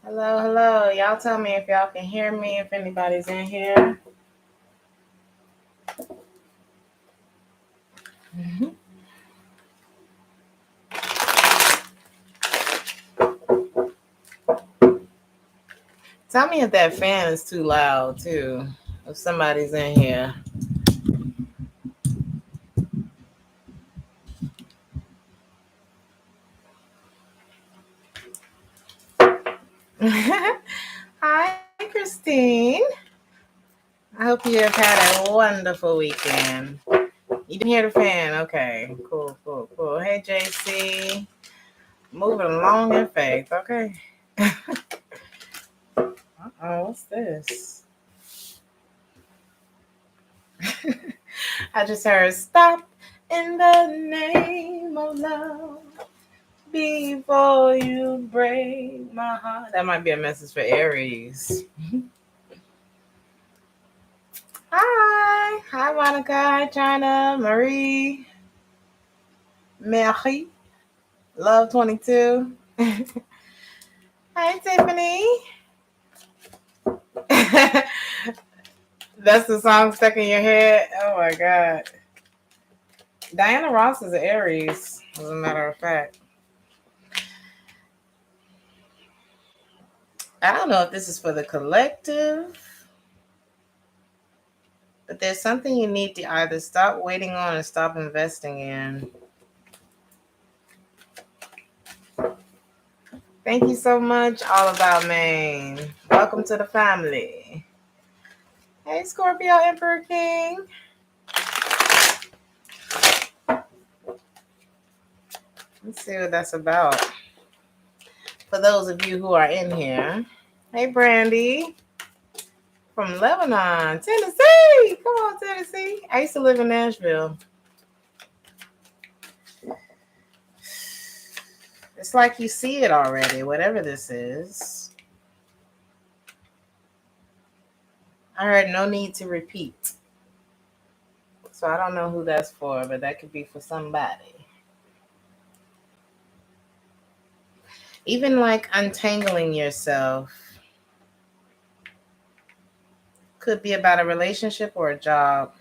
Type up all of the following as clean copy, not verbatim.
Hello, hello. Y'all tell me if y'all can hear me, if anybody's in here. Tell me if that fan is too loud, too. If somebody's in here. Hi, Christine. I hope you have had a wonderful weekend. You didn't hear the fan? Okay. Cool, cool, cool. Hey, JC. Moving along in faith. Okay. Uh-oh, what's this? I just heard stop in the name of love before you break my heart. That might be a message for Aries. Hi, Monica. Hi, China, Marie, Marie, Love 22. Hi, Tiffany. That's the song stuck in your head. Oh my God. Diana Ross is an Aries, as a matter of fact. I don't know if this is for the collective, but there's something you need to either stop waiting on or stop investing in. Thank you so much, All About Maine. Welcome to the family. Hey, Scorpio Emperor King. Let's see what that's about. For those of you who are in here. Hey, Brandy. From Lebanon, Tennessee. Come on, Tennessee. I used to live in Nashville. It's like you see it already, whatever this is. I heard no need to repeat. So I don't know who that's for, but that could be for somebody. Even like untangling yourself could be about a relationship or a job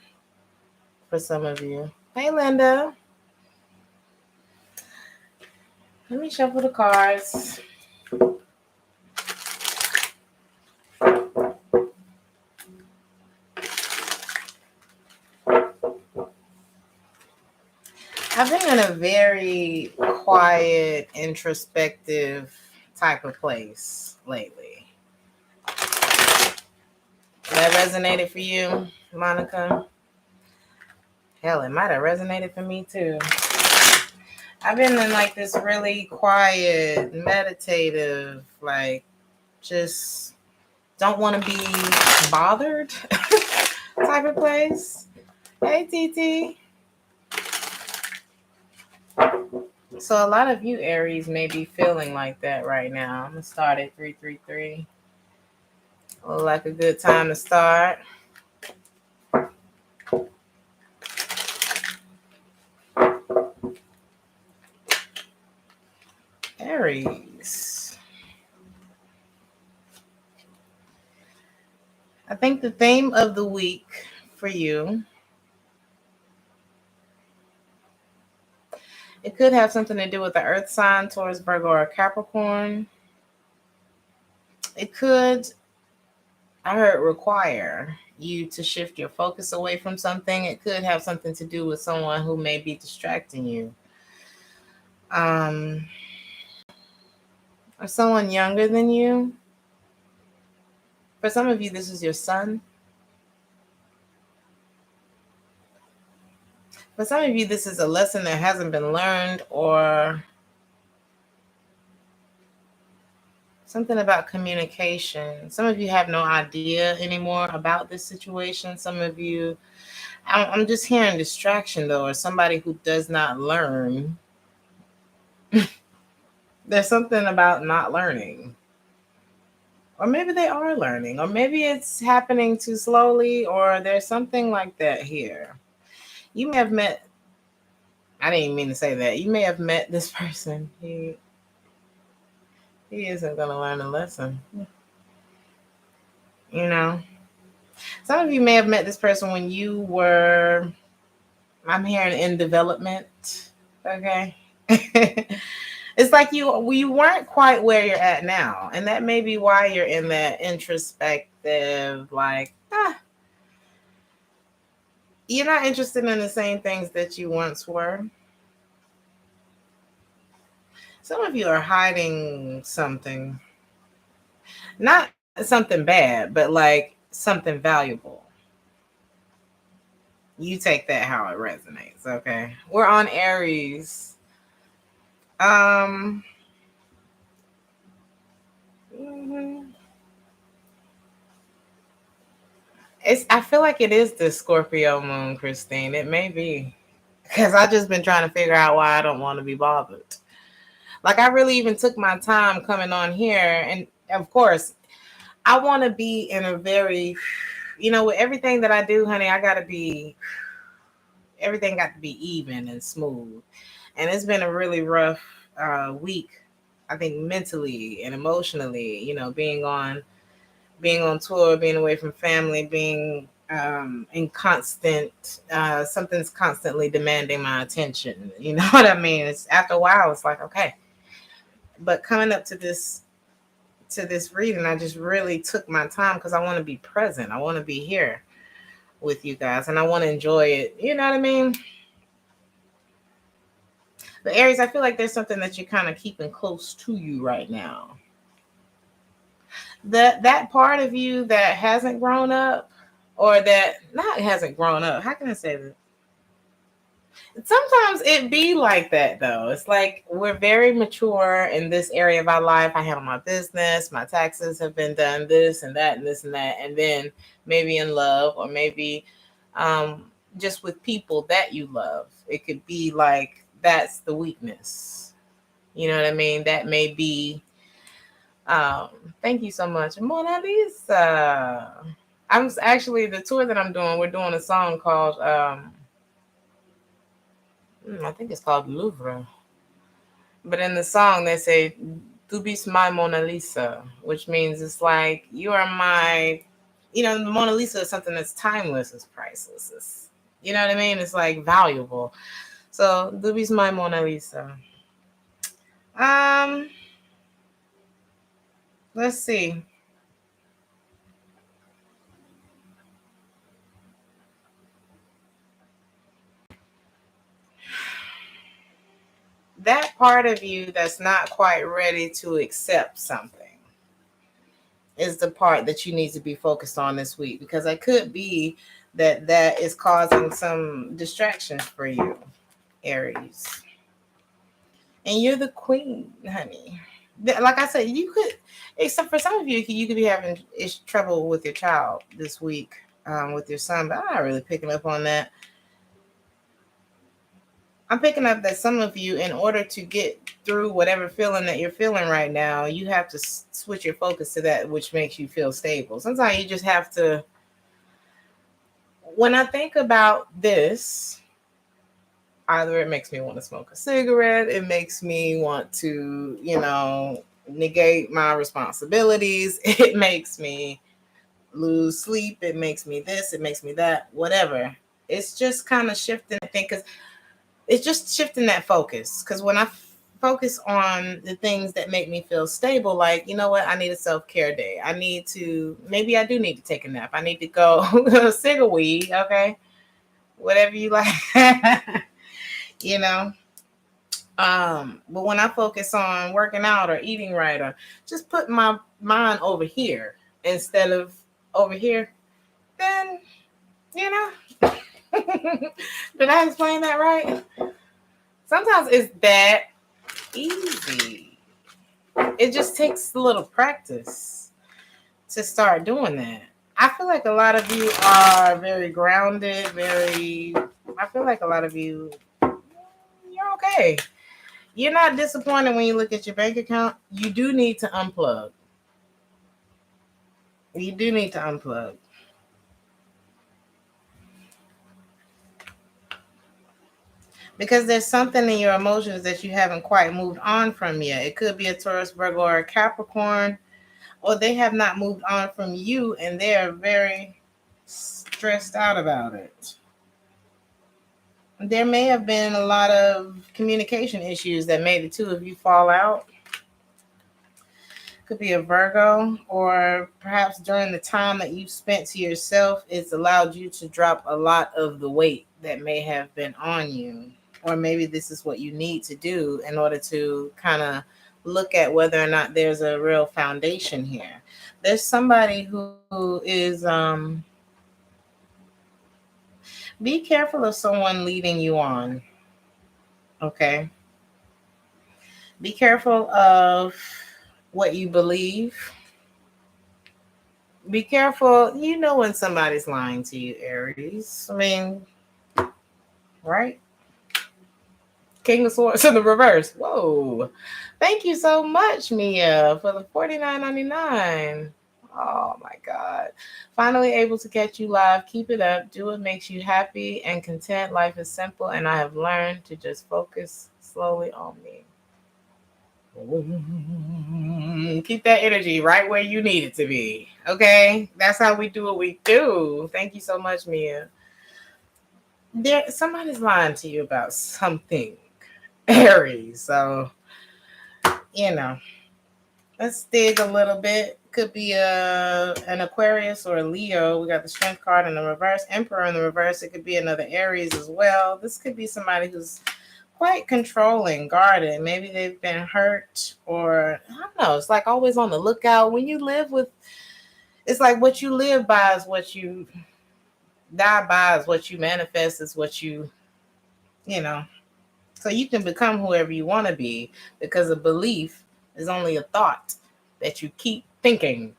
for some of you. Hey, Linda. Let me shuffle the cards. I've been in a very quiet, introspective type of place lately. That resonated for you, Monica? Hell, it might have resonated for me too. I've been in like this really quiet, meditative, like just don't want to be bothered type of place. Hey, TT. So a lot of you Aries may be feeling like that right now. I'm going to start at 333. Look like a good time to start. Aries. I think the theme of the week for you, it could have something to do with the earth sign, Taurus, Virgo, or Capricorn. It could, I heard, require you to shift your focus away from something. It could have something to do with someone who may be distracting you. Or someone younger than you. For some of you, this is your son. For some of you, this is a lesson that hasn't been learned, or something about communication. Some of you have no idea anymore about this situation. Some of you, I'm just hearing distraction though, or somebody who does not learn. There's something about not learning. Or maybe they are learning, or maybe it's happening too slowly, or there's something like that here. You may have met, I didn't even mean to say that. You may have met this person. He he isn't going to learn a lesson. You know, some of you may have met this person when you were, I'm hearing, in development. Okay. It's like you weren't quite where you're at now. And that may be why you're in that introspective, like, you're not interested in the same things that you once were. Some of you are hiding something. Not something bad, but like something valuable. You take that how it resonates, okay? We're on Aries. Mhm. I feel like it is the Scorpio moon, Christine. It may be. Because I've just been trying to figure out why I don't want to be bothered. Like, I really even took my time coming on here. And of course, I want to be in a very, with everything that I do, honey, everything got to be even and smooth. And it's been a really rough week, I think, mentally and emotionally, being on tour, being away from family, being in constant, something's constantly demanding my attention. You know what I mean? It's after a while, it's like, okay. But coming up to this reading, I just really took my time because I want to be present. I want to be here with you guys and I want to enjoy it. You know what I mean? But Aries, I feel like there's something that you're kind of keeping close to you right now. That part of you that hasn't grown up, or that not hasn't grown up. How can I say that? Sometimes it be like that though. It's like we're very mature in this area of our life. I handle my business, my taxes have been done, this and that and this and that, and then maybe in love or maybe just with people that you love. It could be like that's the weakness. You know what I mean? That may be. Thank you so much, Mona Lisa. I'm actually the tour that I'm doing. We're doing a song called. I think it's called Louvre. But in the song, they say, "Tu bis my Mona Lisa," which means it's like you are my. The Mona Lisa is something that's timeless, it's priceless. You know what I mean? It's like valuable. So, "Tu bis my Mona Lisa." Um, let's see. That part of you that's not quite ready to accept something is the part that you need to be focused on this week, because it could be that is causing some distractions for you, Aries. And you're the queen, honey. Like I said, you could, except for some of you, you could be having trouble with your child this week, with your son, but I'm not really picking up on that. I'm picking up that some of you, in order to get through whatever feeling that you're feeling right now, you have to switch your focus to that which makes you feel stable. Sometimes you just have to. When I think about this, either it makes me want to smoke a cigarette, it makes me want to, negate my responsibilities, it makes me lose sleep, it makes me this, it makes me that, whatever. It's just kind of shifting, I think, because it's just shifting that focus. Because when I focus on the things that make me feel stable, like, you know what, I need a self-care day. Maybe I do need to take a nap. I need to go cig a weed, okay? Whatever you like, you know. But when I focus on working out or eating right or just put my mind over here instead of over here, then, you know, did I explain that right? Sometimes it's that easy. It just takes a little practice to start doing that. I feel like a lot of you are very grounded, I feel like a lot of you, you're okay. You're not disappointed when you look at your bank account. You do need to unplug. You do need to unplug. Because there's something in your emotions that you haven't quite moved on from yet. It could be a Taurus, Virgo, or a Capricorn, or they have not moved on from you and they're very stressed out about it. There may have been a lot of communication issues that made the two of you fall out. Could be a Virgo, or perhaps during the time that you spent to yourself, it's allowed you to drop a lot of the weight that may have been on you. Or maybe this is what you need to do in order to kind of look at whether or not there's a real foundation here. There's somebody who is be careful of someone leading you on. Okay. Be careful of what you believe. Be careful. You know when somebody's lying to you, Aries. I mean, right? King of Swords in the reverse. Whoa. Thank you so much, Mia, for the $49.99. Oh my God. Finally able to catch you live. Keep it up. Do what makes you happy and content. Life is simple, and I have learned to just focus slowly on me. Keep that energy right where you need it to be. Okay? That's how we do what we do. Thank you so much, Mia. Somebody's lying to you about something, Aries. So, let's dig a little bit. Could be an Aquarius or a Leo. We got the Strength card in the reverse, Emperor in the reverse. It could be another Aries as well. This could be somebody who's quite controlling, guarded. Maybe they've been hurt, or I don't know. It's like always on the lookout. When you live with, it's like what you live by is what you die by, is what you manifest, is what you know. So you can become whoever you want to be, because a belief is only a thought that you keep thinking.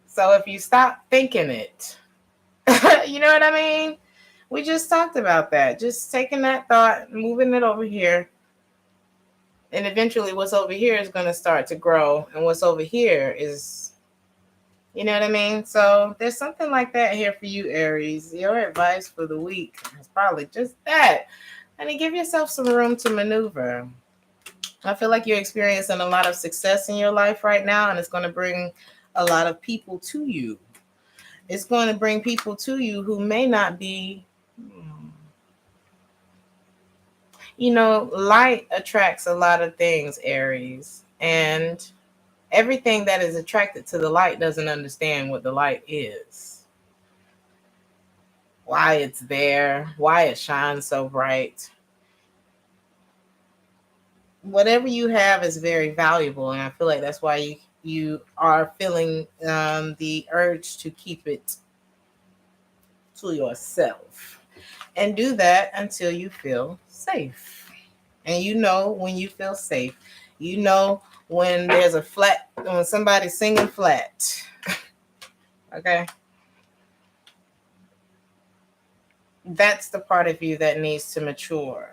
So if you stop thinking it, you know what I mean? We just talked about that. Just taking that thought, moving it over here. And eventually what's over here is going to start to grow. And what's over here is, you know what I mean? So there's something like that here for you, Aries. Your advice for the week is probably just that. And give yourself some room to maneuver. I feel like you're experiencing a lot of success in your life right now, and it's going to bring a lot of people to you. It's going to bring people to you who may not be, light attracts a lot of things, Aries. And everything that is attracted to the light doesn't understand what the light is, why it's there, why it shines so bright. Whatever you have is very valuable, and I feel like that's why you are feeling the urge to keep it to yourself, and do that until you feel safe. And when you feel safe, when there's when somebody's singing flat. Okay, that's the part of you that needs to mature.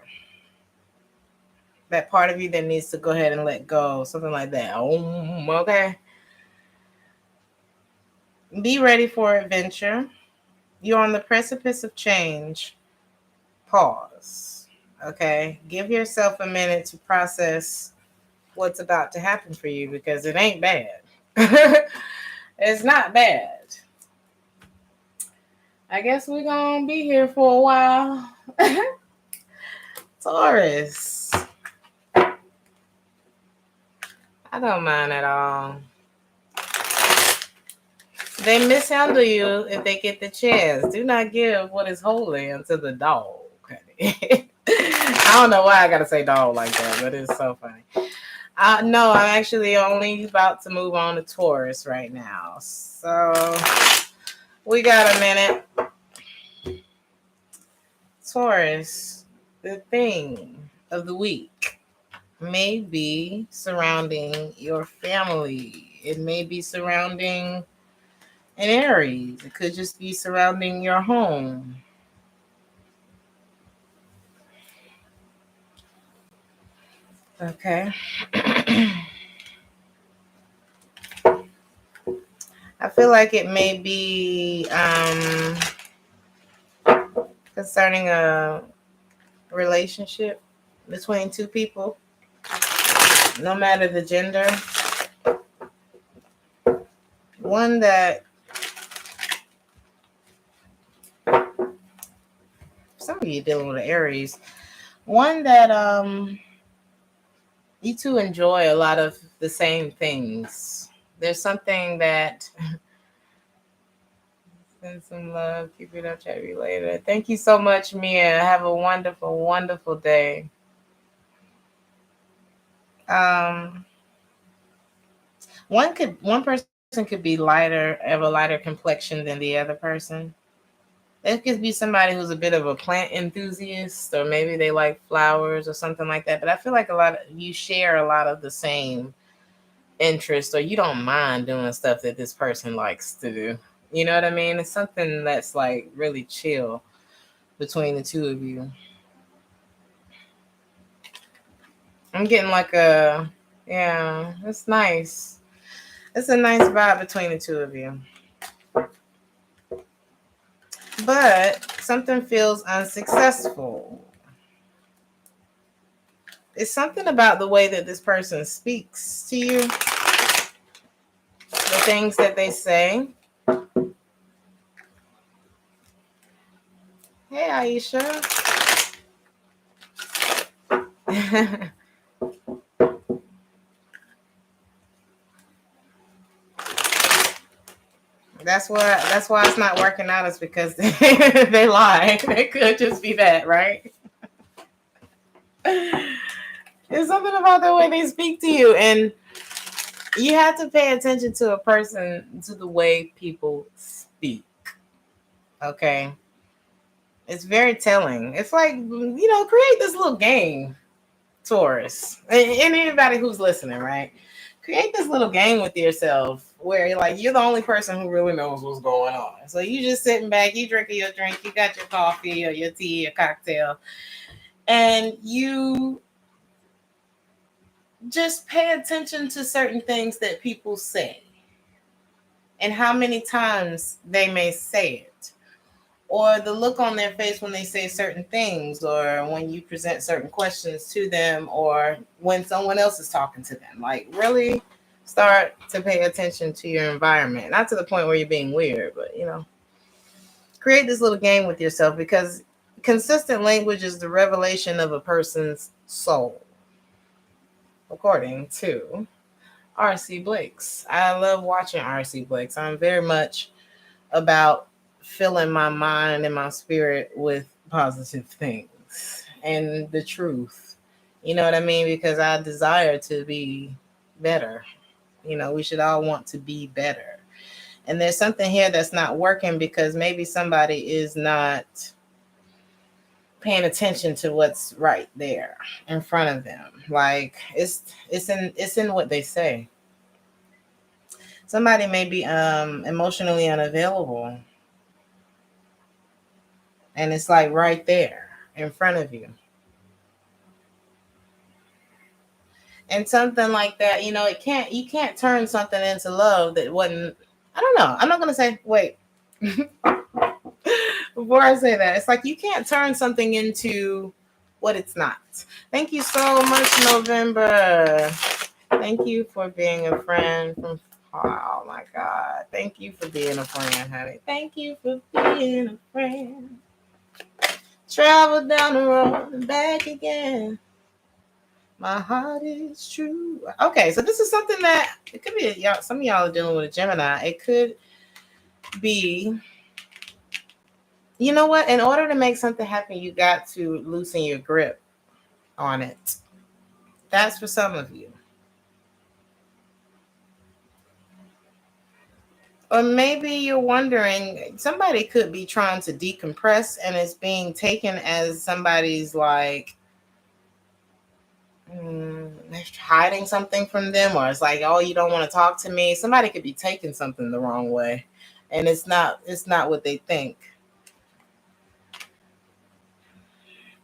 That part of you that needs to go ahead and let go, something like that. Okay. Be ready for adventure. You're on the precipice of change. Pause. Okay. Give yourself a minute to process what's about to happen for you, because it ain't bad. It's not bad. I guess we're going to be here for a while. Taurus. I don't mind at all. They mishandle you if they get the chance. Do not give what is holy unto the dog. I don't know why I gotta say dog like that, but it's so funny. No, I'm actually only about to move on to Taurus right now. So we got a minute. Taurus, the thing of the week may be surrounding your family. It may be surrounding an Aries. It could just be surrounding your home. Okay. I feel like it may be concerning relationship between two people, no matter the gender. One that some of you dealing with an Aries. One that you two enjoy a lot of the same things. There's something that send some love. Keep it up. Chat you later. Thank you so much, Mia. Have a wonderful, wonderful day. One person could be lighter, have a lighter complexion than the other person. It could be somebody who's a bit of a plant enthusiast, or maybe they like flowers or something like that. But I feel like you share a lot of the same interest, or you don't mind doing stuff that this person likes to do. You know what I mean? It's something that's like really chill between the two of you. I'm getting like yeah, it's nice. It's a nice vibe between the two of you. But something feels unsuccessful. It's something about the way that this person speaks to you, the things that they say. Hey, Aisha. That's why it's not working out, is because they lie. It could just be that, right? There's something about the way they speak to you, and you have to pay attention to a person, to the way people speak. Okay. It's very telling. It's like, create this little game, Taurus. And anybody who's listening, right? Create this little game with yourself where you're the only person who really knows what's going on. So you just sitting back, you drinking your drink, you got your coffee or your tea, your cocktail, and you just pay attention to certain things that people say and how many times they may say it, or the look on their face when they say certain things, or when you present certain questions to them, or when someone else is talking to them. Like, really start to pay attention to your environment. Not to the point where you're being weird, but, create this little game with yourself, because consistent language is the revelation of a person's soul, according to R.C. Blakes. I love watching R.C. Blakes. I'm very much about filling my mind and my spirit with positive things and the truth. You know what I mean? Because I desire to be better. We should all want to be better. And there's something here that's not working because maybe somebody is not paying attention to what's right there in front of them. Like, it's in what they say. Somebody may be emotionally unavailable, and it's like right there in front of you. And something like that, you can't turn something into love that wasn't. I don't know. I'm not gonna say wait. Before I say that, it's like you can't turn something into what it's not. Thank you so much, November. Thank you for being a friend from. Oh my God. Thank you for being a friend, honey. Thank you for being a friend. Travel down the road and back again. My heart is true. Okay, so this is something that it could be some of y'all are dealing with a Gemini. It could be, you know what? In order to make something happen, you got to loosen your grip on it. That's for some of you. Or maybe you're wondering, somebody could be trying to decompress and it's being taken as somebody's like hiding something from them, or it's like, oh, you don't want to talk to me. Somebody could be taking something the wrong way, and it's not what they think.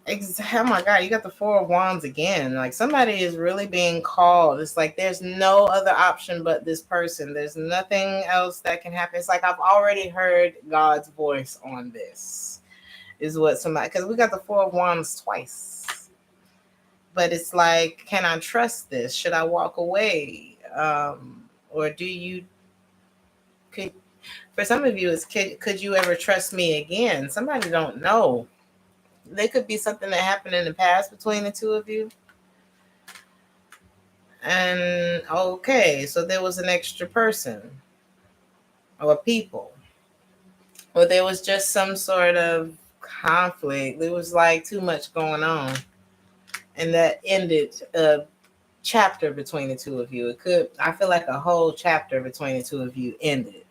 Oh my God, you got the Four of Wands again. Like, somebody is really being called. It's like there's no other option but this person. There's nothing else that can happen. It's like I've already heard God's voice on this. is what somebody, because we got the Four of Wands twice. But it's like, can I trust this? Should I walk away? Or do you, for some of you, it's could you ever trust me again? Somebody don't know. There could be something that happened in the past between the two of you. And okay, so there was an extra person or people. Or there was just some sort of conflict. There was like too much going on. And that ended a chapter between the two of you. I feel like a whole chapter between the two of you ended.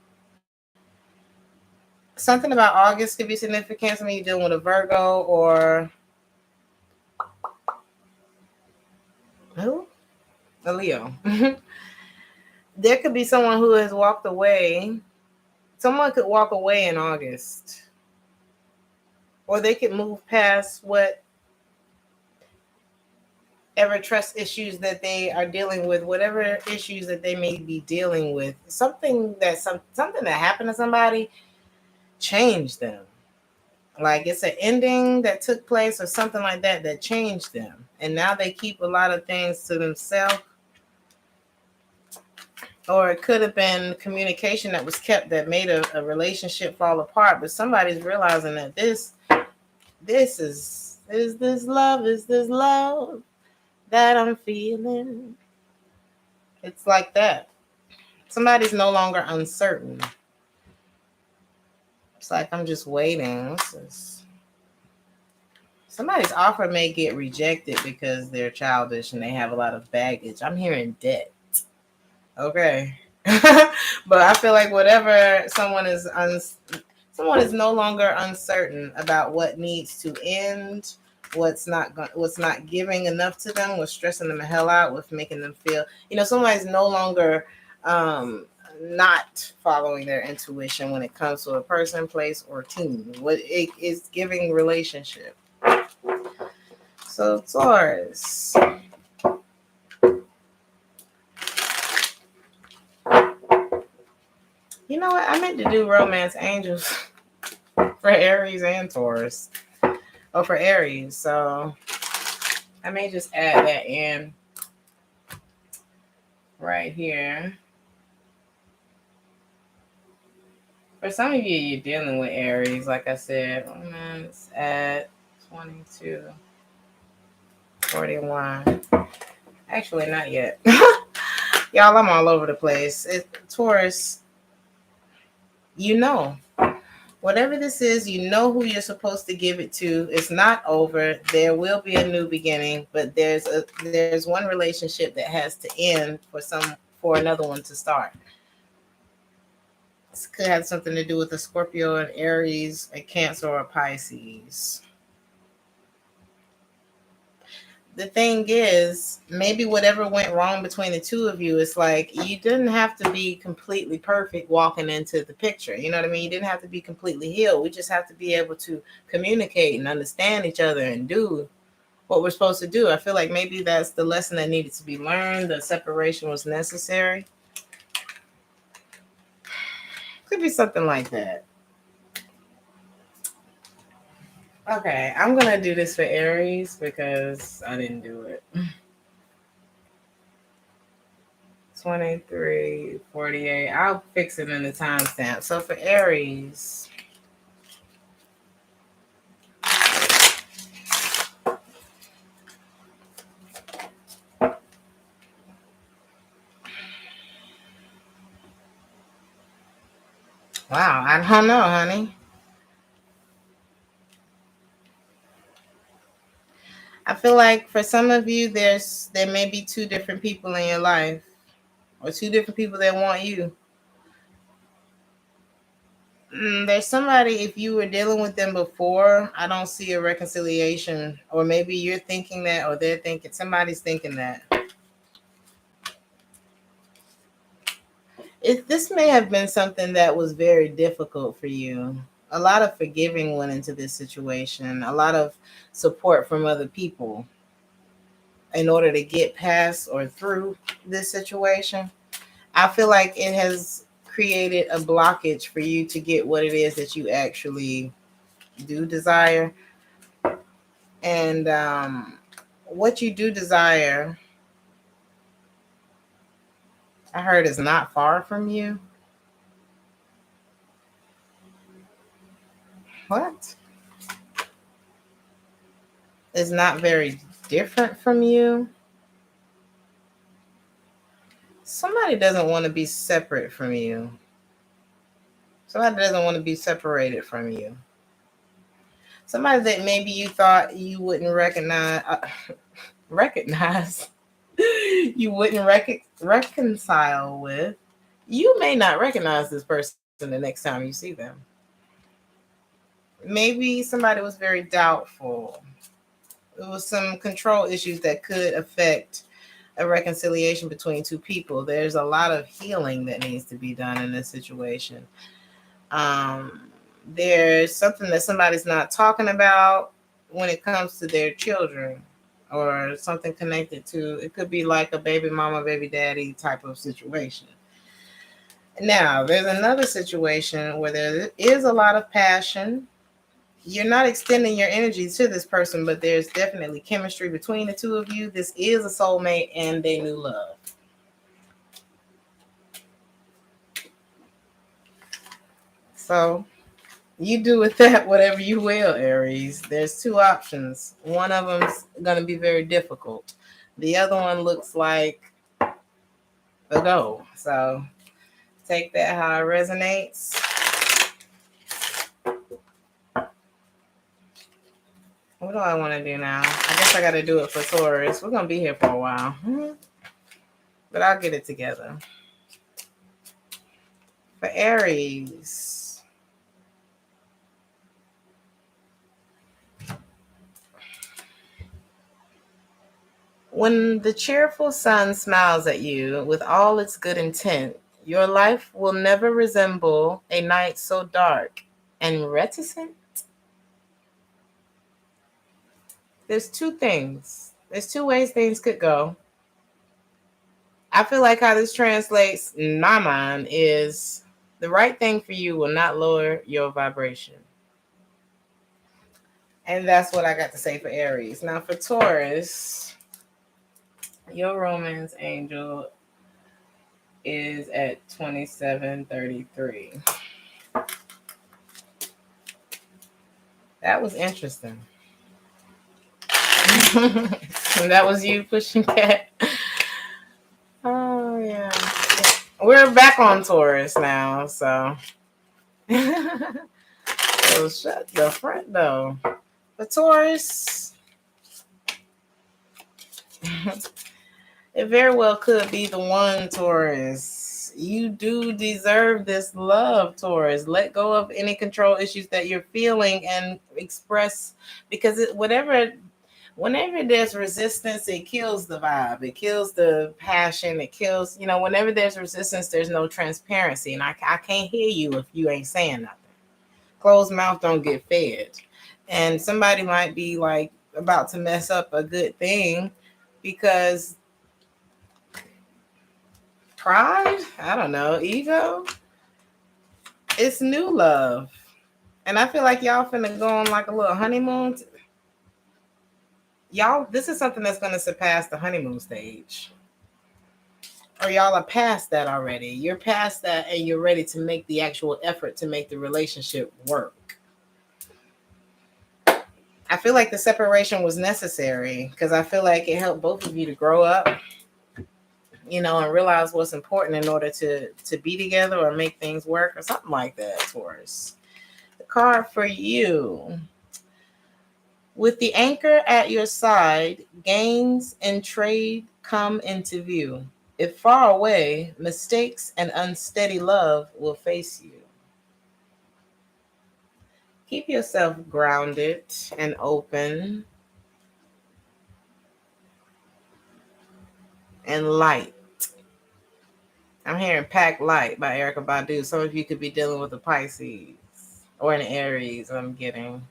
Something about August could be significant. Some of you dealing with a Virgo or who? A Leo. There could be someone who has walked away. Someone could walk away in August. Or they could move past whatever trust issues that they are dealing with, whatever issues that they may be dealing with. Something that happened to somebody changed them. Like it's an ending that took place or something like that changed them. And now they keep a lot of things to themselves. Or it could have been communication that was kept that made a relationship fall apart. But somebody's realizing that this is this love that I'm feeling. It's like that. Somebody's no longer uncertain. It's like, I'm just waiting. Somebody's offer may get rejected because they're childish and they have a lot of baggage. I'm hearing debt. Okay. But I feel like whatever someone is no longer uncertain about what needs to end, what's not giving enough to them, what's stressing them the hell out, what's making them feel, somebody's no longer not following their intuition when it comes to a person, place, or team. What it is giving relationship. So Taurus. You know what? I meant to do romance angels for Aries and Taurus. Oh, for Aries. So I may just add that in right here. For some of you, you're dealing with Aries, like I said. Let's add 22, 41. Actually, not yet. Y'all, I'm all over the place. Taurus, whatever this is, who you're supposed to give it to. It's not over. There will be a new beginning, but there's one relationship that has to end for another one to start. This could have something to do with a Scorpio, an Aries, a Cancer, or a Pisces. The thing is, maybe whatever went wrong between the two of you, it's like you didn't have to be completely perfect walking into the picture. You know what I mean? You didn't have to be completely healed. We just have to be able to communicate and understand each other and do what we're supposed to do. I feel like maybe that's the lesson that needed to be learned. The separation was necessary. Could be something like that. Okay, I'm going to do this for Aries because I didn't do it. 23, 48. I'll fix it in the timestamp. So for Aries. Wow, I don't know, honey. I feel like for some of you, there may be two different people in your life, or two different people that want you. There's somebody, if you were dealing with them before, I don't see a reconciliation, or maybe you're thinking that, or they're thinking, somebody's thinking that. This may have been something that was very difficult for you. A lot of forgiving went into this situation, a lot of support from other people in order to get past or through this situation. I feel like it has created a blockage for you to get what it is that you actually do desire. And what you do desire, I heard, is not far from you. What? Is not very different from you. Somebody doesn't want to be separate from you. Somebody doesn't want to be separated from you. Somebody that maybe you thought you wouldn't recognize, you wouldn't reconcile with. You may not recognize this person the next time you see them. Maybe somebody was very doubtful. There was some control issues that could affect a reconciliation between two people. There's a lot of healing that needs to be done in this situation. There's something that somebody's not talking about when it comes to their children, or something connected to, it could be like a baby mama, baby daddy type of situation. Now, there's another situation where there is a lot of passion. You're not extending your energy to this person, but there's definitely chemistry between the two of you. This is a soulmate and a new love. So you do with that whatever you will, Aries. There's two options. One of them's going to be very difficult. The other one looks like a go. So take that how it resonates. What do I want to do now? I guess I got to do it for Taurus. We're going to be here for a while. But I'll get it together. For Aries, when the cheerful sun smiles at you with all its good intent, your life will never resemble a night so dark and reticent. There's two things. There's two ways things could go. I feel like how this translates in my mind is the right thing for you will not lower your vibration. And that's what I got to say for Aries. Now for Taurus, your romance angel is at 2733. That was interesting. And that was you pushing cat. Oh yeah. We're back on Taurus now, so. So shut the front door. The Taurus, it very well could be the one, Taurus. You do deserve this love, Taurus. Let go of any control issues that you're feeling and express, because whenever there's resistance, it kills the vibe. It kills the passion. It kills, whenever there's resistance, there's no transparency. And I can't hear you if you ain't saying nothing. Closed mouth don't get fed. And somebody might be like about to mess up a good thing because pride, I don't know, ego. It's new love. And I feel like y'all finna go on like a little honeymoon. Y'all, this is something that's gonna surpass the honeymoon stage. Or y'all are past that already. You're past that and you're ready to make the actual effort to make the relationship work. I feel like the separation was necessary because I feel like it helped both of you to grow up, and realize what's important in order to be together or make things work or something like that, Taurus. The card for you. With the anchor at your side, gains and trade come into view. If far away, mistakes and unsteady love will face you. Keep yourself grounded and open and light. I'm hearing Pack Light by Erykah Badu. Some of you could be dealing with a Pisces or an Aries, I'm getting.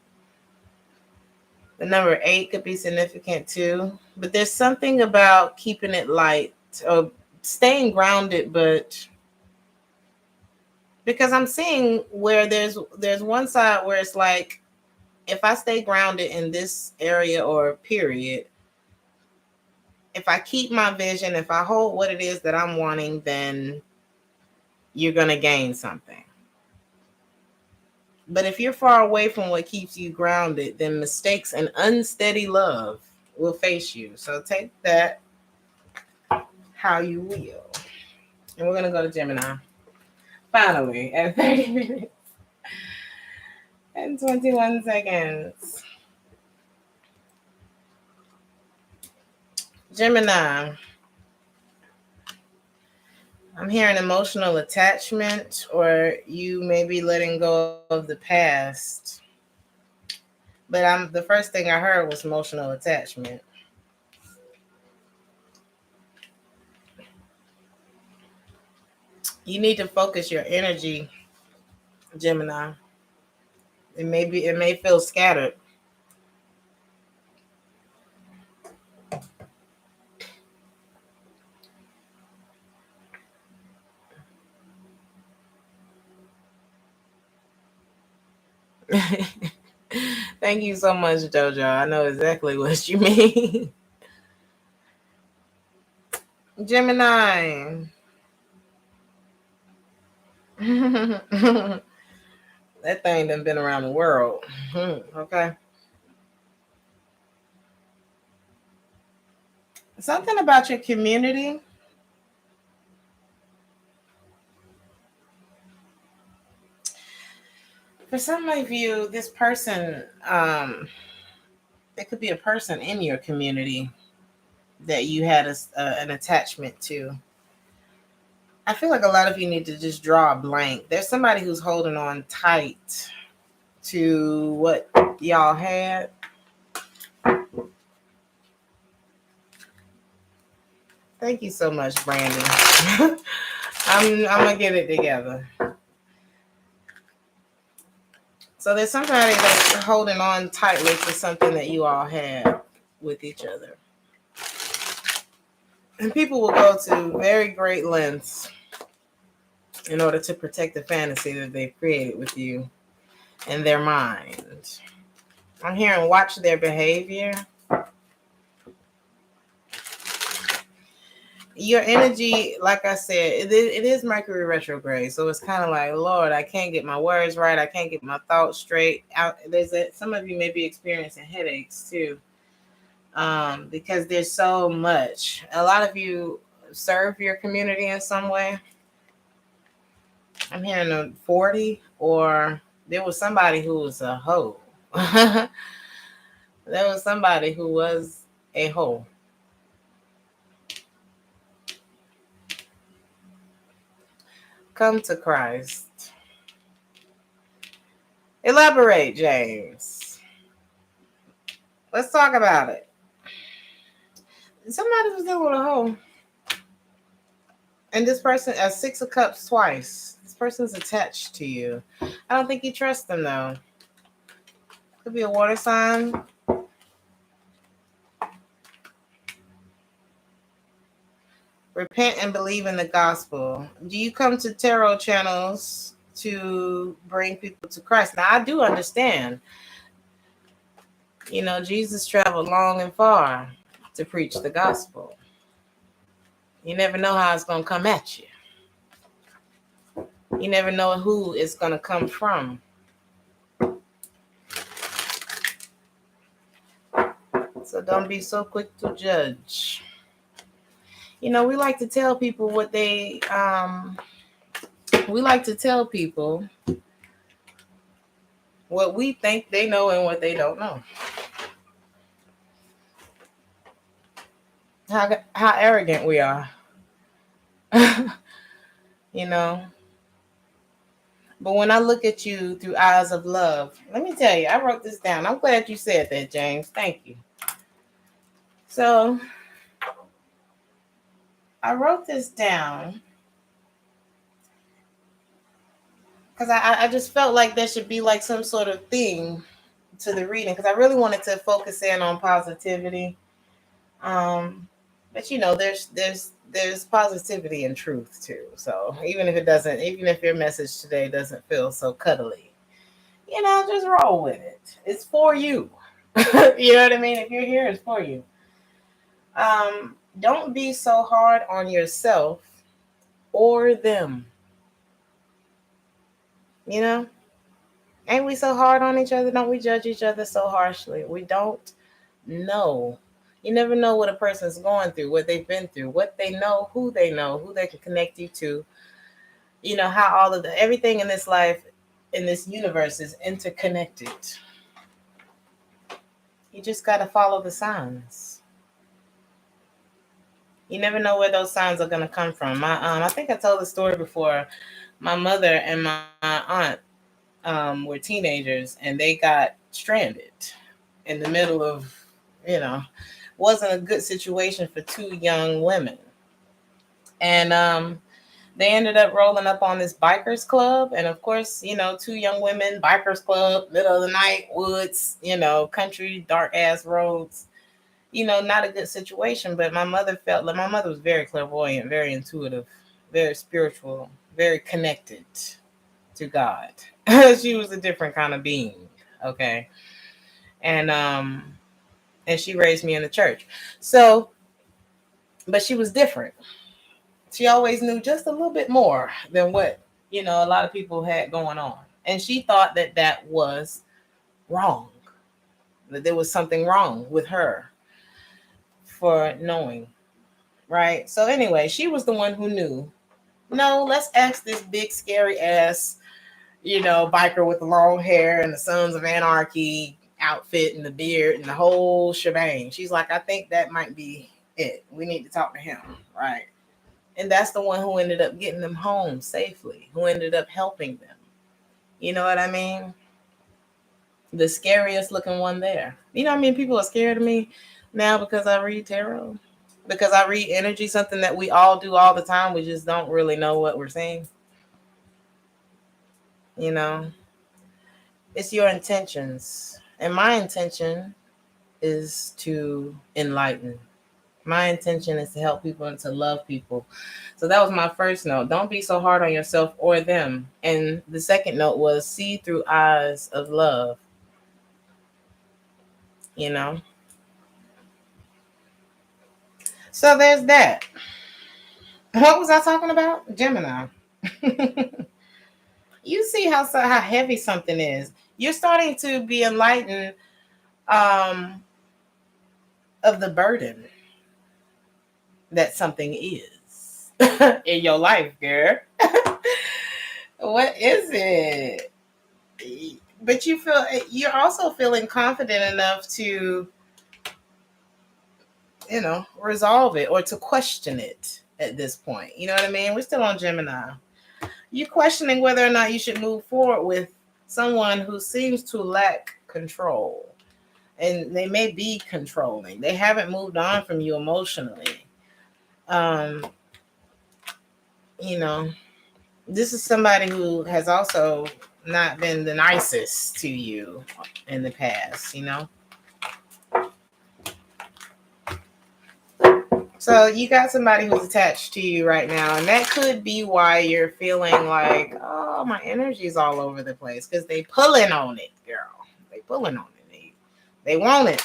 The number 8 could be significant too. But there's something about keeping it light or staying grounded, but because I'm seeing where there's one side where it's like if I stay grounded in this area or period, if I keep my vision, if I hold what it is that I'm wanting, then you're going to gain something. But if you're far away from what keeps you grounded, then mistakes and unsteady love will face you. So take that how you will. And we're going to go to Gemini. Finally, at 30 minutes and 21 seconds. Gemini. I'm hearing emotional attachment, or you may be letting go of the past. But the first thing I heard was emotional attachment. You need to focus your energy, Gemini. It may feel scattered. Thank you so much, Jojo. I know exactly what you mean. Gemini. That thing done been around the world. Okay. Something about your community. For some of you, this person, it could be a person in your community that you had an attachment to. I feel like a lot of you need to just draw a blank. There's somebody who's holding on tight to what y'all had. Thank you so much, Brandon. I'm gonna get it together. So there's somebody that's holding on tightly to something that you all had with each other. And people will go to very great lengths in order to protect the fantasy that they've created with you in their mind. I'm hearing watch their behavior. Your energy, like I said, it is Mercury retrograde. So it's kind of like, Lord, I can't get my words right. I can't get my thoughts straight. Some of you may be experiencing headaches too. Because there's so much. A lot of you serve your community in some way. I'm hearing a 40, or there was somebody who was a hoe. There was somebody who was a hoe. Come to Christ. Elaborate, James. Let's talk about it. Somebody was dealing with a hoe. And this person, a 6 of Cups twice. This person's attached to you. I don't think you trust them, though. Could be a water sign. Repent and believe in the gospel. Do you come to tarot channels to bring people to Christ? Now, I do understand. You know, Jesus traveled long and far to preach the gospel. You never know how it's going to come at you. You never know who it's going to come from. So don't be so quick to judge. You know, we like to tell people what they, we like to tell people what we think they know and what they don't know. How arrogant we are. You know. But when I look at you through eyes of love, let me tell you, I wrote this down. I'm glad you said that, James. Thank you. So I wrote this down because I just felt like there should be like some sort of theme to the reading, because I really wanted to focus in on positivity. But you know, there's positivity and truth too. So even if your message today doesn't feel so cuddly, just roll with it. It's for you. You know what I mean? If you're here, it's for you. Don't be so hard on yourself or them. You know? Ain't we so hard on each other? Don't we judge each other so harshly? We don't know. You never know what a person's going through, what they've been through, what they know, who they can connect you to. How all of everything in this life, in this universe is interconnected. You just got to follow the signs. You never know where those signs are going to come from. I think I told the story before. My mother and my aunt were teenagers, and they got stranded in the middle of, wasn't a good situation for two young women. And they ended up rolling up on this bikers club. And of course, two young women, bikers club, middle of the night, woods, country, dark ass roads. Not a good situation. But my mother was very clairvoyant, very intuitive, very spiritual, very connected to God. She was a different kind of being. Okay. And she raised me in the church. So, but she was different. She always knew just a little bit more than what, a lot of people had going on. And she thought that was wrong, that there was something wrong with her for knowing, right? So anyway, she was the one who knew. No, let's ask this big, scary ass, biker with the long hair and the Sons of Anarchy outfit and the beard and the whole shebang. She's like, I think that might be it. We need to talk to him, right? And that's the one who ended up getting them home safely, who ended up helping them. You know what I mean? The scariest looking one there. People are scared of me now because I read tarot, because I read energy, something that we all do all the time. We just don't really know what we're seeing. It's your intentions. And my intention is to enlighten. My intention is to help people and to love people. So that was my first note. Don't be so hard on yourself or them. And the second note was see through eyes of love. So there's that. What was I talking about? Gemini. You see how heavy something is. You're starting to be enlightened of the burden that something is in your life, girl. What is it? But you're also feeling confident enough to, resolve it or to question it at this point. You know what I mean? We're still on Gemini. You're questioning whether or not you should move forward with someone who seems to lack control. And they may be controlling. They haven't moved on from you emotionally. This is somebody who has also not been the nicest to you in the past, So you got somebody who's attached to you right now, and that could be why you're feeling like, oh, my energy's all over the place, because they pulling on it, girl. They pulling on it. They want it.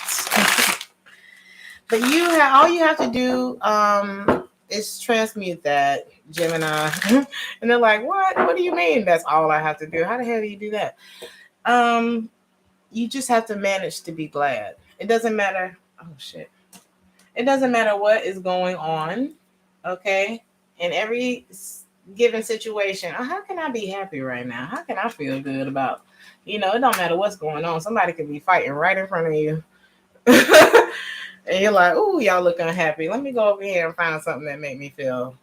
But all you have to do is transmute that, Gemini. And they're like, what? What do you mean that's all I have to do? How the hell do you do that? You just have to manage to be glad. It doesn't matter. Oh, shit. It doesn't matter what is going on, okay? In every given situation, how can I be happy right now? How can I feel good about, it don't matter what's going on. Somebody could be fighting right in front of you. And you're like, ooh, y'all look unhappy. Let me go over here and find something that make me feel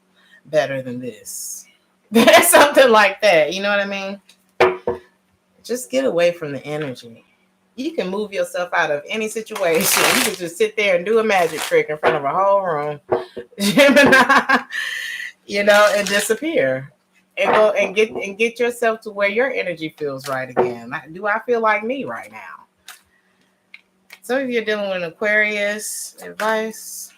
better than this. Something like that. You know what I mean? Just get away from the energy. You can move yourself out of any situation. You can just sit there and do a magic trick in front of a whole room, Gemini, and disappear, and go and get yourself to where your energy feels right again. Do I feel like me right now? Some of you are dealing with an Aquarius. Advice.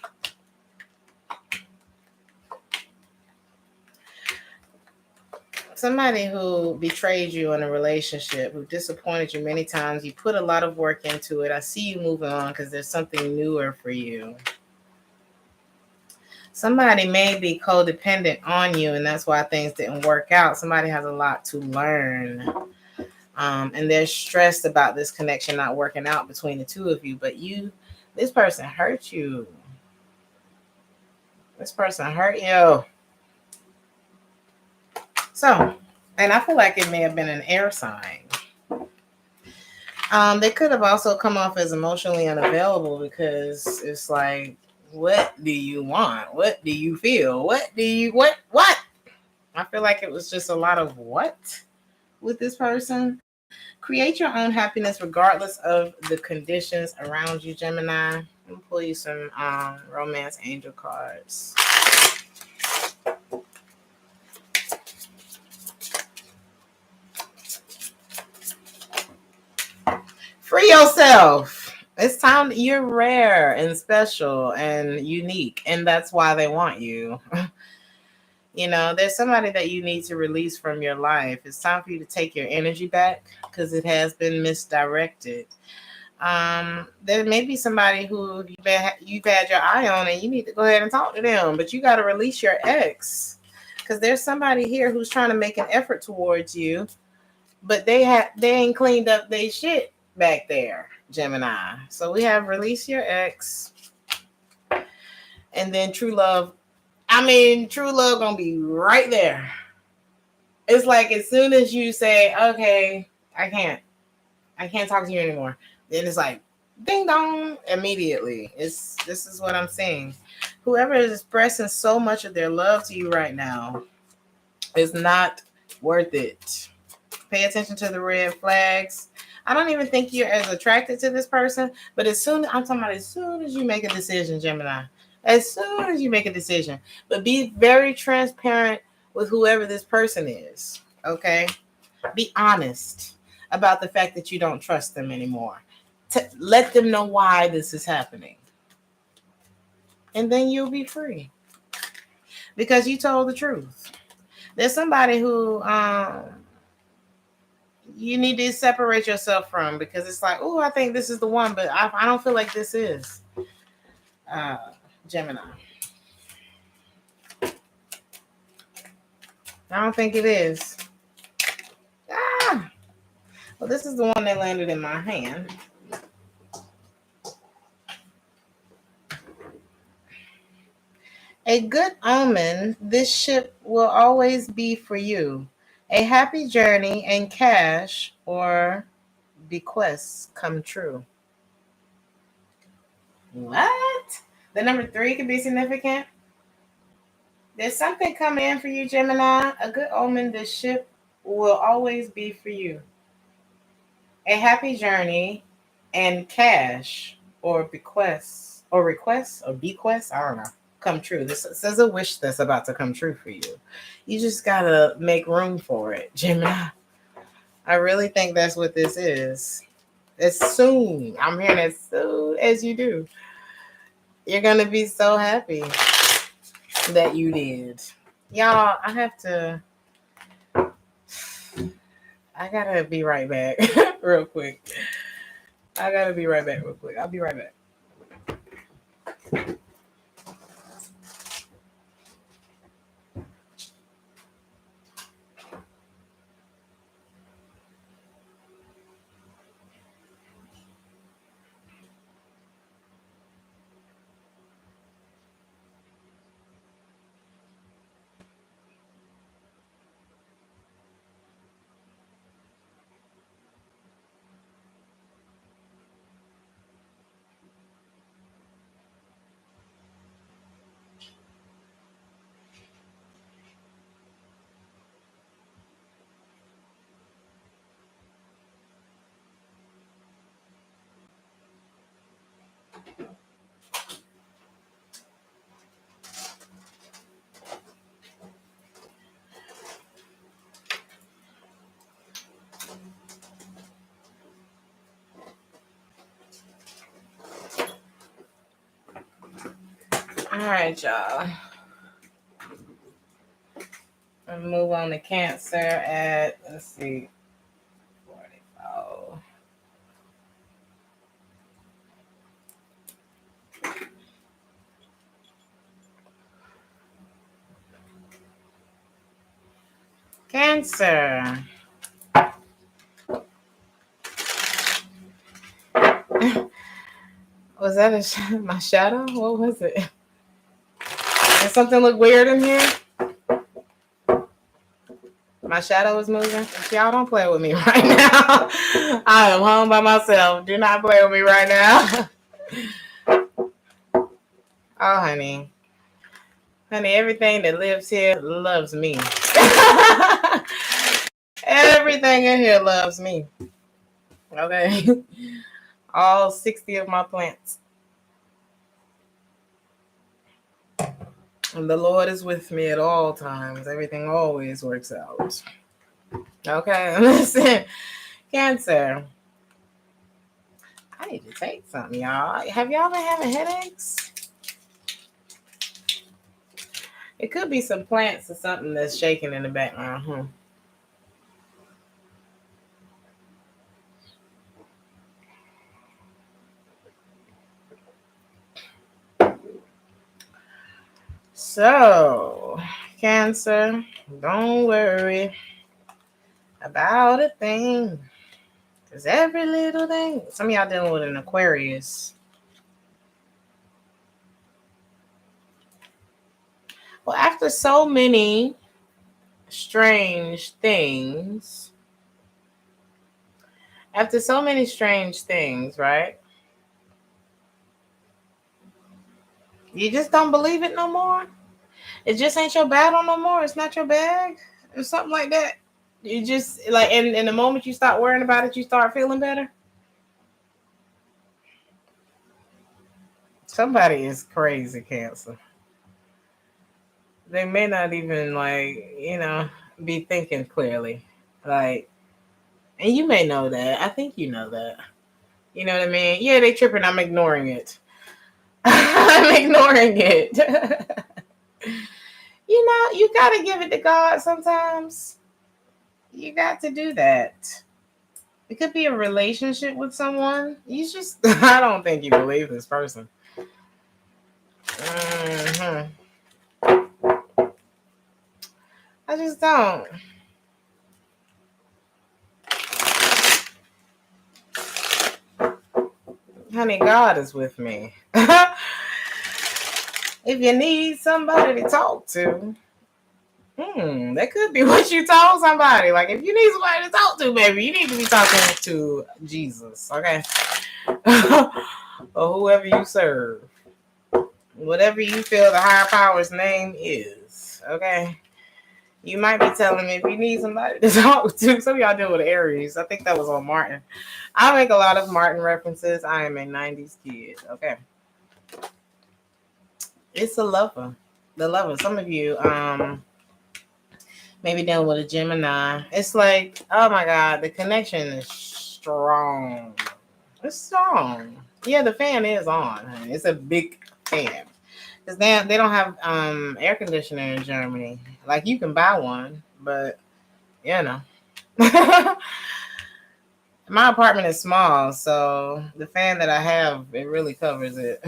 somebody who betrayed you in a relationship, who disappointed you many times. You put a lot of work into it. I see you moving on because there's something newer for you. Somebody may be codependent on you, and that's why things didn't work out. Somebody has a lot to learn. And they're stressed about this connection not working out between the two of you. But this person hurt you. This person hurt you. So, and I feel like it may have been an air sign. They could have also come off as emotionally unavailable because it's like, what do you want? What do you feel? What? I feel like it was just a lot of what with this person. Create your own happiness regardless of the conditions around you, Gemini. I'm gonna pull you some romance angel cards. Free yourself. It's time. You're rare and special and unique, and that's why they want you. You know, there's somebody that you need to release from your life. It's time for you to take your energy back because it has been misdirected. There may be somebody who you've had your eye on, and you need to go ahead and talk to them, but you got to release your ex because there's somebody here who's trying to make an effort towards you, but they ain't cleaned up their shit back there, Gemini. So we have release your ex, and then true love. True love gonna be right there. It's like as soon as you say, okay, I can't talk to you anymore, then it's like ding dong immediately. This is what I'm saying. Whoever is expressing so much of their love to you right now is not worth it. Pay attention to the red flags. I don't even think you're as attracted to this person, but as soon as you make a decision, Gemini, as soon as you make a decision, but be very transparent with whoever this person is, okay? Be honest about the fact that you don't trust them anymore. Let them know why this is happening. And then you'll be free. Because you told the truth. There's somebody who you need to separate yourself from because it's like, oh, I think this is the one, but I don't feel like this is. Gemini. I don't think it is. Well, this is the one that landed in my hand. A good omen, this ship will always be for you. A happy journey and cash or bequests come true. What? The number 3 could be significant. There's something coming in for you, Gemini. A good omen, this ship will always be for you. A happy journey and cash or bequests or requests or bequests, I don't know, come true. This says a wish that's about to come true for you. You just gotta make room for it, Gemini. I really think that's what this is. As soon, I'm hearing as soon as you do, you're gonna be so happy that you did. Y'all, I gotta be right back real quick. I'll be right back. All right, y'all. And move on to Cancer at, let's see, 44. Cancer. Was that my shadow? What was it? Did something look weird in here? My shadow is moving. Y'all don't play with me right now. I am home by myself. Do not play with me right now. Oh, honey. Honey, everything that lives here loves me. Everything in here loves me. Okay. All 60 of my plants. And the Lord is with me at all times. Everything always works out. Okay, listen. Cancer. I need to take something, y'all. Have y'all been having headaches? It could be some plants or something that's shaking in the background. So, Cancer, don't worry about a thing. Because every little thing, some of y'all dealing with an Aquarius. Well, after so many strange things, right? You just don't believe it no more? It just ain't your battle no more? It's not your bag? Or something like that? You just, like, in the moment you start worrying about it, you start feeling better? Somebody is crazy, Cancer. They may not even, like, be thinking clearly. Like, and you may know that. I think you know that. You know what I mean? Yeah, they tripping. I'm ignoring it. I'm ignoring it. You got to give it to God sometimes. You got to do that. It could be a relationship with someone. I don't think you believe this person. Mm-hmm. I just don't. Honey, God is with me. If you need somebody to talk to, that could be what you told somebody. Like, if you need somebody to talk to, baby, you need to be talking to Jesus, okay? Or whoever you serve. Whatever you feel the higher power's name is, okay? You might be telling me if you need somebody to talk to. Some of y'all deal with Aries. I think that was on Martin. I make a lot of Martin references. I am a 90s kid, okay? It's a lover. The lover. Some of you, maybe dealing with a Gemini. It's like, oh my God, the connection is strong. It's strong. Yeah, the fan is on. Honey. It's a big fan. Because they don't have air conditioner in Germany. Like, you can buy one, but, my apartment is small, so the fan that I have, it really covers it.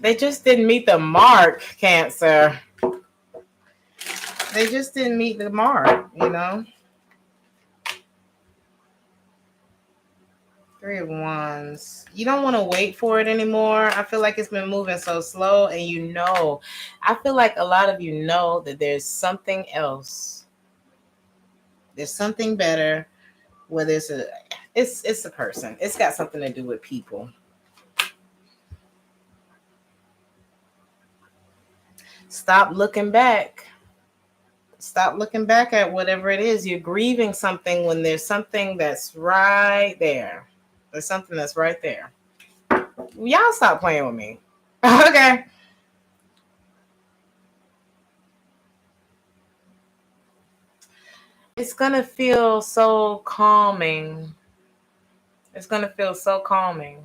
They just didn't meet the mark, Cancer. They just didn't meet the mark, Three of Wands. You don't want to wait for it anymore. I feel like it's been moving so slow, and I feel like a lot of you know that there's something else. There's something better. Whether it's a person. It's got something to do with people. Stop looking back. Stop looking back at whatever it is. You're grieving something when there's something that's right there. There's something that's right there. Y'all stop playing with me. Okay. It's going to feel so calming. It's going to feel so calming.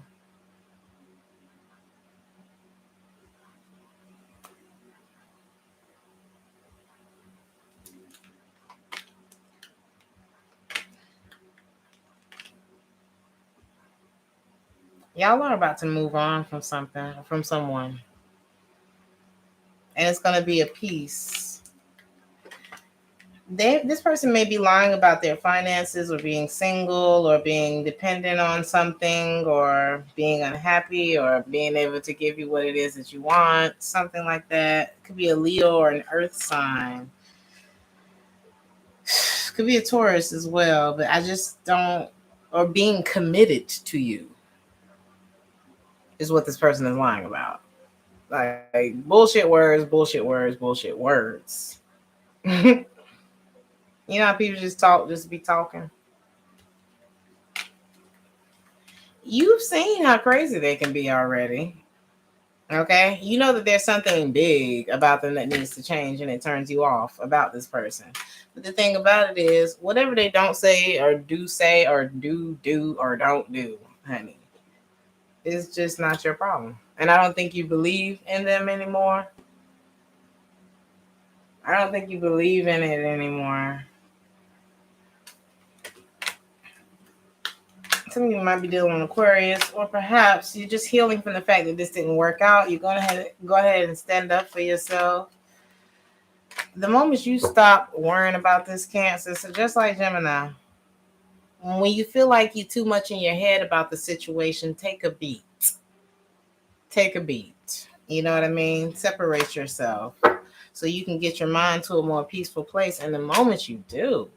Y'all are about to move on from something, from someone. And it's going to be a peace. This person may be lying about their finances or being single or being dependent on something or being unhappy or being able to give you what it is that you want, something like that. It could be a Leo or an earth sign. Could be a Taurus as well, but I just don't, or being committed to you is what this person is lying about. Like bullshit words, bullshit words, bullshit words. You know how people just talk, just be talking? You've seen how crazy they can be already. Okay? You know that there's something big about them that needs to change and it turns you off about this person. But the thing about it is, whatever they don't say or do or don't do, honey, it's just not your problem. And I don't think you believe in them anymore. I don't think you believe in it anymore. Some of you might be dealing with Aquarius, or perhaps you're just healing from the fact that this didn't work out. You're going to go ahead and stand up for yourself. The moment you stop worrying about this Cancer, so just like Gemini, when you feel like you're too much in your head about the situation, take a beat. Take a beat. You know what I mean? Separate yourself so you can get your mind to a more peaceful place. And the moment you do,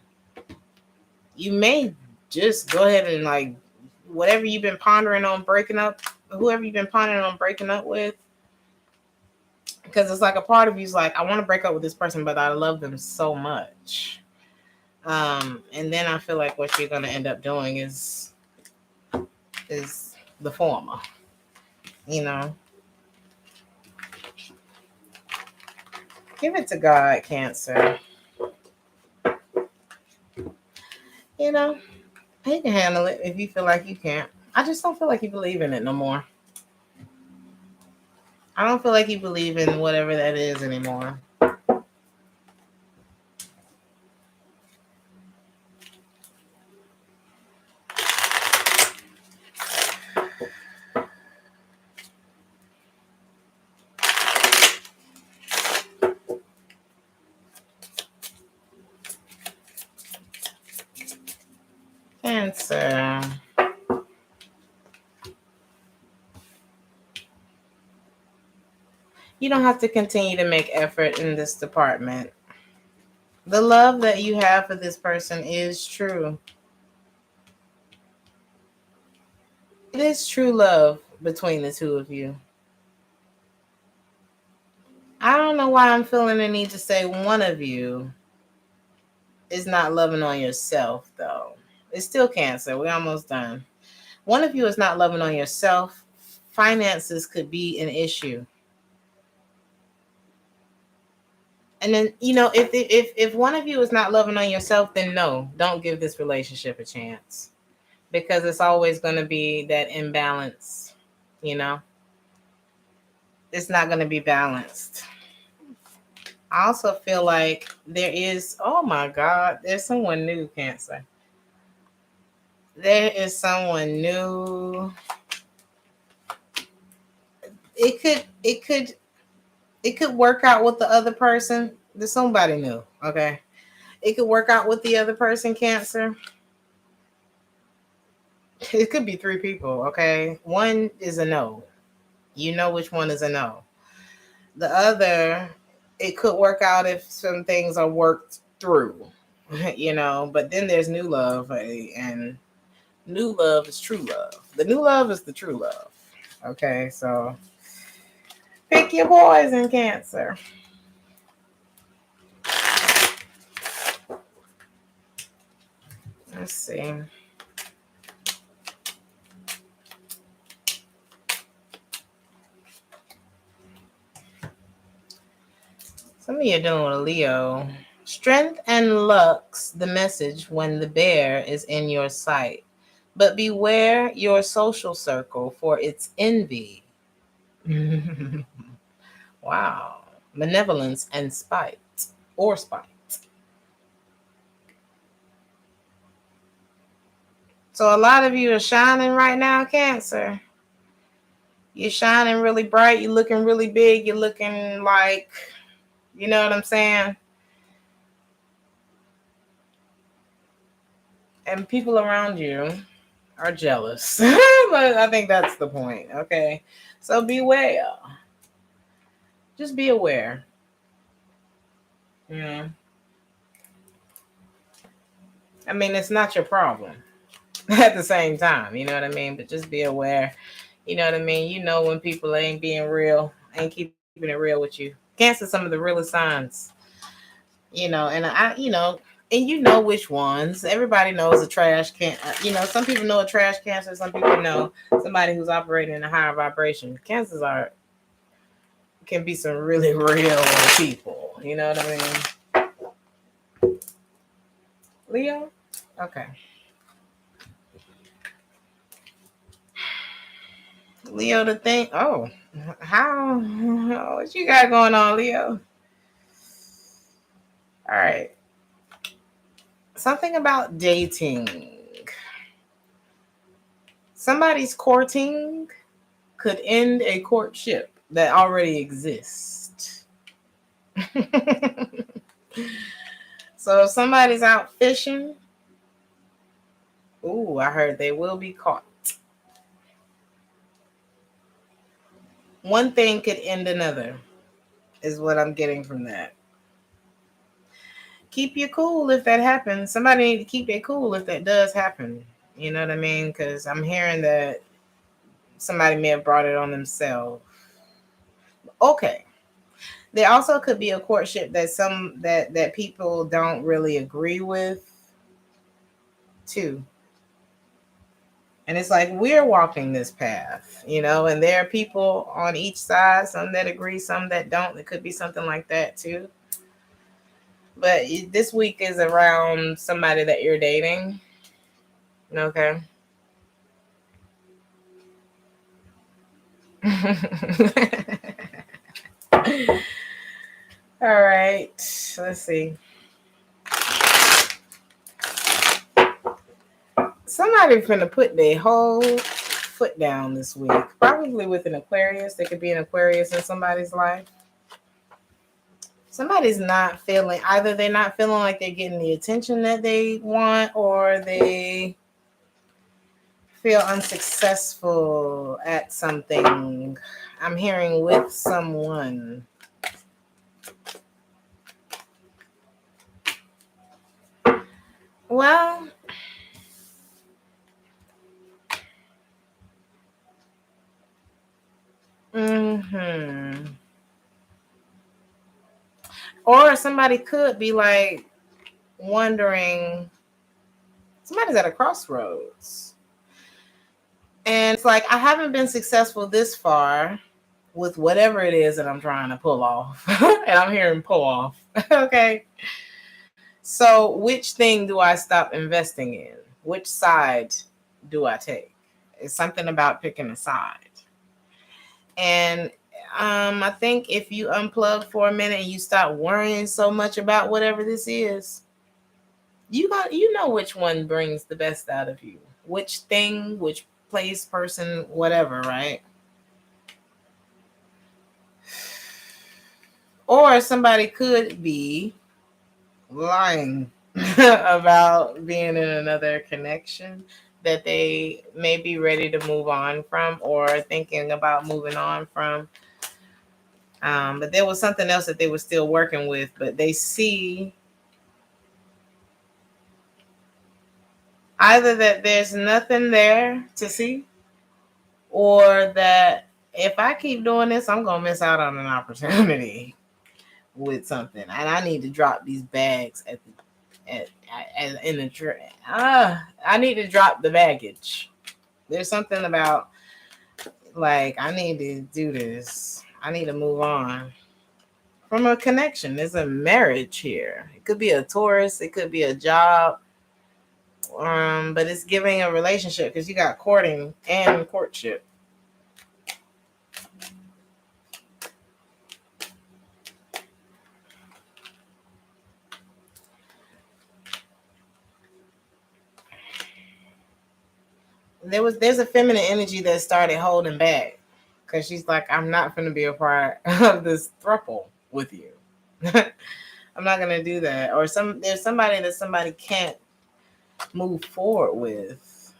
you may just go ahead and like whatever you've been pondering on breaking up, whoever you've been pondering on breaking up with, because it's like a part of you's like, I want to break up with this person, but I love them so much. And then I feel like what you're going to end up doing is the former, you know. Give it to God, Cancer. You know, he can handle it if you feel like you can't. I just don't feel like you believe in it no more. I don't feel like you believe in whatever that is anymore. Cancer. You don't have to continue to make effort in this department. The love that you have for this person is true. It is true love between the two of you. I don't know why I'm feeling the need to say one of you is not loving on yourself, though. It's still Cancer. We're almost done. One of you is not loving on yourself. Finances could be an issue. And then, you know, if one of you is not loving on yourself, then no, don't give this relationship a chance. Because it's always going to be that imbalance, you know? It's not going to be balanced. I also feel like there is, oh my God, there's someone new, Cancer. There is someone new. It could work out with the other person. There's somebody new, okay? It could work out with the other person, Cancer. It could be 3 people, okay? One is a no. You know which one is a no. The other, it could work out if some things are worked through, you know, but then there's new love, and new love is true love. The new love is the true love. Okay, so pick your poison, Cancer. Let's see. Some of you are dealing with a Leo. Strength and luck's the message when the bear is in your sight. But beware your social circle for its envy. Wow. Malevolence and spite. Or spite. So a lot of you are shining right now, Cancer. You're shining really bright. You're looking really big. You're looking like, you know what I'm saying? And people around you are jealous. But I think that's the point. Okay. So beware. Just be aware. You know? I mean, it's not your problem at the same time. You know what I mean? But just be aware. You know what I mean? You know when people ain't being real, ain't keeping it real with you. Cancer, some of the realest signs. You know, and and you know which ones. Everybody knows a trash can. Some people know a trash cancer. Some people know somebody who's operating in a higher vibration. Cancers can be some really real people. You know what I mean? Leo? Okay. Leo, the thing. Oh, what you got going on, Leo? All right. Something about dating. Somebody's courting could end a courtship that already exists. So if somebody's out fishing, ooh, I heard they will be caught. One thing could end another, is what I'm getting from that. Keep you cool if that happens. Somebody need to keep it cool if that does happen. You know what I mean? Because I'm hearing that somebody may have brought it on themselves. Okay. There also could be a courtship that people don't really agree with too. And it's like we're walking this path, and there are people on each side, some that agree, some that don't. It could be something like that too. But this week is around somebody that you're dating. Okay. All right. Let's see. Somebody's finna put their whole foot down this week. Probably with an Aquarius. There could be an Aquarius in somebody's life. Somebody's not feeling, either they're not feeling like they're getting the attention that they want, or they feel unsuccessful at something. I'm hearing with someone. Well, or somebody could be like wondering, somebody's at a crossroads. And it's like, I haven't been successful this far with whatever it is that I'm trying to pull off. And I'm hearing pull off. Okay. So which thing do I stop investing in? Which side do I take? It's something about picking a side. And I think if you unplug for a minute and you stop worrying so much about whatever this is, you know which one brings the best out of you. Which thing, which place, person, whatever, right? Or somebody could be lying about being in another connection that they may be ready to move on from, or thinking about moving on from. But there was something else that they were still working with, but they see either that there's nothing there to see, or that if I keep doing this, I'm going to miss out on an opportunity with something. And I need to drop these bags in the tray. I need to drop the baggage. There's something about, like, I need to do this. I need to move on from a connection. There's a marriage here. It could be a Taurus. It could be a job. But it's giving a relationship, because you got courting and courtship. There's a feminine energy that started holding back. Because she's like, I'm not going to be a part of this throuple with you. I'm not going to do that. Or there's somebody that somebody can't move forward with.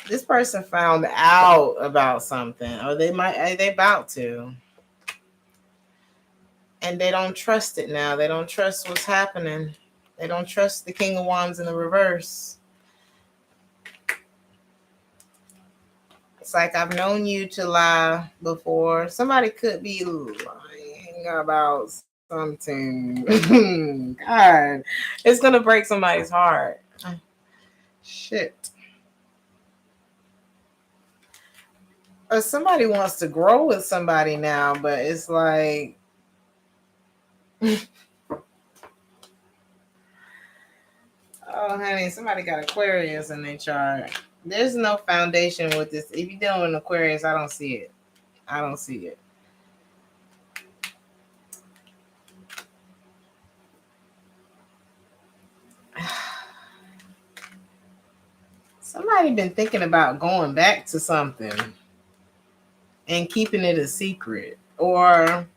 This person found out about something, or they about to. And they don't trust it now. They don't trust what's happening. They don't trust the King of Wands in the reverse. It's like, I've known you to lie before. Somebody could be lying about something. God, it's going to break somebody's heart. Shit. Or somebody wants to grow with somebody now, but it's like, oh, honey, somebody got Aquarius in their chart. There's no foundation with this. If you're dealing with Aquarius, I don't see it. I don't see it. Somebody been thinking about going back to something and keeping it a secret, or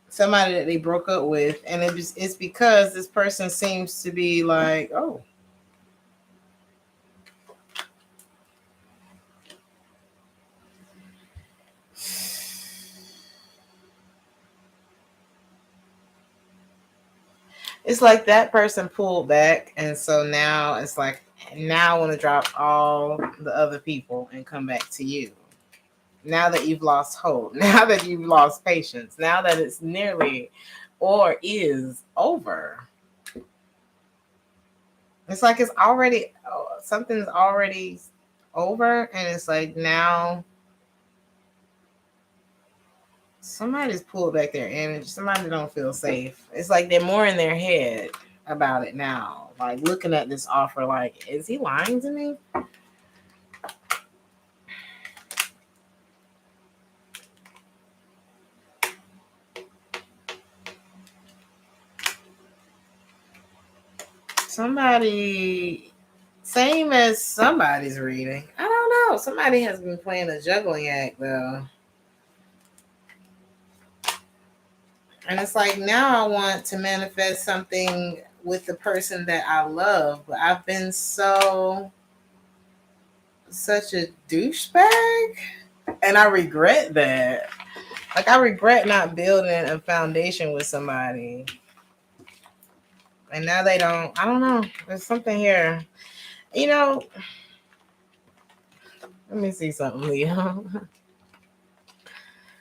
somebody that they broke up with, and it's because this person seems to be like, oh, it's like that person pulled back, and so now it's like, now I want to drop all the other people and come back to you. Now that you've lost hope, now that you've lost patience, now that it's nearly or is over. It's like it's already, something's already over, and it's like now somebody's pulled back their energy. Somebody don't feel safe. It's like they're more in their head about it now. Like looking at this offer like, is he lying to me? Somebody, same as somebody's reading. I don't know. Somebody has been playing a juggling act though. And it's like, now I want to manifest something with the person that I love, but I've been such a douchebag, and I regret that. Like, I regret not building a foundation with somebody. And now they don't, I don't know. There's something here. You know, let me see something, Leo.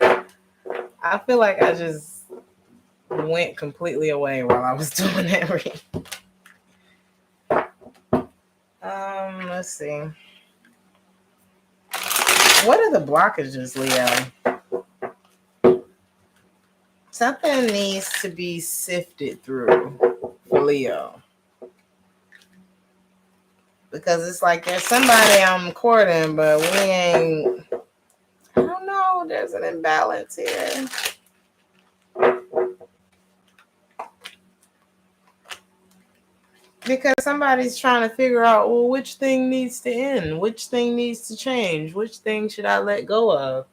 I feel like I just went completely away while I was doing that reading. Let's see. What are the blockages, Leo? Something needs to be sifted through for Leo. Because it's like there's somebody I'm courting, but we ain't, I don't know, there's an imbalance here. Because somebody's trying to figure out, well, which thing needs to end? Which thing needs to change? Which thing should I let go of?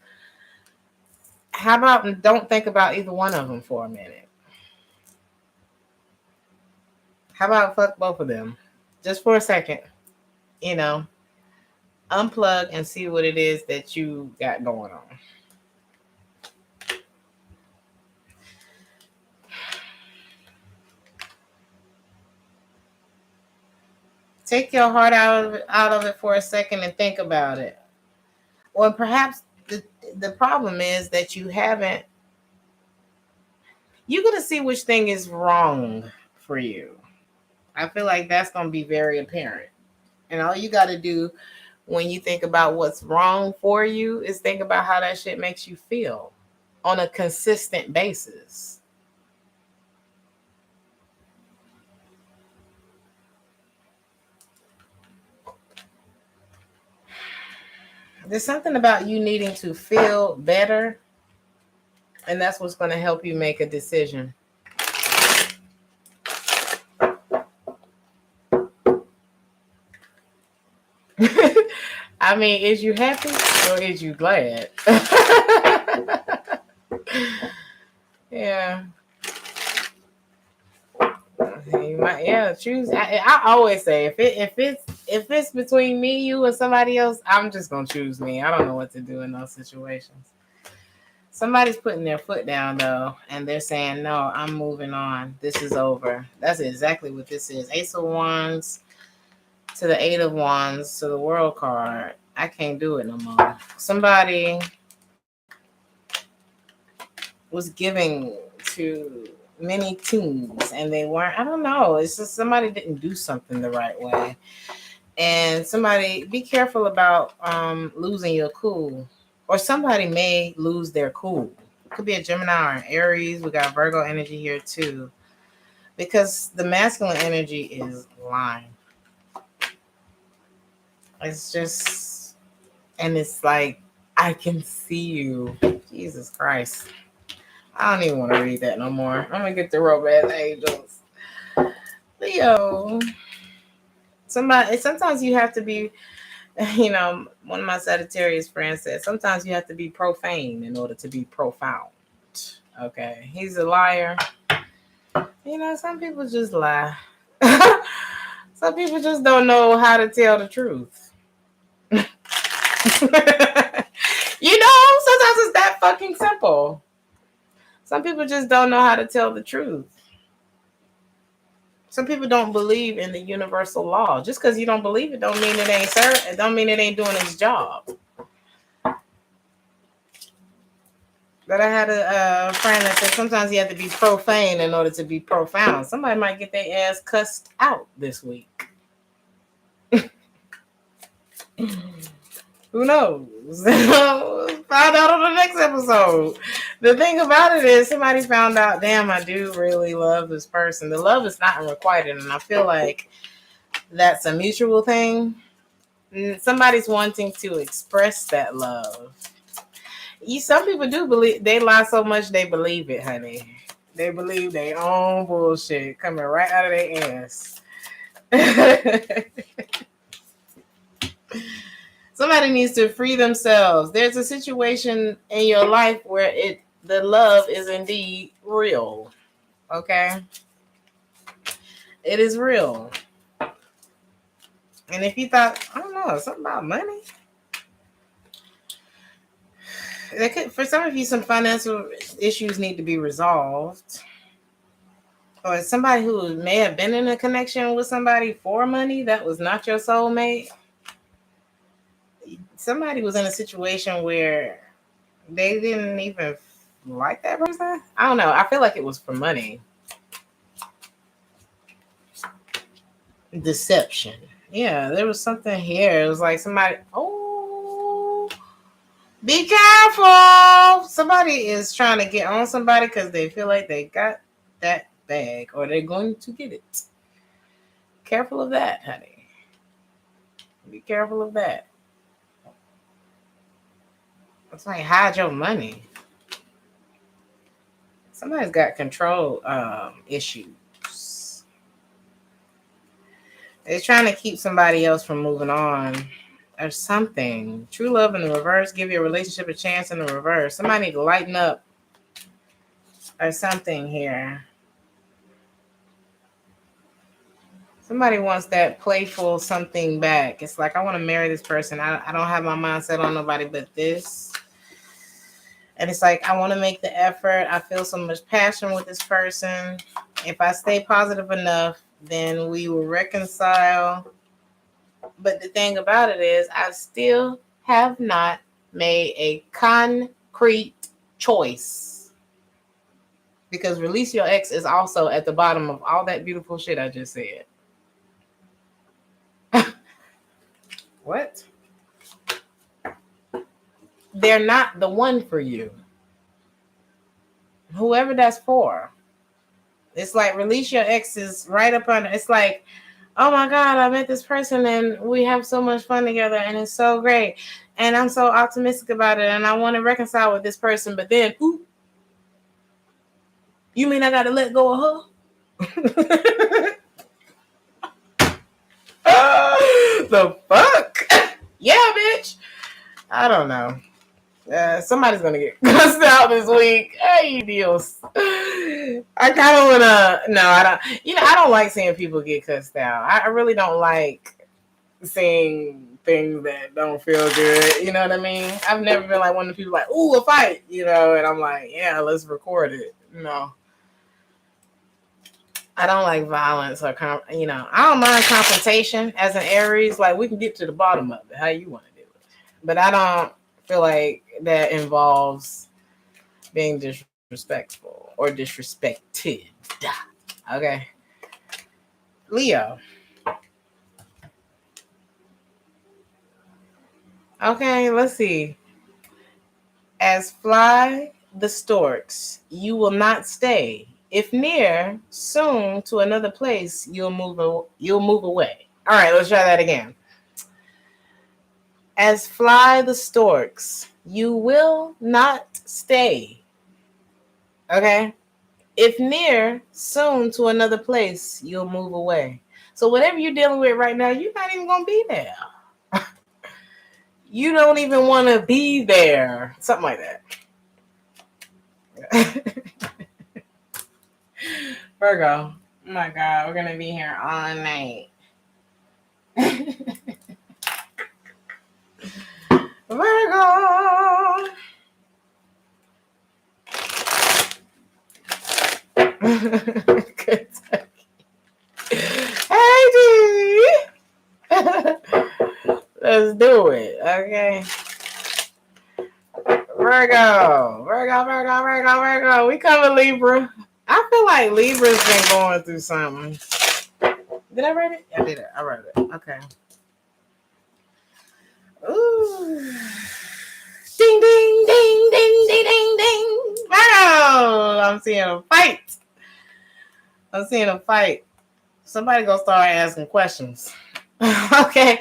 How about don't think about either one of them for a minute? How about fuck both of them? Just for a second. You know, unplug and see what it is that you got going on. Take your heart out of it for a second and think about it. Or perhaps the problem is that you're going to see which thing is wrong for you. I feel like that's going to be very apparent. And all you got to do when you think about what's wrong for you is think about how that shit makes you feel on a consistent basis. There's something about you needing to feel better, and that's what's going to help you make a decision. I mean, is you happy or is you glad? Yeah. You might, yeah, choose. I always say if it's between me, you, and somebody else, I'm just gonna choose me. I don't know what to do in those situations. Somebody's putting their foot down though, and they're saying, "No, I'm moving on. This is over." That's exactly what this is. Ace of Wands to the Eight of Wands to the World card. I can't do it no more. Somebody was giving to many teams and they weren't, I don't know, it's just somebody didn't do something the right way. And somebody, be careful about losing your cool, or somebody may lose their cool. It could be a Gemini or an Aries. We got Virgo energy here too, because the masculine energy is lying. It's just, and it's like, I can see you. Jesus Christ. I don't even want to read that no more. I'm gonna get the romance angels. Leo. Sometimes you have to be, one of my Sagittarius friends said, sometimes you have to be profane in order to be profound. Okay. He's a liar. Some people just lie. Some people just don't know how to tell the truth. Sometimes it's that fucking simple. Some people just don't know how to tell the truth. Some people don't believe in the universal law. Just because you don't believe it don't mean it ain't it don't mean it ain't doing its job. But I had a friend that said sometimes you have to be profane in order to be profound. Somebody might get their ass cussed out this week. Who knows? Find out on the next episode. The thing about it is somebody found out, damn, I do really love this person. The love is not unrequited, and I feel like that's a mutual thing. Somebody's wanting to express that love. Some people do believe, they lie so much they believe it, honey. They believe their own bullshit coming right out of their ass. Somebody needs to free themselves. There's a situation in your life where the love is indeed real. Okay? It is real. And if you thought, I don't know, something about money, for some of you, some financial issues need to be resolved. Or somebody who may have been in a connection with somebody for money that was not your soulmate. Somebody was in a situation where they didn't even like that person. I don't know. I feel like it was for money. Deception. Yeah, there was something here. It was like somebody, be careful. Somebody is trying to get on somebody because they feel like they got that bag or they're going to get it. Careful of that, honey. Be careful of that. It's like, hide your money. Somebody's got control issues. They're trying to keep somebody else from moving on or something. True love in the reverse. Give your relationship a chance in the reverse. Somebody need to lighten up or something here. Somebody wants that playful something back. It's like, I want to marry this person. I don't have my mindset on nobody but this. And it's like, I want to make the effort. I feel so much passion with this person. If I stay positive enough, then we will reconcile. But the thing about it is, I still have not made a concrete choice. Because release your ex is also at the bottom of all that beautiful shit I just said. What? They're not the one for you. Whoever that's for. It's like, release your ex is right up under. It's like, oh my God, I met this person and we have so much fun together and it's so great. And I'm so optimistic about it and I want to reconcile with this person. But then, ooh, you mean I got to let go of her? The fuck? Yeah, bitch. I don't know. Somebody's gonna get cussed out this week. Hey, Dios. I kind of wanna. No, I don't. I don't like seeing people get cussed out. I really don't like seeing things that don't feel good. You know what I mean? I've never been like one of the people like, "Ooh, a fight," and I'm like, "Yeah, let's record it." No, I don't like violence or I don't mind confrontation as an Aries. Like we can get to the bottom of it. How you want to do it, but I don't feel like that involves being disrespectful or disrespected. Okay. Leo. Okay, let's see. As fly the storks, you will not stay. If near, soon to another place, you'll move away. All right, let's try that again. As fly the storks, you will not stay. Okay? If near, soon to another place, you'll move away. So whatever you're dealing with right now, you're not even going to be there. You don't even want to be there. Something like that. Virgo. Oh my God, we're going to be here all night. Virgo. Kentucky. Hey, G. Let's do it, okay? Virgo. We cover Libra. I feel like Libra's been going through something. Did I write it? I did it. I wrote it. Okay. Ooh. Ding, ding, ding, ding, ding, ding, ding. Wow. I'm seeing a fight. Somebody gonna start asking questions. Okay.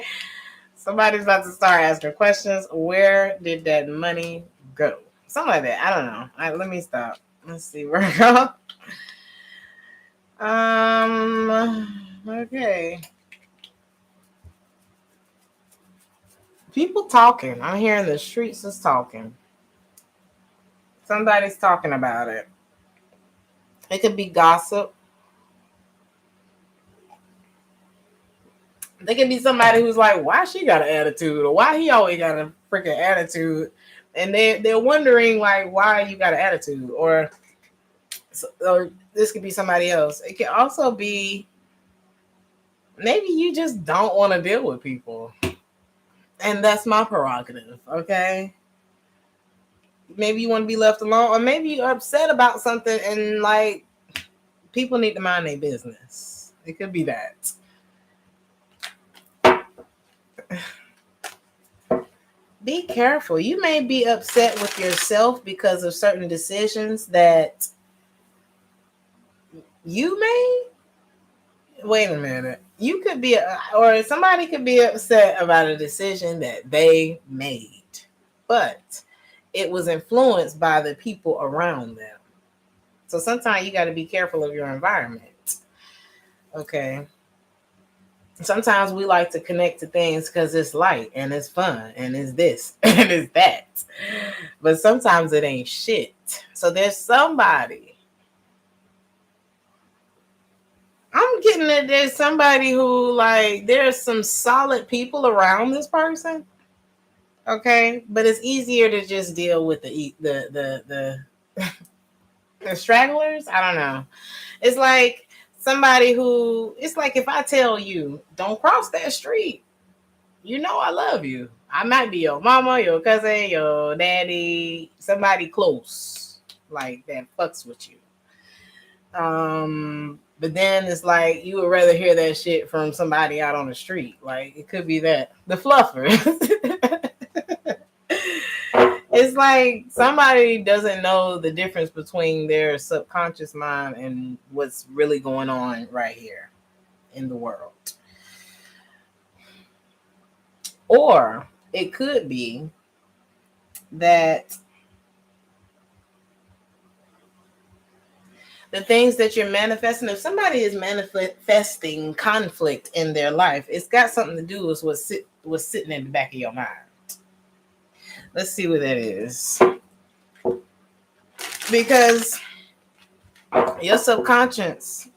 Somebody's about to start asking questions. Where did that money go? Something like that. I don't know. Let me stop. Let's see where I go. Okay. People talking. I'm hearing the streets is talking. Somebody's talking about it. It could be gossip. They could be somebody who's like, why she got an attitude, or why he always got a freaking attitude, and they're wondering like why you got an attitude, or this could be somebody else. It could also be maybe you just don't want to deal with people, and that's my prerogative. Okay, maybe you want to be left alone, or maybe you're upset about something, and like people need to mind their business. It could be that. Be careful. You may be upset with yourself because of certain decisions that you made. Wait a minute. You could be, or somebody could be upset about a decision that they made, but it was influenced by the people around them. So sometimes you got to be careful of your environment. Okay. Sometimes we like to connect to things because it's light and it's fun and it's this and it's that. But sometimes it ain't shit. So there's somebody. I'm getting that there's somebody who like there's some solid people around this person. Okay. But it's easier to just deal with the stragglers. I don't know. It's like somebody who it's like if I tell you don't cross that street, you know I love you. I might be your mama, your cousin, your daddy, somebody close like that fucks with you. But then it's like you would rather hear that shit from somebody out on the street. Like it could be that the fluffers. It's like somebody doesn't know the difference between their subconscious mind and what's really going on right here in the world. Or it could be that The things that you're manifesting, if somebody is manifesting conflict in their life, it's got something to do with what's sitting in the back of your mind. Let's see what that is. Because your subconscious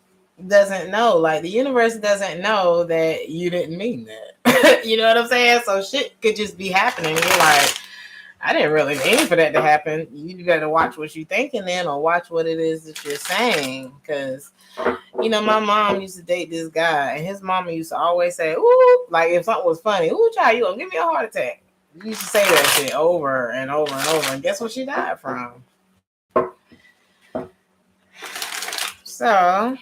doesn't know, like the universe doesn't know that you didn't mean that. You know what I'm saying? So shit could just be happening. You're like, I didn't really mean for that to happen. You got to watch what you're thinking then, or watch what it is that you're saying. Because, you know, my mom used to date this guy, and his mama used to always say, ooh, like if something was funny, ooh, child, you gonna give me a heart attack. You used to say that shit over and over and over. And guess what she died from? So,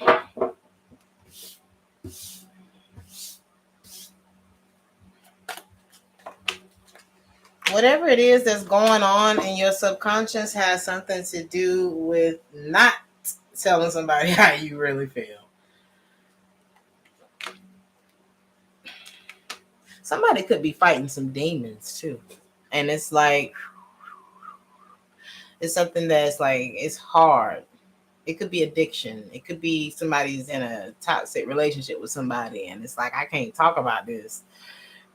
whatever it is that's going on in your subconscious has something to do with not telling somebody how you really feel. Somebody could be fighting some demons too. And it's like, it's something that's like, it's hard. It could be addiction. It could be somebody's in a toxic relationship with somebody, and it's like, I can't talk about this.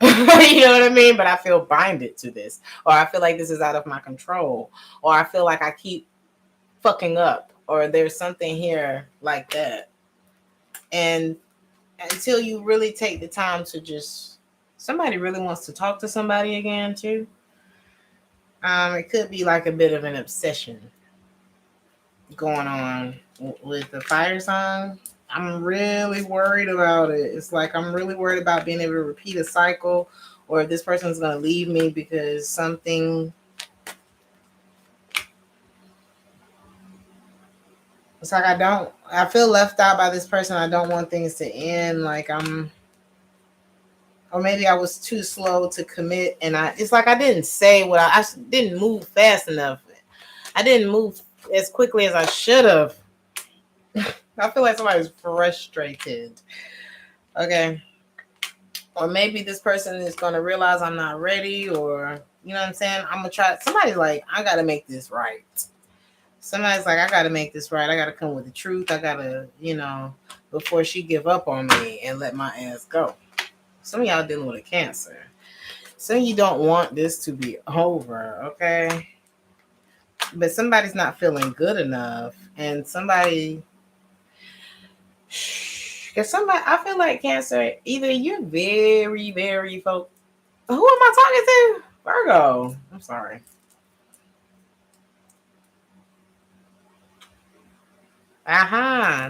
You know what I mean? But I feel binded to this, or I feel like this is out of my control, or I feel like I keep fucking up, or there's something here like that. And until you really take the time to just, somebody really wants to talk to somebody again too. It could be like a bit of an obsession going on with the fire sign. I'm really worried about it. It's like I'm really worried about being able to repeat a cycle, or if this person's going to leave me because something. It's like I feel left out by this person. I don't want things to end. Like or maybe I was too slow to commit, and it's like I didn't say what I didn't move fast enough. I didn't move as quickly as I should have. I feel like somebody's frustrated. Okay. Or maybe this person is going to realize I'm not ready, or, you know what I'm saying? I'm going to try. Somebody's like, I got to make this right. Somebody's like, I got to make this right. I got to come with the truth. I got to, before she give up on me and let my ass go. Some of y'all dealing with a Cancer. Some of you don't want this to be over, okay? But somebody's not feeling good enough, and somebody, because somebody, I feel like Cancer, either you're very, very focused. Who am I talking to? Virgo. I'm sorry.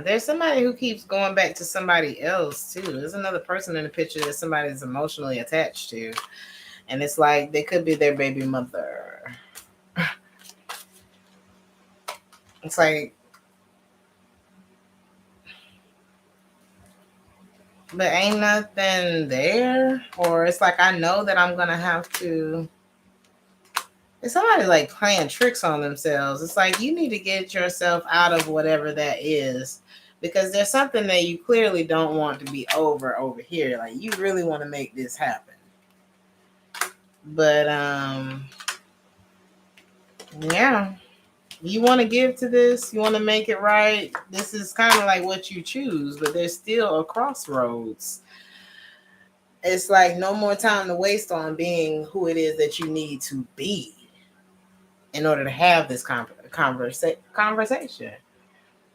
There's somebody who keeps going back to somebody else too. There's another person in the picture that somebody's emotionally attached to. And it's like they could be their baby mother. It's like, but ain't nothing there. Or it's like, I know that I'm going to have to. It's somebody like playing tricks on themselves. It's like, you need to get yourself out of whatever that is, because there's something that you clearly don't want to be over here. Like, you really want to make this happen. But, yeah. You want to give to this. You want to make it right. This is kind of like what you choose, but there's still a crossroads. It's like no more time to waste on being who it is that you need to be in order to have this conversation.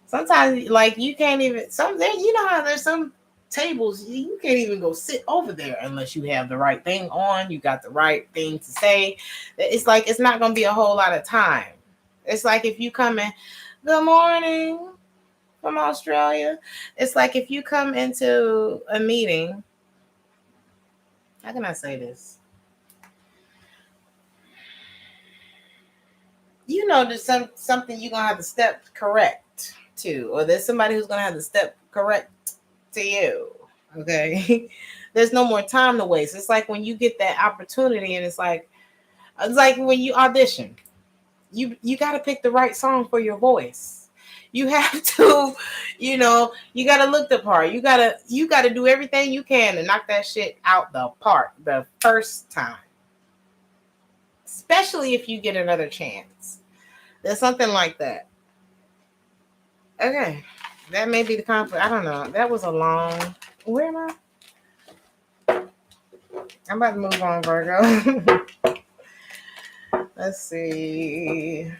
Sometimes, like, you can't even, you know how there's some tables, you can't even go sit over there unless you have the right thing on, you got the right thing to say. It's like, it's not going to be a whole lot of time. It's like if you come in, good morning from Australia. It's like if you come into a meeting, how can I say this? You know, there's something you're going to have to step correct to, or there's somebody who's going to have to step correct to you. Okay. There's no more time to waste. It's like when you get that opportunity, and it's like when you audition, you got to pick the right song for your voice. You have to, you got to look the part. You got to do everything you can to knock that shit out the park the first time. Especially if you get another chance. There's something like that. Okay. That may be the conflict. I don't know. That was a long. Where am I? I'm about to move on, Virgo. Let's see.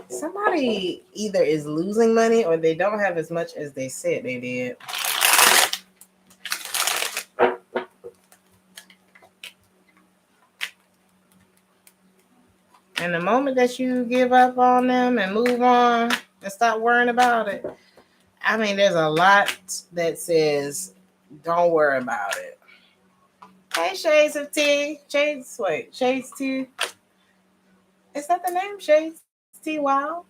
Somebody either is losing money or they don't have as much as they said they did. And the moment that you give up on them and move on and stop worrying about it, I mean, there's a lot that says, don't worry about it. Hey, Shades of Tea. Shades Tea. Is that the name? Shades Tea Wild?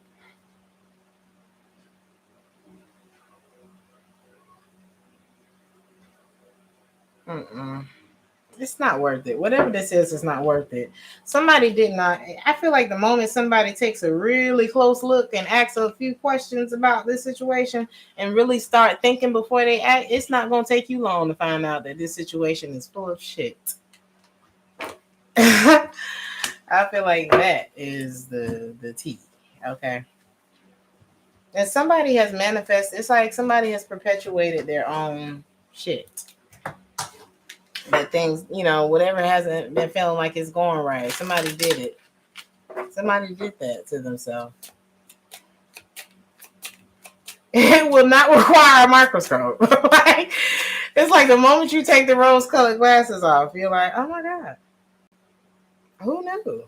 It's not worth it. Whatever this is, it's not worth it. Somebody did not. I feel like the moment somebody takes a really close look and asks a few questions about this situation and really start thinking before they act, it's not going to take you long to find out that this situation is full of shit. I feel like that is the tea. Okay. And somebody has manifested. It's like somebody has perpetuated their own shit. That things, whatever hasn't been feeling like it's going right, somebody did it. Somebody did that to themselves. It will not require a microscope. It's like the moment you take the rose-colored glasses off, you're like, oh my God. Who knew?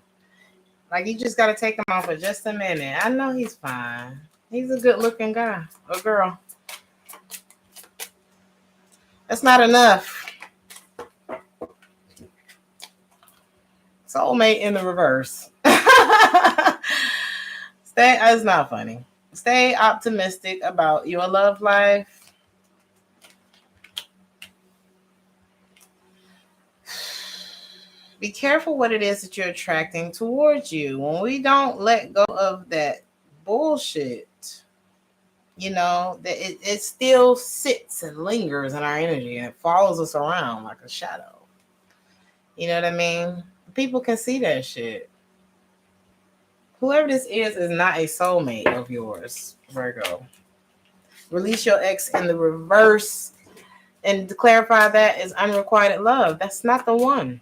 Like, you just got to take them off for just a minute. I know he's fine. He's a good-looking guy or girl. That's not enough. Soulmate in the reverse. It's not funny. Stay optimistic about your love life. Be careful what it is that you're attracting towards you. When we don't let go of that bullshit, that it still sits and lingers in our energy and it follows us around like a shadow. You know what I mean? People can see that shit. Whoever this is not a soulmate of yours, Virgo. Release your ex in the reverse, and to clarify, that is unrequited love. That's not the one.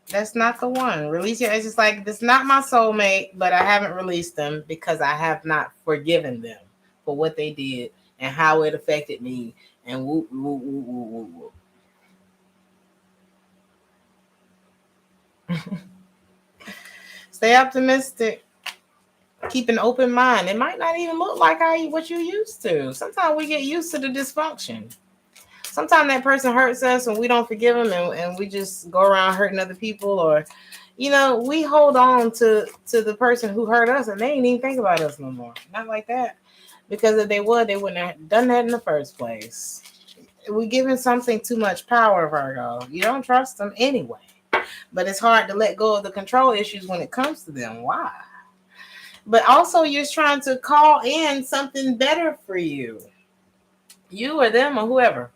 That's not the one. Release your ex. It's like, this is not my soulmate, but I haven't released them because I have not forgiven them for what they did and how it affected me. And whoop, whoop, whoop, whoop, whoop. Stay optimistic. Keep an open mind. It might not even look like what you used to. Sometimes we get used to the dysfunction. Sometimes that person hurts us and we don't forgive them and we just go around hurting other people, or, we hold on to the person who hurt us and they ain't even think about us no more. Not like that. Because if they would, they wouldn't have done that in the first place. We're giving something too much power, Virgo. You don't trust them anyway. But it's hard to let go of the control issues when it comes to them. Why? But also, you're trying to call in something better for you. You or them or whoever.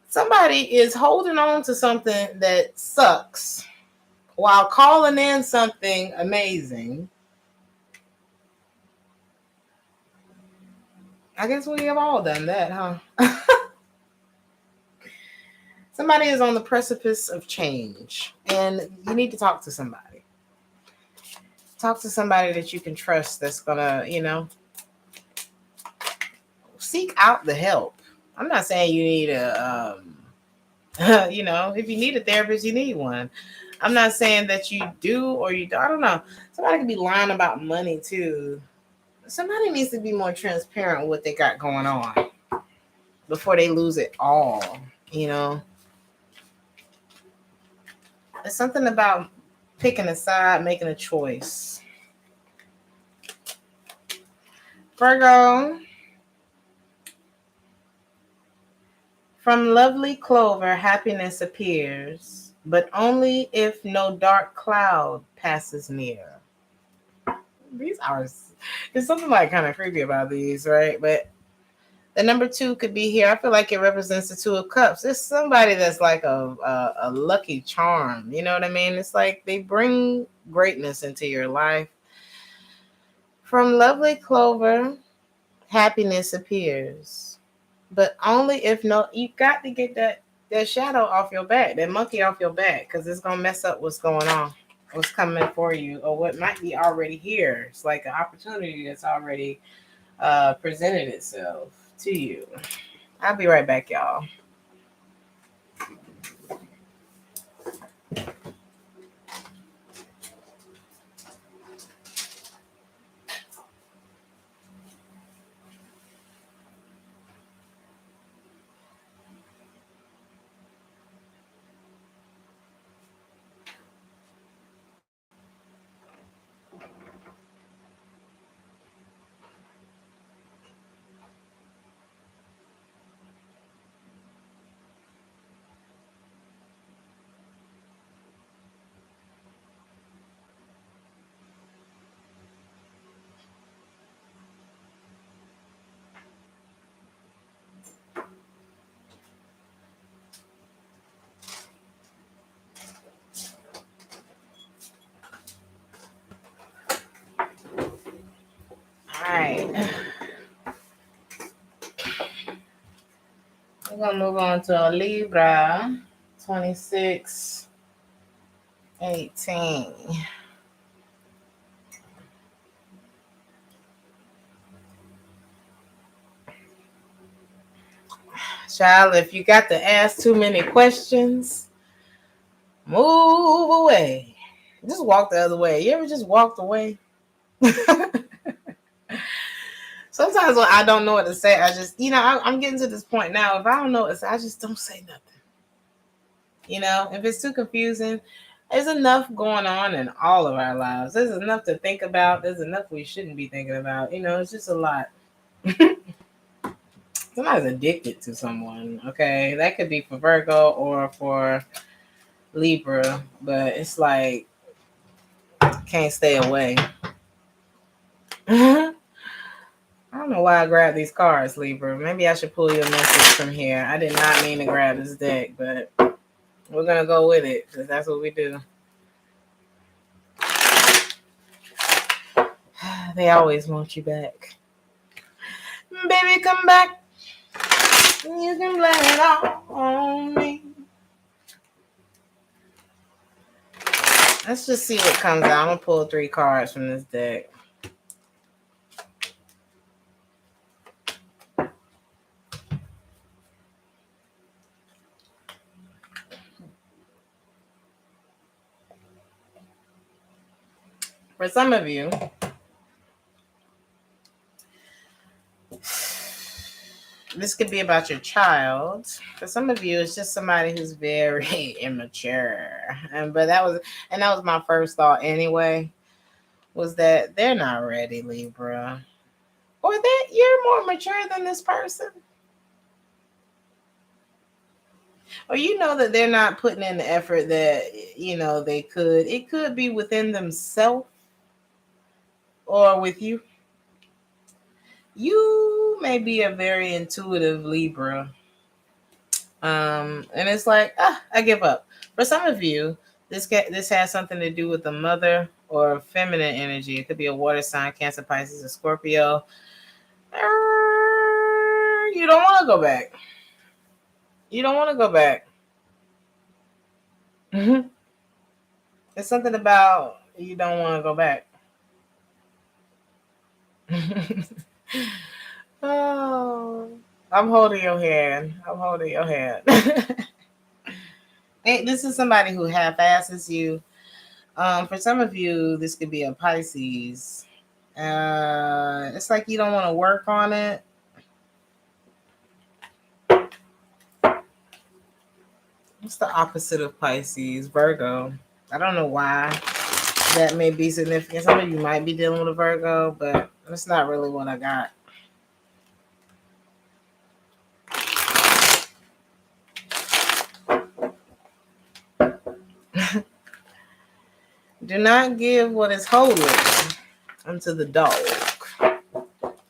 Somebody is holding on to something that sucks while calling in something amazing. I guess we have all done that, huh? Somebody is on the precipice of change, and you need to talk to somebody. Talk to somebody that you can trust that's gonna, seek out the help. I'm not saying you need a, if you need a therapist, you need one. I'm not saying that you do or you don't. I don't know. Somebody could be lying about money too. Somebody needs to be more transparent with what they got going on before they lose it all, It's something about picking a side, making a choice. Virgo. From lovely clover, happiness appears, but only if no dark cloud passes near. There's something like kind of creepy about these, right? But the number 2 could be here. I feel like it represents the 2 of Cups. It's somebody that's like a lucky charm. You know what I mean? It's like they bring greatness into your life. From lovely clover, happiness appears. But only if you got to get that shadow off your back, that monkey off your back, because it's going to mess up what's going on, what's coming for you, or what might be already here. It's like an opportunity that's already presented itself to you. I'll be right back, y'all. All right. We're going to move on to a Libra, 2618. Child, if you got to ask too many questions, move away. Just walk the other way. You ever just walked away? Sometimes when I don't know what to say, I just, I'm getting to this point now. If I don't know what to say, I just don't say nothing. If it's too confusing, there's enough going on in all of our lives. There's enough to think about. There's enough we shouldn't be thinking about. It's just a lot. Somebody's addicted to someone, okay? That could be for Virgo or for Libra, but it's like, can't stay away. I don't know why I grabbed these cards, Libra. Maybe I should pull you a message from here. I did not mean to grab this deck, but we're going to go with it because that's what we do. They always want you back. Baby, come back. You can blame it all on me. Let's just see what comes out. I'm going to pull 3 cards from this deck. For some of you, this could be about your child. For some of you, it's just somebody who's very immature. But that was my first thought anyway, was that they're not ready, Libra. Or that you're more mature than this person. Or that they're not putting in the effort that, they could. It could be within themselves or with you. You may be a very intuitive Libra. And it's like, I give up. For some of you, this has something to do with the mother or feminine energy. It could be a water sign, Cancer, Pisces, or Scorpio. You don't want to go back. You don't want to go back. It's something about you don't want to go back. Oh, I'm holding your hand. This is somebody who half-asses you. For some of you, this could be a Pisces. It's like you don't want to work on it. What's the opposite of Pisces? Virgo. I don't know why that may be significant. Some of you might be dealing with a Virgo, but that's not really what I got. Do not give what is holy unto the dog,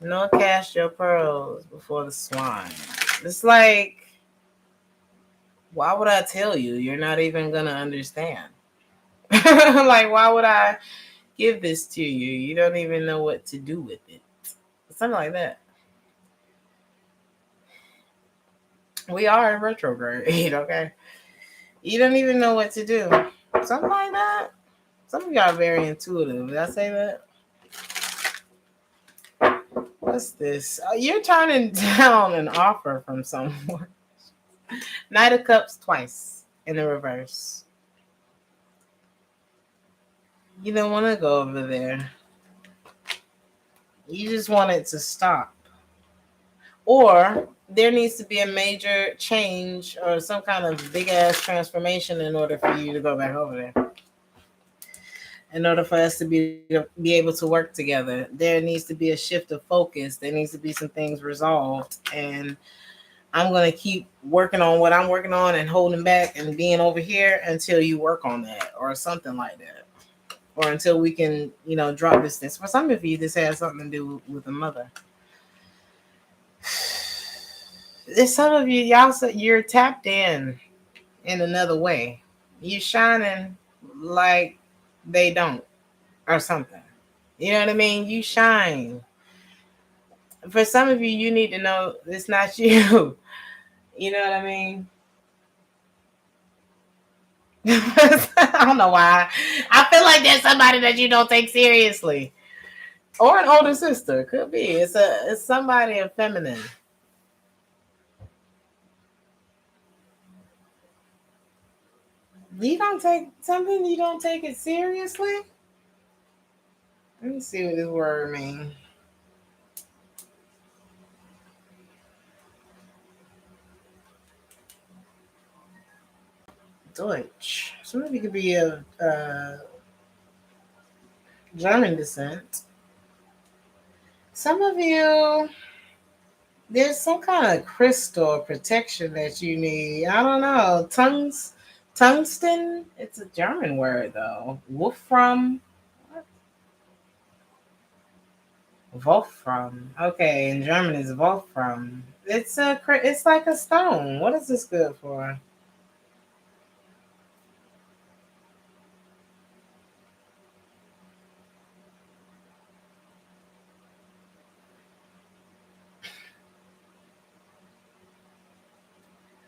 nor cast your pearls before the swine. It's like, why would I tell you? You're not even going to understand. Like, why would I give this to you. You don't even know what to do with it. Something like that. We are in retrograde, okay? You don't even know what to do. Something like that. Some of y'all are very intuitive. Did I say that? What's this? Oh, you're turning down an offer from someone. Knight of Cups twice in the reverse. You don't want to go over there. You just want it to stop. Or there needs to be a major change or some kind of big ass transformation in order for you to go back over there. In order for us to be able to work together, there needs to be a shift of focus. There needs to be some things resolved. And I'm going to keep working on what I'm working on and holding back and being over here until you work on that or something like that. Or until we can, drop this. For some of you, this has something to do with a mother. There's some of you, you're tapped in another way. You're shining like they don't or something. You know what I mean? You shine. For some of you, you need to know it's not you. You know what I mean? I don't know why. I feel like there's somebody that you don't take seriously. Or an older sister. Could be. It's somebody feminine. You don't take something, you don't take it seriously? Let me see what this word means. Deutsch. Some of you could be of German descent. Some of you, there's some kind of crystal protection that you need. I don't know. Tungsten? It's a German word though. Wolfram. What? Wolfram. Okay, in German it's Wolfram. It's like a stone. What is this good for?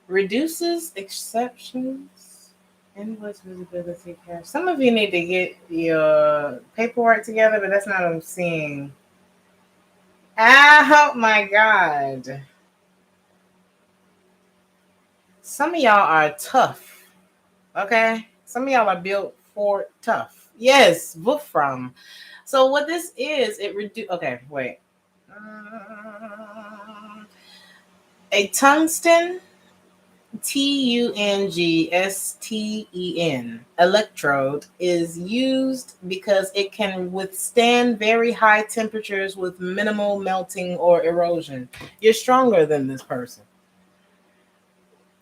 Reduces exceptions. Invoice visibility cash. Some of you need to get your paperwork together, but that's not what I'm seeing. Oh my God. Some of y'all are tough. Okay? Some of y'all are built for tough. Yes, Wolfram. So what this is, okay, wait. A tungsten, Tungsten electrode is used because it can withstand very high temperatures with minimal melting or erosion. You're stronger than this person.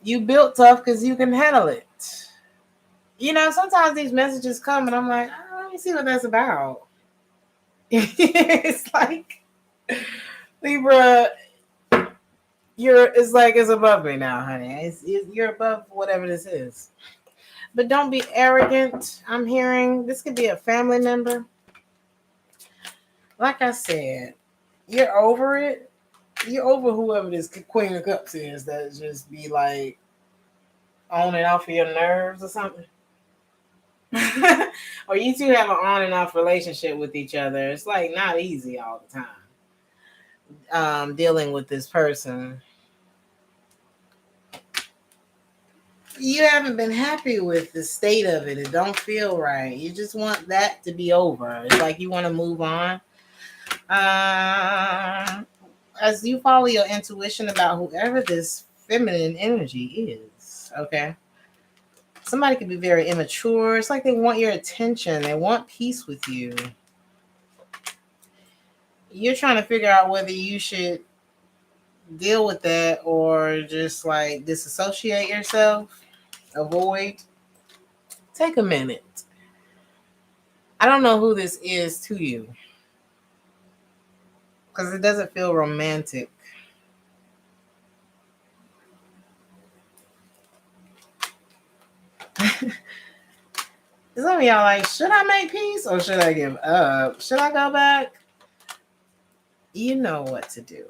You built tough because you can handle it. Sometimes these messages come and I'm like, let me see what that's about. It's like, Libra, it's above me now, honey. You're above whatever this is. But don't be arrogant. I'm hearing this could be a family member. Like I said, you're over it. You're over whoever this Queen of Cups is that just be like on and off of your nerves or something. Or you two have an on and off relationship with each other. It's like not easy all the time. Dealing with this person. You haven't been happy with the state of it. It don't feel right. You just want that to be over. It's like you want to move on. As you follow your intuition about whoever this feminine energy is, okay? Somebody could be very immature. It's like they want your attention. They want peace with you. You're trying to figure out whether you should deal with that or just like disassociate yourself, avoid. Take a minute. I don't know who this is to you because it doesn't feel romantic. Some of y'all like, should I make peace or should I give up? Should I go back? You know what to do.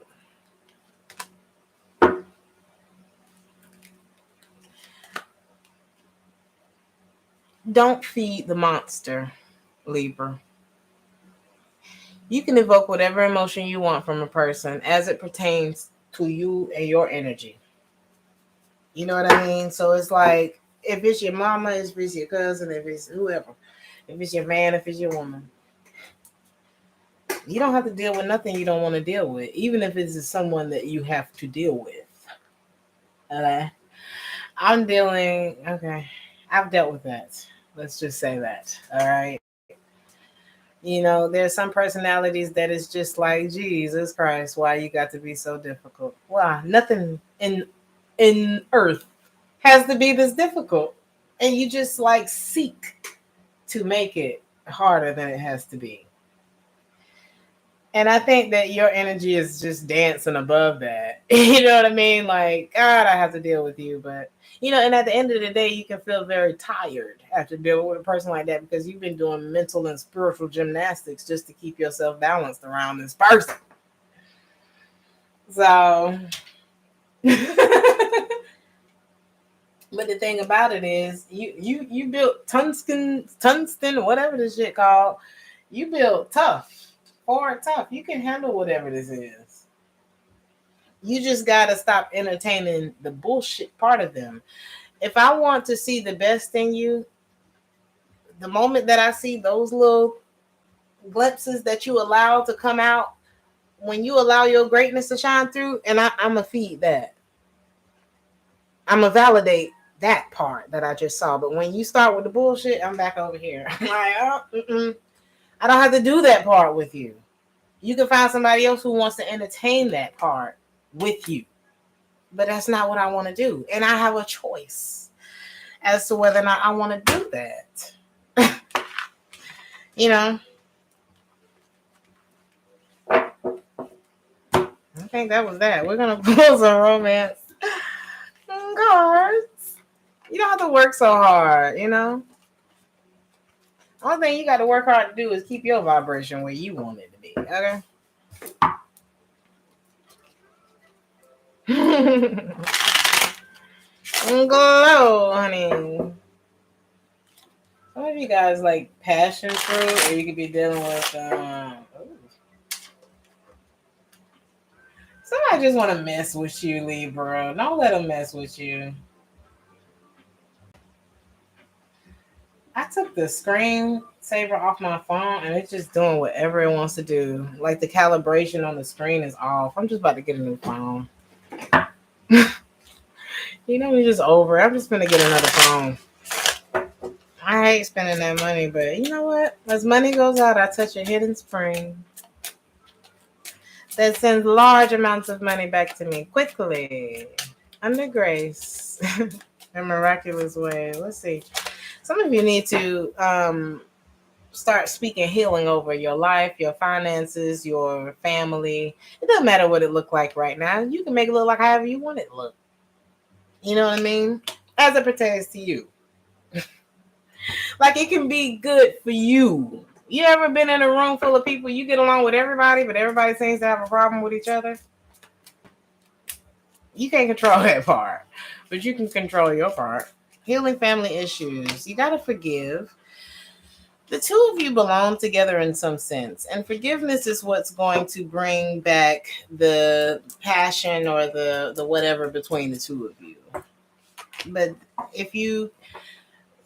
Don't feed the monster, Libra. You can evoke whatever emotion you want from a person as it pertains to you and your energy. You know what I mean? So it's like, if it's your mama, if it's your cousin, if it's whoever, if it's your man, if it's your woman, you don't have to deal with nothing you don't want to deal with, even if it's someone that you have to deal with. Okay? I've dealt with that. Let's just say that. All right. You know, there's some personalities that is just like, Jesus Christ, why you got to be so difficult? Why? Nothing in earth has to be this difficult. And you just like seek to make it harder than it has to be. And I think that your energy is just dancing above that. You know what I mean? Like, God, I have to deal with you. But, you know, and at the end of the day, you can feel very tired after dealing with a person like that because you've been doing mental and spiritual gymnastics just to keep yourself balanced around this person. So, but the thing about it is, you built tungsten, whatever this shit called. You built tough. Hard tough. You can handle whatever this is. You just got to stop entertaining the bullshit part of them. If I want to see the best in you, the moment that I see those little glimpses that you allow to come out, when you allow your greatness to shine through, and I'm going to feed that. I'm going to validate that part that I just saw. But when you start with the bullshit, I'm back over here. I'm like, I don't have to do that part with you. You can find somebody else who wants to entertain that part with you. But that's not what I want to do. And I have a choice as to whether or not I want to do that. You know? I think that was that. We're going to pull some romance cards. You don't have to work so hard, you know? Only thing you got to work hard to do is keep your vibration where you want it to be, okay? Glow, honey. Some of you guys like passion fruit, or you could be dealing with somebody just want to mess with you, Libra. Don't let them mess with you. I took the screensaver off my phone and it's just doing whatever it wants to do. Like the calibration on the screen is off. I'm just about to get a new phone. You know, we're just over. I'm just gonna get another phone. I hate spending that money, but you know what? As money goes out, I touch a hidden spring that sends large amounts of money back to me quickly, under grace, in a miraculous way. Let's see. Some of you need to start speaking healing over your life, your finances, your family. It doesn't matter what it look like right now. You can make it look like however you want it to look. You know what I mean? As it pertains to you. Like it can be good for you. You ever been in a room full of people, you get along with everybody, but everybody seems to have a problem with each other? You can't control that part, but you can control your part. Healing family issues. You got to forgive. The two of you belong together in some sense, and forgiveness is what's going to bring back the passion or the whatever between the two of you. But if you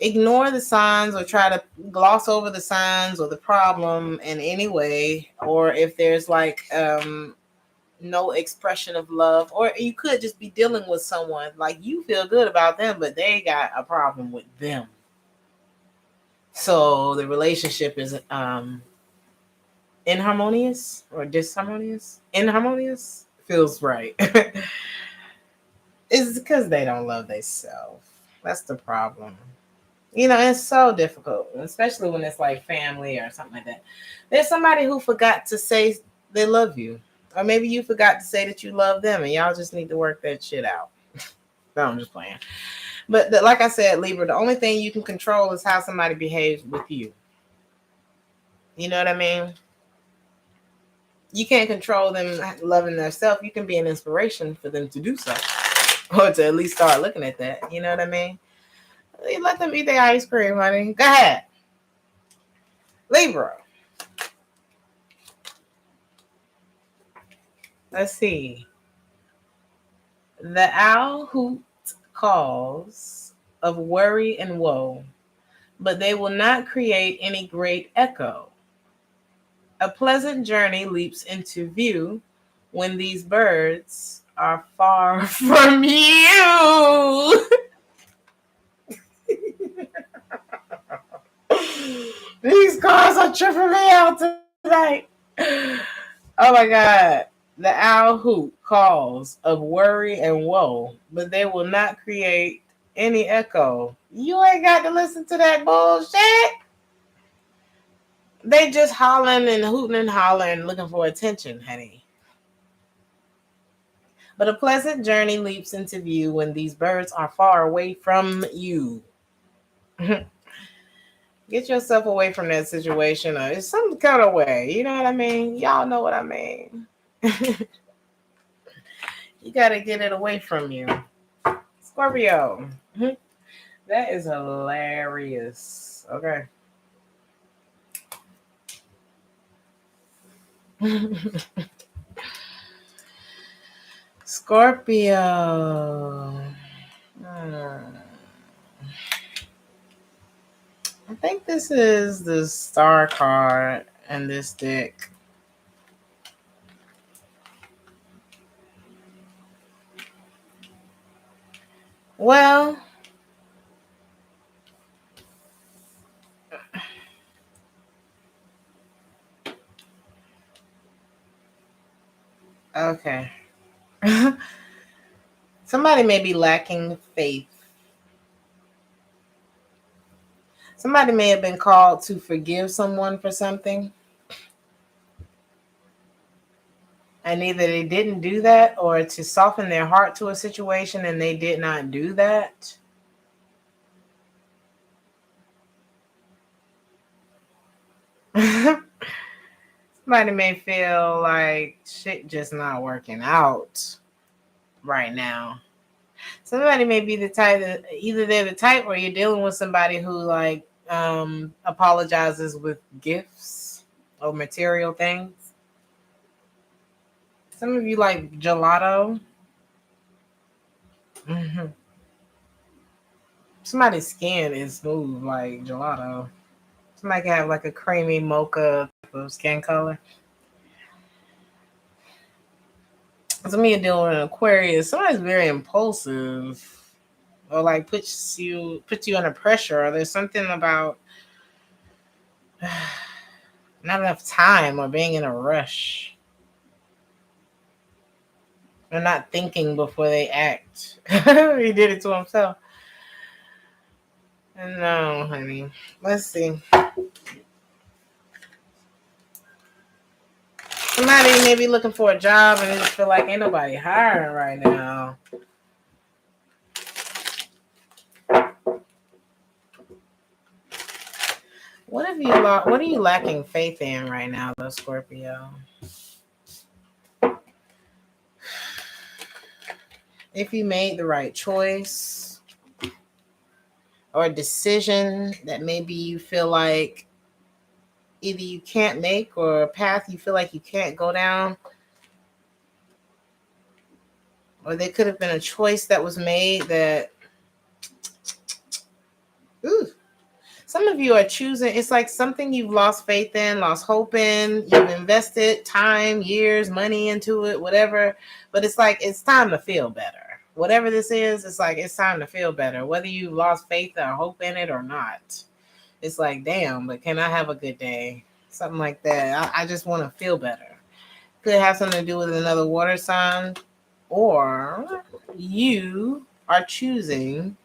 ignore the signs or try to gloss over the signs or the problem in any way, or if there's like no expression of love, or you could just be dealing with someone like you feel good about them, but they got a problem with them. So the relationship is inharmonious or disharmonious. Inharmonious feels right. It's because they don't love themselves. That's the problem. You know, it's so difficult, especially when it's like family or something like that. There's somebody who forgot to say they love you. Or maybe you forgot to say that you love them and y'all just need to work that shit out. No, I'm just playing. But like I said, Libra, the only thing you can control is how somebody behaves with you. You know what I mean? You can't control them loving themselves. You can be an inspiration for them to do so. Or to at least start looking at that. You know what I mean? You let them eat their ice cream, honey. Go ahead. Libra. Let's see. The owl hoot calls of worry and woe, but they will not create any great echo. A pleasant journey leaps into view when these birds are far from you. These cars are tripping me out tonight. Oh my God. The owl hoot calls of worry and woe, but they will not create any echo. You ain't got to listen to that bullshit. They just hollering and hooting and hollering, looking for attention, honey. But a pleasant journey leaps into view when these birds are far away from you. Get yourself away from that situation, or it's some kind of way. You know what I mean? Y'all know what I mean. You got to get it away from you. Scorpio. That is hilarious. Okay. Scorpio. I think this is the star card in this deck. Well, okay. Somebody may be lacking faith. Somebody may have been called to forgive someone for something. And either they didn't do that, or to soften their heart to a situation and they did not do that. Somebody may feel like shit just not working out right now. Somebody may be the type that either they're the type or you're dealing with somebody who like apologizes with gifts or material things. Some of you like gelato. Mm-hmm. Somebody's skin is smooth like gelato. Somebody can have like a creamy mocha type of skin color. Some of you dealing with an Aquarius. Somebody's very impulsive, or like puts you under pressure. Or there's something about not enough time or being in a rush. They're not thinking before they act. He did it to himself. No, honey. Let's see. Somebody may be looking for a job and they just feel like ain't nobody hiring right now. What are you lacking faith in right now, though, Scorpio? If you made the right choice or a decision that maybe you feel like either you can't make or a path you feel like you can't go down, or there could have been a choice that was made that some of you are choosing. It's like something you've lost faith in, lost hope in. You've invested time, years, money into it, whatever. But it's like it's time to feel better. Whatever this is, it's like it's time to feel better. Whether you lost faith or hope in it or not. It's like, damn, but can I have a good day? Something like that. I just want to feel better. Could have something to do with another water sign. Or you are choosing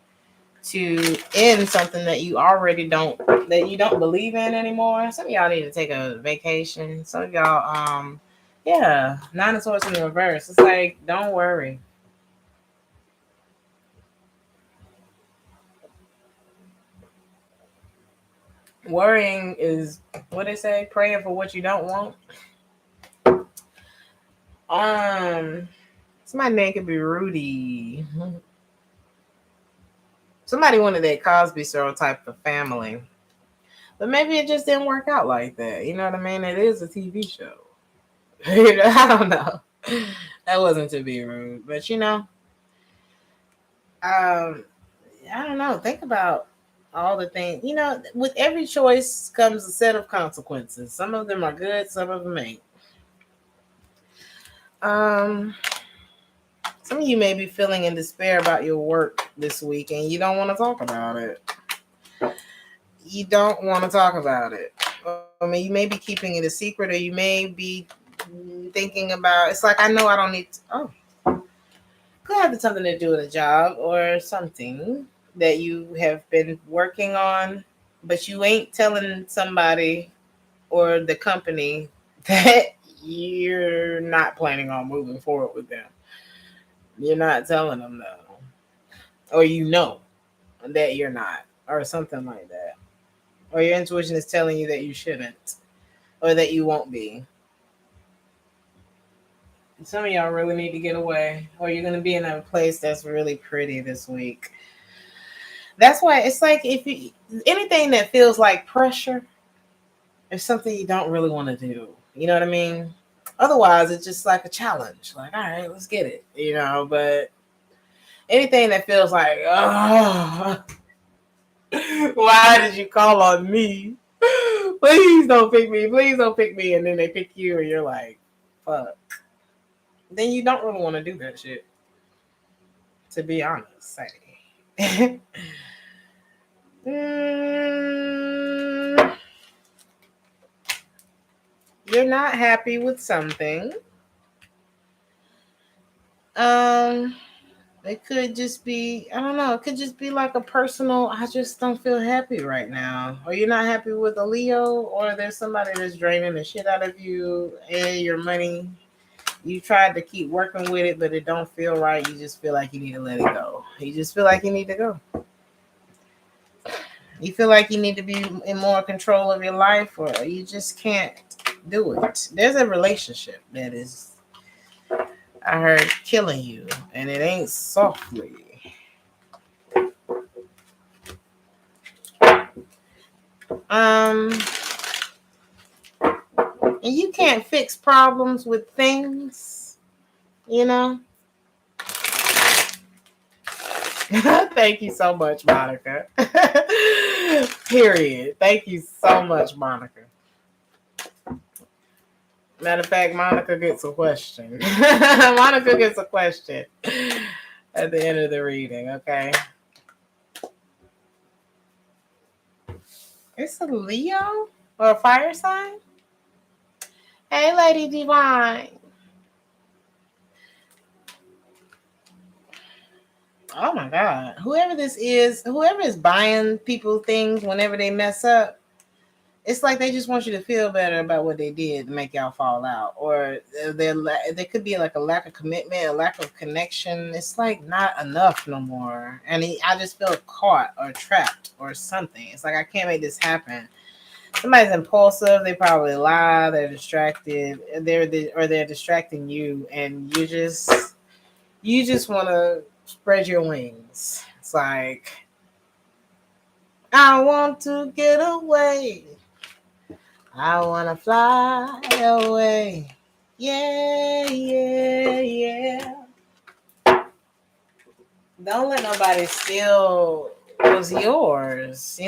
to end something that you already don't believe in anymore. Some of y'all need to take a vacation. Some of y'all, Nine of Swords in the reverse. It's like, don't worry. Worrying is what they say, praying for what you don't want. Somebody name could be Rudy. Somebody wanted that Cosby Show type of family. But maybe it just didn't work out like that. You know what I mean? It is a TV show. I don't know. That wasn't to be rude. But I don't know. Think about all the things. With every choice comes a set of consequences. Some of them are good, some of them ain't. Some of you may be feeling in despair about your work this week and you don't want to talk about it. You don't want to talk about it. I mean, you may be keeping it a secret, or you may be thinking about, it's like, I know I don't need to, could have something to do with a job or something that you have been working on, but you ain't telling somebody or the company that you're not planning on moving forward with them. You're not telling them though, or that you're not, or something like that. Or your intuition is telling you that you shouldn't, or that you won't be. Some of y'all really need to get away, or you're going to be in a place that's really pretty this week. That's why it's like, anything that feels like pressure is something you don't really want to do. You know what I mean? Otherwise, it's just like a challenge. Like, all right, let's get it. But anything that feels like, oh, why did you call on me? Please don't pick me. Please don't pick me. And then they pick you and you're like, fuck. Then you don't really want to do that shit. To be honest, you're not happy with something. It could just be, I don't know, it could just be like a personal, I just don't feel happy right now. Or you're not happy with a Leo, or there's somebody that's draining the shit out of you and your money. You tried to keep working with it, but it don't feel right. You just feel like you need to let it go. You just feel like you need to go. You feel like you need to be in more control of your life, or you just can't do it. There's a relationship that is, I heard, killing you, and it ain't softly. And you can't fix problems with things, Thank you so much, Monica. Period. Thank you so much, Monica. Matter of fact, Monica gets a question. Monica gets a question at the end of the reading, okay? It's a Leo or a fire sign? Hey, Lady Divine. Oh my God. Whoever is buying people things whenever they mess up, it's like they just want you to feel better about what they did to make y'all fall out. Or there could be like a lack of commitment, a lack of connection. It's like not enough no more. And I just feel caught or trapped or something. It's like, I can't make this happen. Somebody's impulsive. They probably lie. They're distracted. They're distracting you. And you just want to spread your wings. It's like, I want to get away. I want to fly away. Yeah, yeah, yeah. Don't let nobody steal what's yours,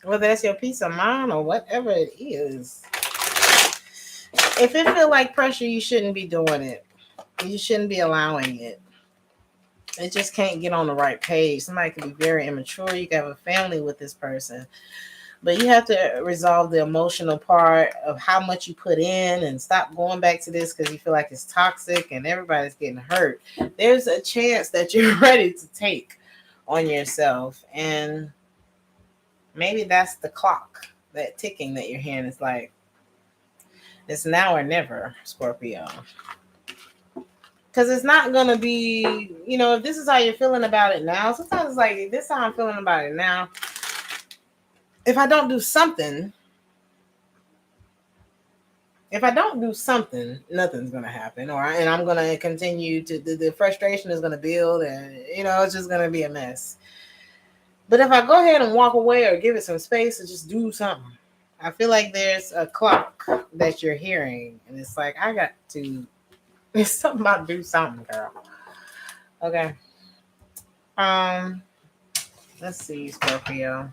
Whether that's your peace of mind or whatever it is. If it feels like pressure, you shouldn't be doing it. You shouldn't be allowing it. It just can't get on the right page. Somebody could be very immature. You can have a family with this person. But you have to resolve the emotional part of how much you put in and stop going back to this because you feel like it's toxic and everybody's getting hurt. There's a chance that you're ready to take on yourself. And maybe that's the clock, that ticking that you're hearing. It's like, it's now or never, Scorpio. Because it's not going to be, if this is how you're feeling about it now, sometimes it's like, this is how I'm feeling about it now. if I don't do something, nothing's gonna happen, and I'm gonna continue to the frustration is gonna build, and it's just gonna be a mess. But if I go ahead and walk away or give it some space and just do something, I feel like there's a clock that you're hearing, and it's like I got to. It's something about do something, girl. Okay. Let's see, Scorpio.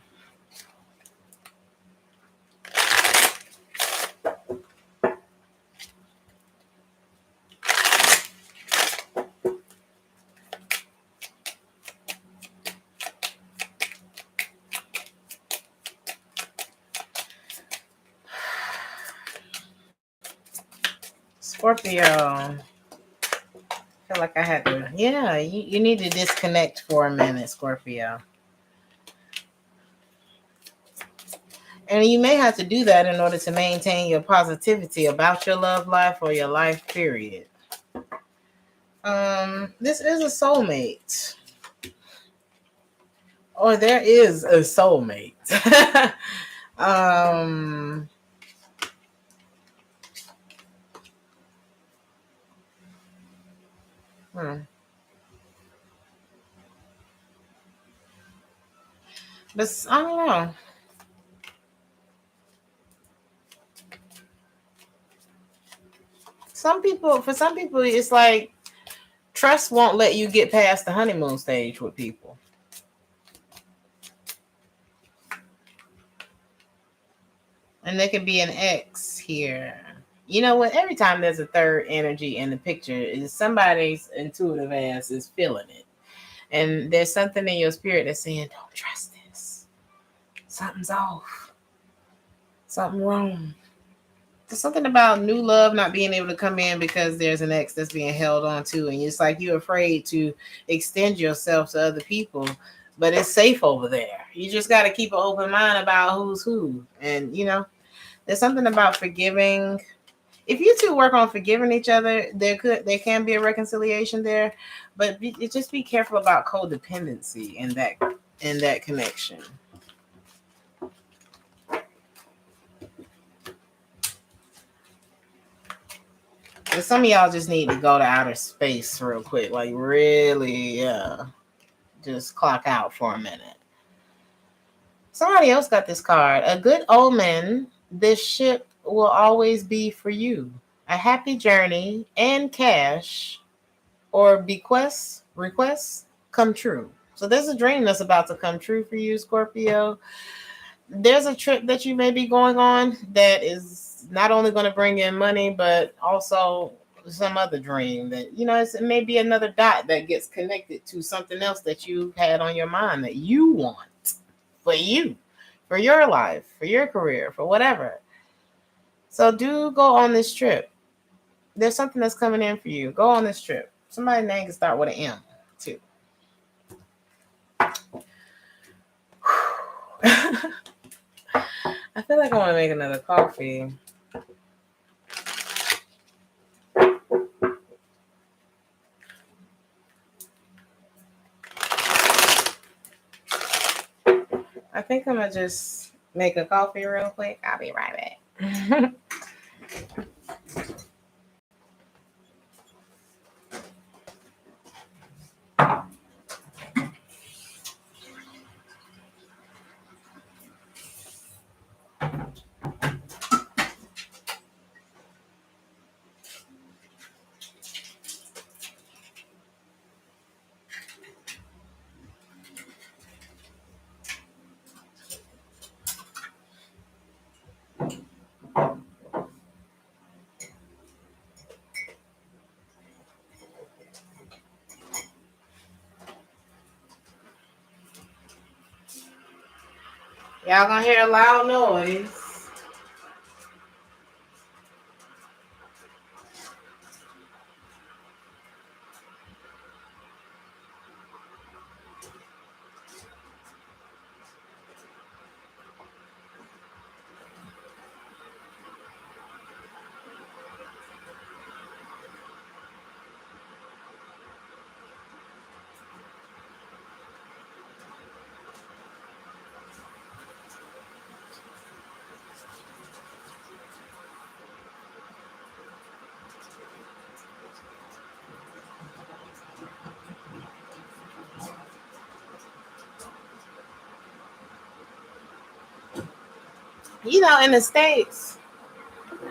Scorpio. I feel like I had to. Yeah, you need to disconnect for a minute, Scorpio. And you may have to do that in order to maintain your positivity about your love life or your life, period. This is a soulmate. Or there is a soulmate. hmm. But I don't know. For some people, it's like trust won't let you get past the honeymoon stage with people. And there could be an ex here. You know what? Every time there's a third energy in the picture, is somebody's intuitive ass is feeling it. And there's something in your spirit that's saying, don't trust this. Something's off. Something wrong. There's something about new love not being able to come in because there's an ex that's being held on to, and it's like you're afraid to extend yourself to other people, but it's safe over there. You just got to keep an open mind about who's who. And there's something about forgiving. If you two work on forgiving each other, there can be a reconciliation there, but just be careful about codependency in that connection. But some of y'all just need to go to outer space real quick, like really, just clock out for a minute. Somebody else got this card. A good omen. This ship will always be for you. A happy journey and cash or requests come true. So there's a dream that's about to come true for you, Scorpio. There's a trip that you may be going on that is not only going to bring in money, but also some other dream that, it may be another dot that gets connected to something else that you had on your mind that you want for you, for your life, for your career, for whatever. So do go on this trip. There's something that's coming in for you. Go on this trip. Somebody's name can start with an M too. I feel like I want to make another coffee. I think I'm going to just make a coffee real quick. I'll be right back. Y'all gonna hear a loud noise. in the States,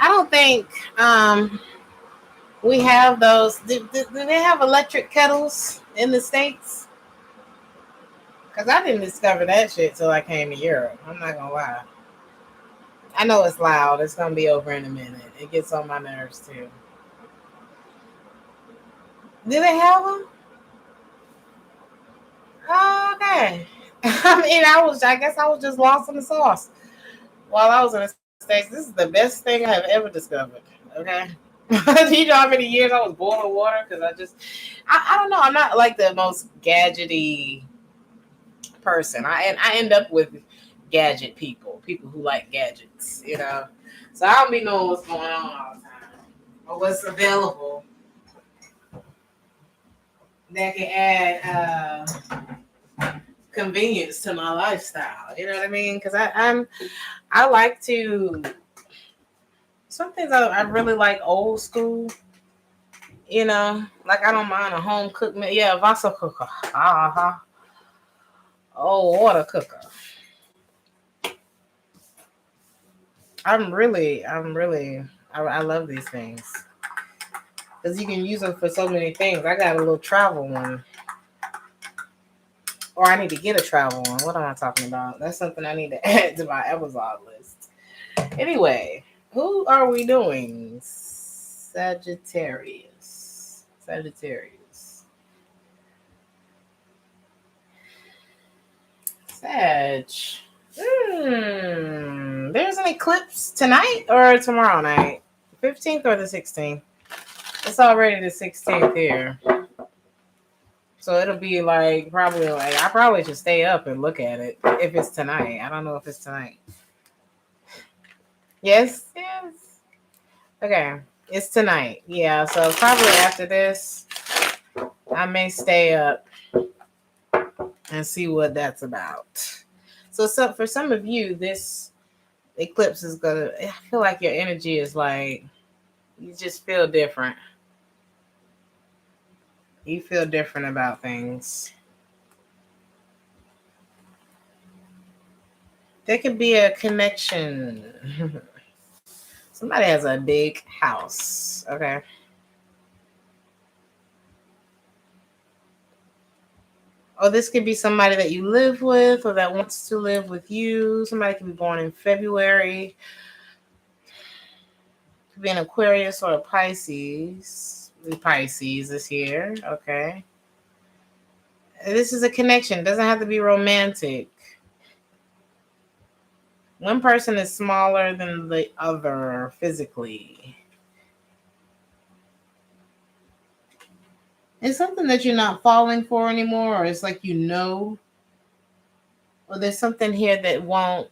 I don't think we have those. Do they have electric kettles in the States? Because I didn't discover that shit till I came to Europe. I'm not going to lie. I know it's loud. It's going to be over in a minute. It gets on my nerves too. Do they have them? Oh, okay. I guess I was just lost in the sauce while I was in the States. This is the best thing I have ever discovered. Okay. Do you know how many years I was boiling water? Because I don't know. I'm not like the most gadgety person. I end up with gadget people who like gadgets, So I don't be knowing what's going on all the time or what's available that can add convenience to my lifestyle. You know what I mean? Because I like to. Some things I really like old school. Like I don't mind a home cooked meal. Yeah, Vasa cooker. Oh, water cooker. I love these things because you can use them for so many things. I got a little travel one, or I need to get a travel one. What am I talking about? That's something I need to add to my Amazon list. Anyway, who are we doing? Sagittarius. Sag. There's an eclipse tonight or tomorrow night? 15th or the 16th? It's already the 16th here. So it'll be I probably should stay up and look at it if it's tonight. I don't know if it's tonight. Yes. Okay. It's tonight. Yeah. So probably after this, I may stay up and see what that's about. So for some of you, this eclipse is I feel like your energy is you just feel different. You feel different about things. There could be a connection. Somebody has a big house. Okay. Or this could be somebody that you live with or that wants to live with you. Somebody could be born in February. Could be an Aquarius or a Pisces. The Pisces is here. Okay. This is a connection. It doesn't have to be romantic. One person is smaller than the other physically. It's something that you're not falling for anymore, or it's like or there's something here that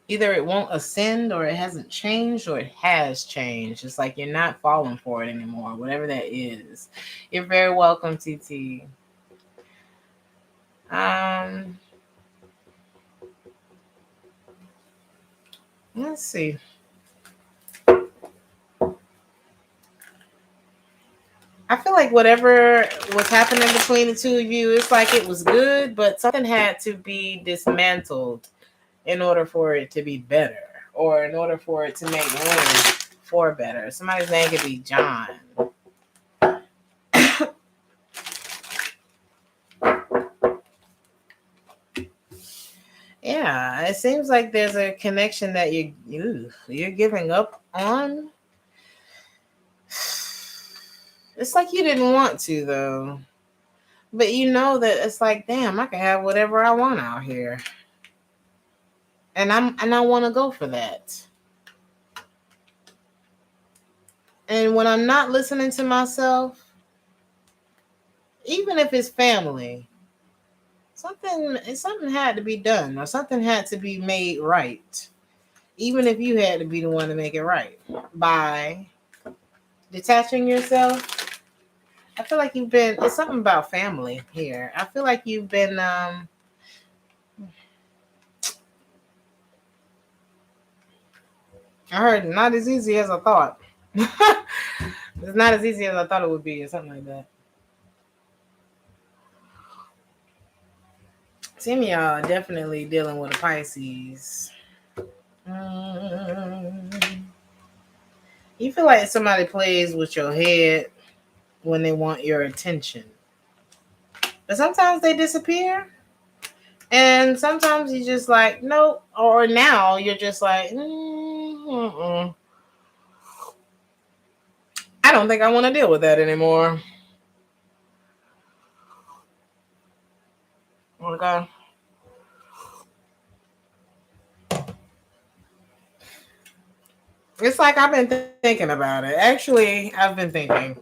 either it won't ascend or it hasn't changed or it has changed. It's like you're not falling for it anymore, whatever that is. You're very welcome, TT. Let's see. I feel like whatever was happening between the two of you, it's like it was good, but something had to be dismantled in order for it to be better, or in order for it to make room for better. Somebody's name could be John. Yeah, it seems like there's a connection that you're giving up on. It's like you didn't want to, though. But you know that it's like, damn, I can have whatever I want out here. And I want to go for that. And when I'm not listening to myself, even if it's family, something had to be done or something had to be made right. Even if you had to be the one to make it right. By detaching yourself, I feel like it's something about family here. I feel like you've been, I heard not as easy as I thought. It's not as easy as I thought it would be or something like that. Some of y'all are definitely dealing with a Pisces. You feel like somebody plays with your head when they want your attention. But sometimes they disappear. And sometimes you just like, nope. Or now you're just like, I don't think I want to deal with that anymore. Okay. It's like I've been thinking about it. Actually, I've been thinking.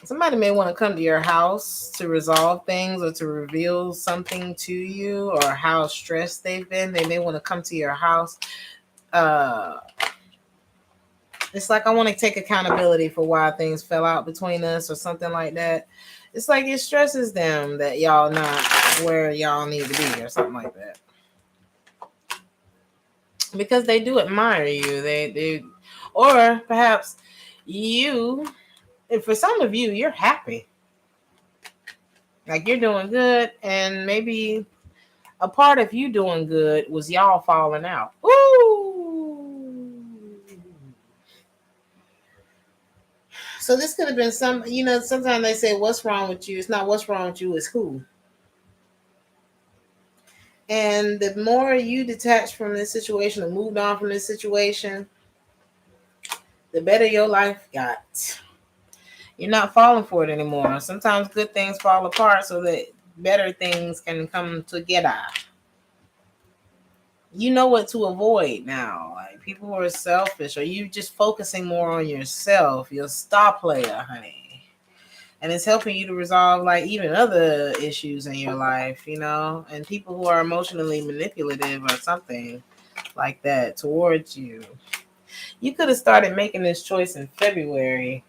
Somebody may want to come to your house to resolve things or to reveal something to you or how stressed they've been. They may want to come to your house. It's like I want to take accountability for why things fell out between us or something like that. It's like it stresses them that y'all not where y'all need to be or something like that. Because they do admire you. They or perhaps you, and for some of you, you're happy. Like you're doing good, and maybe a part of you doing good was y'all falling out. Ooh. So this could have been sometimes they say, what's wrong with you? It's not what's wrong with you, it's who. And the more you detach from this situation or moved on from this situation, the better your life got. You're not falling for it anymore. Sometimes good things fall apart so that better things can come together. You know what to avoid now. Like people who are selfish, or you just focusing more on yourself. You're a star player, honey. And it's helping you to resolve like even other issues in your life, and people who are emotionally manipulative or something like that towards you. You could have started making this choice in February.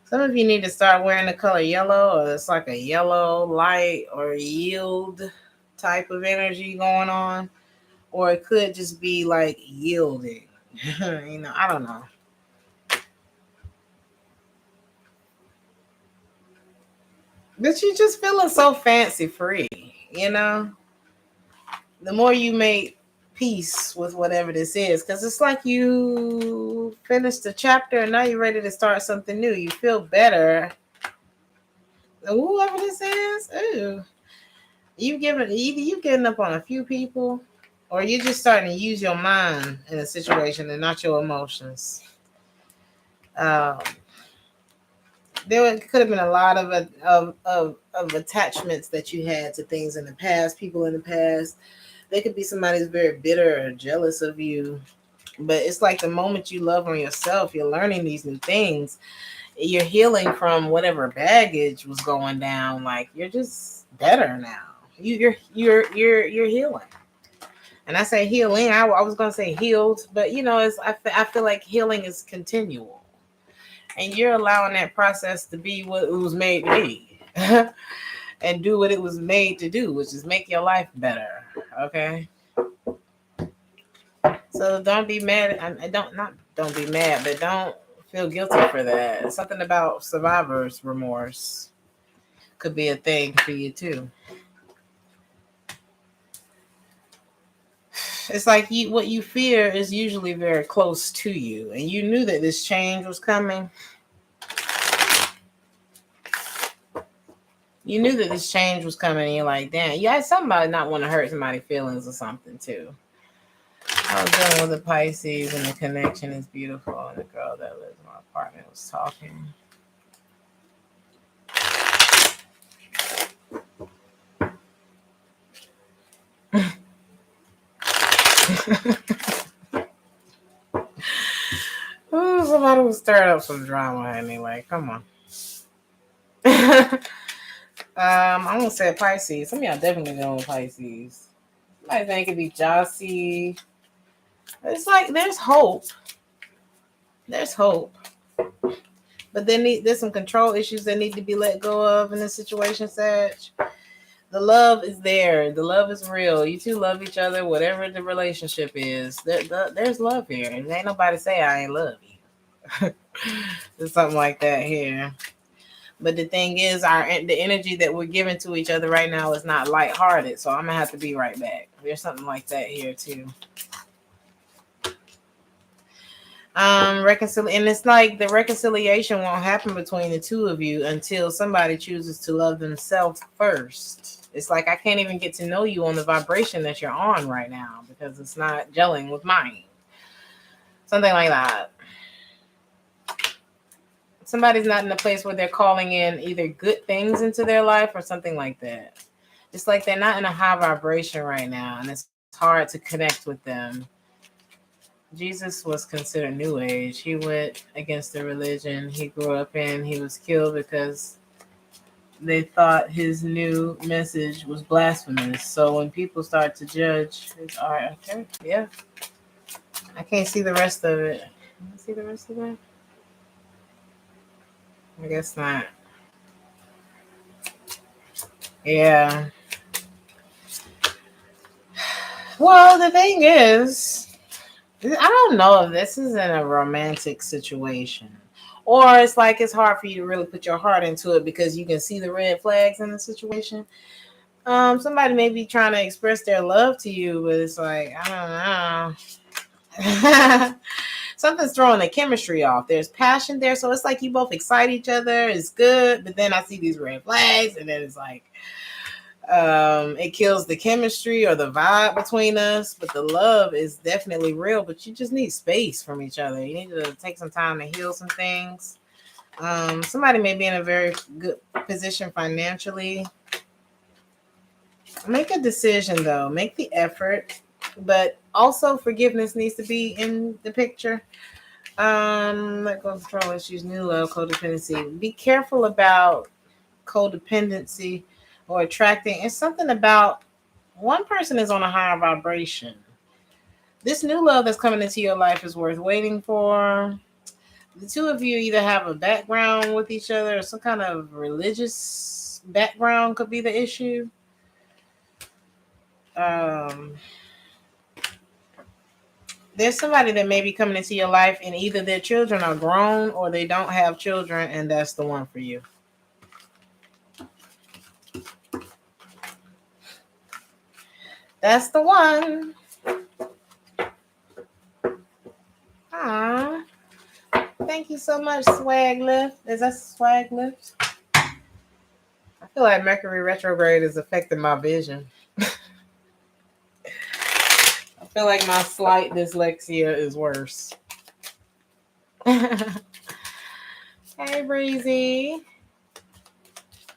Some of you need to start wearing the color yellow, or it's like a yellow light or yield type of energy going on. Or it could just be like yielding. I don't know. But you're just feeling so fancy free, The more you make peace with whatever this is, because it's like you finished a chapter and now you're ready to start something new. You feel better. Whoever this is, ooh. Either you getting up on a few people, or you're just starting to use your mind in a situation and not your emotions. There could have been a lot of attachments that you had to things in the past, people in the past. They could be somebody who's very bitter or jealous of you. But it's like the moment you love on yourself, you're learning these new things. You're healing from whatever baggage was going down. Like you're just better now. You're healing. And I say healing. I was gonna say healed, but I feel like healing is continual. And you're allowing that process to be what it was made to be and do what it was made to do, which is make your life better. Okay. So don't be mad. Don't be mad, but don't feel guilty for that. Something about survivor's remorse could be a thing for you too. It's like what you fear is usually very close to you, and you knew that this change was coming. You knew that this change was coming, and you're like, damn, you had somebody not want to hurt somebody's feelings or something too. I was dealing with a Pisces, and the connection is beautiful, and the girl that lives in my apartment was talking. Oh, somebody was stirring up some drama anyway. Come on. I'm gonna say Pisces. Some of y'all definitely know Pisces. I think it could be Jossie. It's like there's hope. There's hope. But there's some control issues that need to be let go of in this situation, Sag. The love is there. The love is real. You two love each other, whatever the relationship is. There's love here. And ain't nobody say I ain't love you. There's something like that here. But the thing is, the energy that we're giving to each other right now is not lighthearted. So I'm gonna have to be right back. There's something like that here too. And it's like the reconciliation won't happen between the two of you until somebody chooses to love themselves first. It's like I can't even get to know you on the vibration that you're on right now because it's not gelling with mine. Something like that. Somebody's not in a place where they're calling in either good things into their life or something like that. It's like they're not in a high vibration right now, and it's hard to connect with them. Jesus was considered New Age. He went against the religion he grew up in. He was killed because they thought his new message was blasphemous. So when people start to judge his art, okay, yeah. I can't see the rest of it. Can I see the rest of it? I guess not. Yeah. Well, the thing is, I don't know if this is in a romantic situation. Or it's like it's hard for you to really put your heart into it because you can see the red flags in the situation. Somebody may be trying to express their love to you, but it's like, I don't know. Something's throwing the chemistry off. There's passion there, so it's like you both excite each other. It's good, but then I see these red flags, and then it's like it kills the chemistry or the vibe between us. But the love is definitely real, but you just need space from each other. You need to take some time to heal some things. Somebody may be in a very good position financially. Make a decision though. Make the effort, but also forgiveness needs to be in the picture. Let go of control issues, new love, codependency. Be careful about codependency or attracting. It's something about one person is on a higher vibration. This new love that's coming into your life is worth waiting for. The two of you either have a background with each other or some kind of religious background could be the issue. There's somebody that may be coming into your life and either their children are grown or they don't have children, and that's the one for you. That's the one. Aww. Thank you so much, Swag Lift. Is that Swag Lift? I feel like Mercury retrograde is affecting my vision. I feel like my slight dyslexia is worse. Hey, Breezy.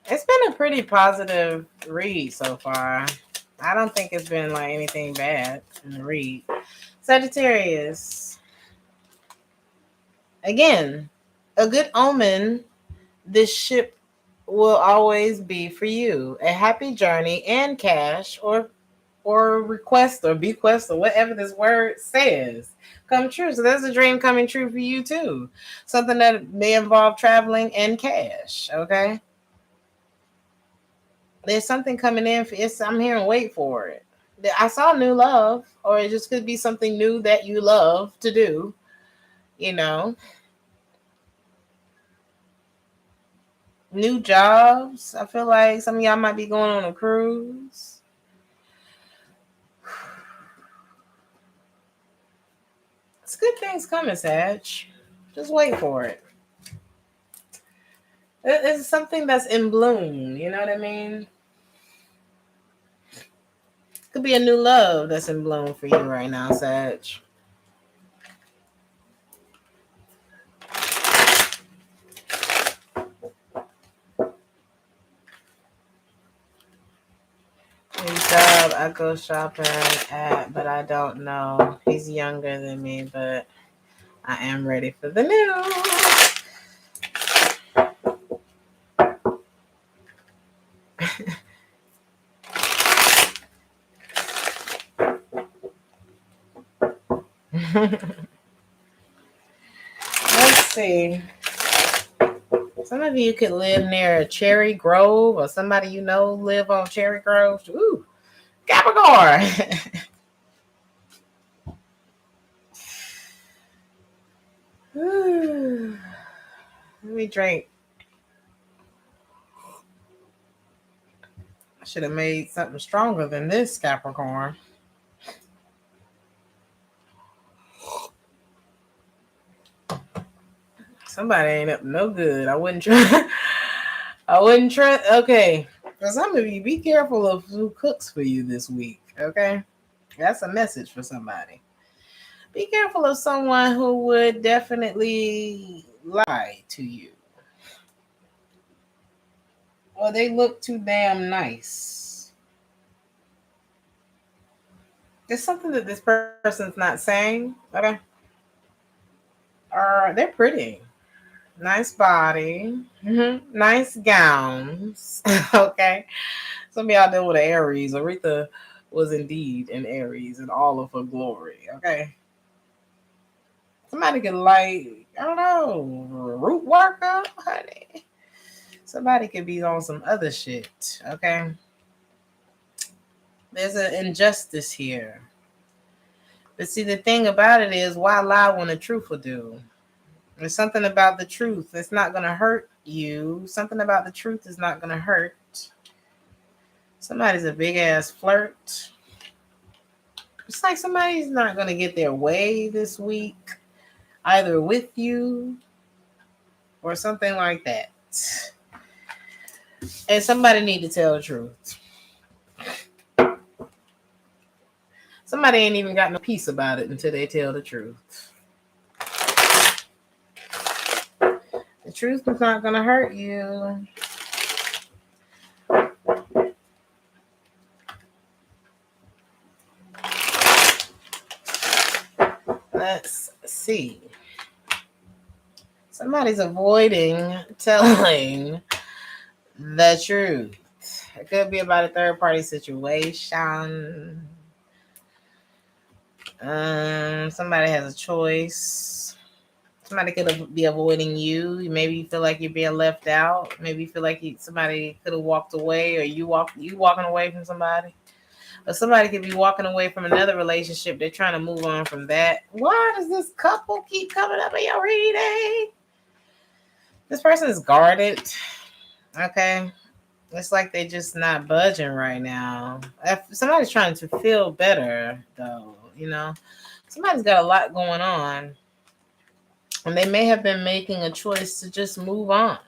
It's been a pretty positive read so far. I don't think it's been like anything bad in the read. Sagittarius. Again, a good omen. This ship will always be for you. A happy journey and cash or request or bequest or whatever this word says come true. So there's a dream coming true for you too. Something that may involve traveling and cash. Okay. There's something coming in. I'm here and wait for it. I saw new love, or it just could be something new that you love to do. You know, new jobs. I feel like some of y'all might be going on a cruise. It's good things coming, Sag. Just wait for it. It's something that's in bloom. You know what I mean? Could be a new love that's in bloom for you right now, Sag. New job I go shopping at, but I don't know. He's younger than me, but I am ready for the new. Let's see. Some of you could live near a cherry grove, or somebody you know live on cherry groves. Ooh, Capricorn. Let me drink. Should have made something stronger than this, Capricorn. Somebody ain't up no good. I wouldn't try. I wouldn't try. Okay. For some of you, be careful of who cooks for you this week. Okay. That's a message for somebody. Be careful of someone who would definitely lie to you. Or they look too damn nice. There's something that this person's not saying. Okay. They're pretty. Nice body. Nice gowns. Okay. Some of y'all deal with an Aries. Aretha was indeed an Aries in all of her glory. Okay. Somebody could like, I don't know, root worker, honey. Somebody could be on some other shit. Okay. There's an injustice here. But see, the thing about it is, why lie when the truth will do? There's something about the truth. It's not going to hurt you. Something about the truth is not going to hurt. Somebody's a big ass flirt. It's like somebody's not going to get their way this week, either with you or something like that. And somebody need to tell the truth. Somebody ain't even got no peace about it until they tell the truth. The truth is not going to hurt you. Let's see. Somebody's avoiding telling the truth. It could be about a third-party situation. Somebody has a choice. Somebody could be avoiding you. Maybe you feel like you're being left out. Maybe you feel like somebody could have walked away, or you walking away from somebody. Or somebody could be walking away from another relationship. They're trying to move on from that. Why does this couple keep coming up in your reading? This person is guarded. Okay. It's like they're just not budging right now. If somebody's trying to feel better, though, you know. Somebody's got a lot going on. And they may have been making a choice to just move on.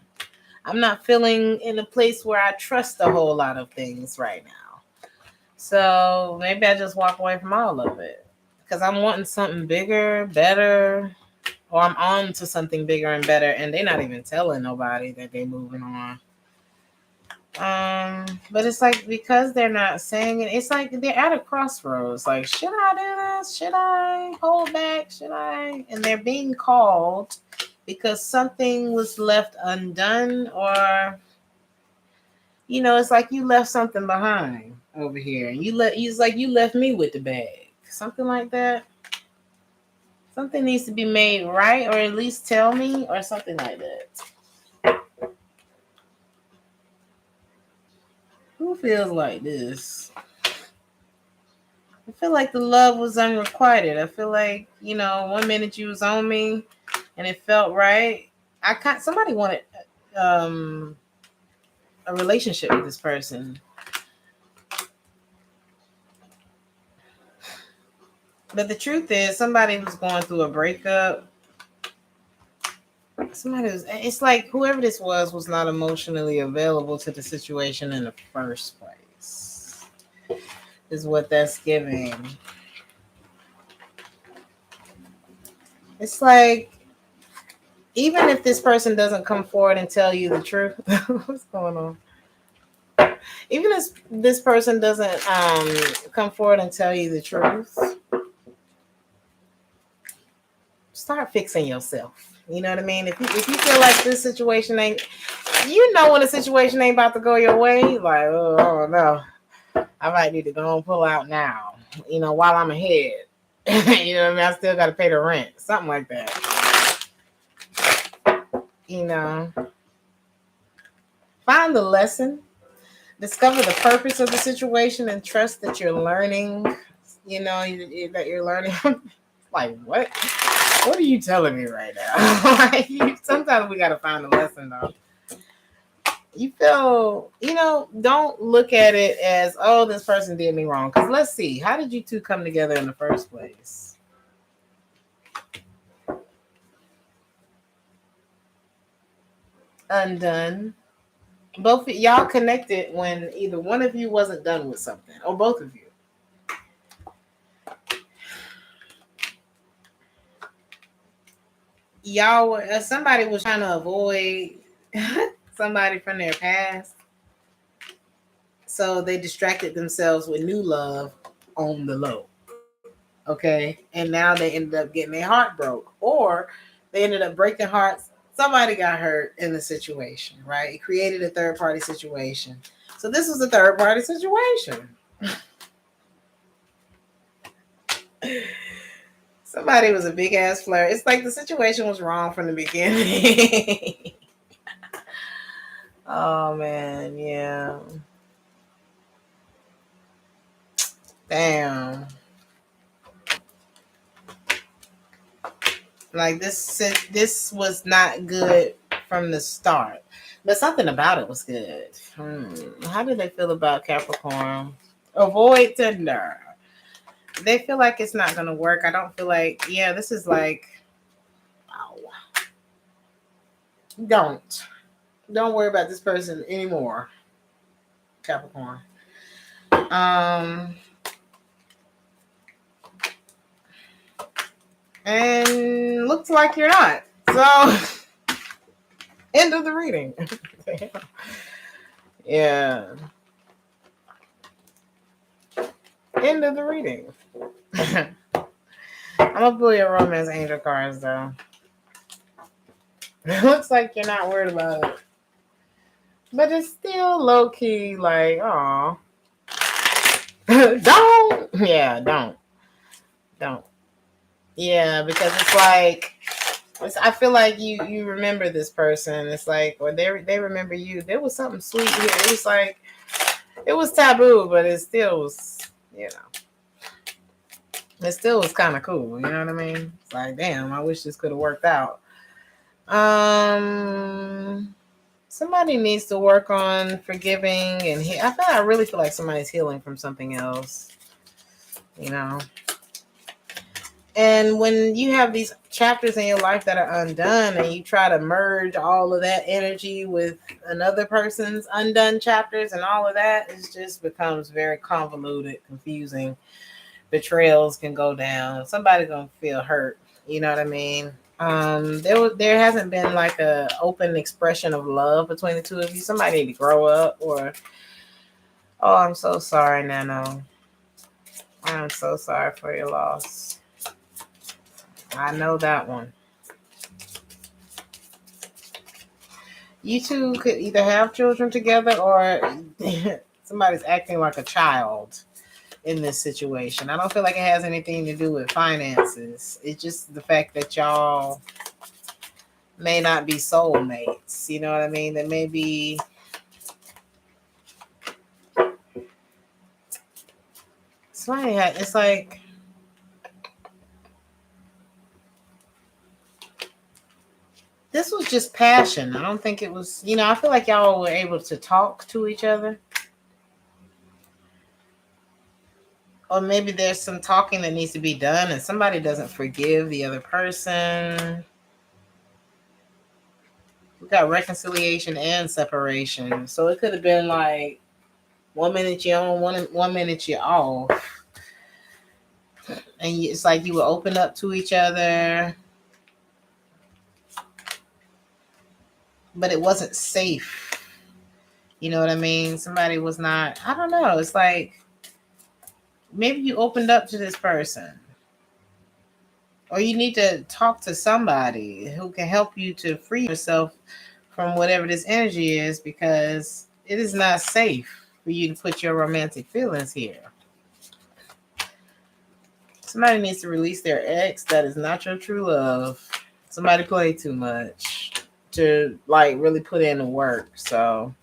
I'm not feeling in a place where I trust a whole lot of things right now. So maybe I just walk away from all of it. Because I'm wanting something bigger, better, or I'm on to something bigger and better, and they're not even telling nobody that they're moving on. But it's like, because they're not saying it, it's like they're at a crossroads. Like, should I do this? Should I hold back? Should I? And they're being called because something was left undone, or, you know, it's like you left something behind over here. It's like you left me with the bag. Something like that. Something needs to be made right, or at least tell me, or something like that. Who feels like this? I feel like the love was unrequited. I feel like, you know, one minute you was on me and it felt right. Somebody wanted a relationship with this person. But the truth is, somebody was going through a breakup. It's like whoever this was not emotionally available to the situation in the first place, is what that's giving. It's like, even if this person doesn't come forward and tell you the truth, what's going on? Even if this person doesn't come forward and tell you the truth, start fixing yourself. You know what I mean? If you feel like this situation ain't, you know, when a situation ain't about to go your way, like, oh no, I might need to go and pull out now, you know, while I'm ahead. You know what I mean? I still got to pay the rent. Something like that. You know, find the lesson, discover the purpose of the situation, and trust that you're learning, you know, that you're learning. Like, what? What are you telling me right now? Sometimes we got to find a lesson, though. You feel, don't look at it as, oh, this person did me wrong. Because let's see, how did you two come together in the first place? Undone. Both of y'all connected when either one of you wasn't done with something, or both of you. Y'all were, somebody was trying to avoid somebody from their past. So they distracted themselves with new love on the low. Okay. And now they ended up getting their heart broke. Or they ended up breaking hearts. Somebody got hurt in the situation, right? It created a third party situation. So this was a third party situation. Somebody was a big ass flirt. It's like the situation was wrong from the beginning. Oh man, yeah. Damn. Like this was not good from the start. But something about it was good. How do they feel about Capricorn? Avoid Tinder. They feel like it's not going to work. I don't feel like, this is like, wow. Don't worry about this person anymore, Capricorn. And looks like you're not. So, end of the reading. Yeah. End of the reading. I'm gonna pull your romance angel cards though. It looks like you're not worried about it. But it's still low key like, aw. Don't. Yeah, don't. Yeah, because it's like, I feel like you remember this person. It's like, or they remember you. There was something sweet here. It was like, it was taboo, but it still was, it still was kind of cool. You know what I mean? It's like, damn, I wish this could have worked out. Somebody needs to work on forgiving, and I really feel like somebody's healing from something else. And when you have these chapters in your life that are undone and you try to merge all of that energy with another person's undone chapters and all of that, it just becomes very convoluted, confusing. Betrayals can go down. Somebody's going to feel hurt. You know what I mean? There hasn't been like a open expression of love between the two of you. Somebody need to grow up, or, oh, I'm so sorry, Nano. I'm so sorry for your loss. I know that one. You two could either have children together, or somebody's acting like a child in this situation. I don't feel like it has anything to do with finances. It's just the fact that y'all may not be soulmates. You know what I mean? That may be it's like, this was just passion. I don't think it was, I feel like y'all were able to talk to each other. Or maybe there's some talking that needs to be done and somebody doesn't forgive the other person. We got reconciliation and separation. So it could have been like 1 minute you're on, one minute you're off. And it's like you were open up to each other. But it wasn't safe. You know what I mean? Somebody was not, I don't know. It's like, maybe you opened up to this person. Or you need to talk to somebody who can help you to free yourself from whatever this energy is, because it is not safe for you to put your romantic feelings here. Somebody needs to release their ex that is not your true love. Somebody played too much to like really put in the work. So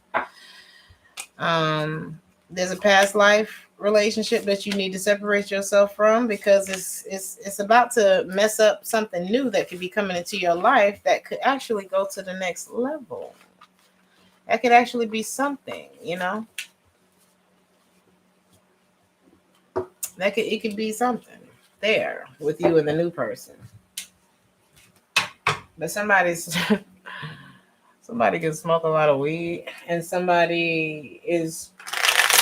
there's a past life relationship that you need to separate yourself from, because it's about to mess up something new that could be coming into your life that could actually go to the next level. That could actually be something, you know? It could be something there with you and the new person. But somebody can smoke a lot of weed and somebody is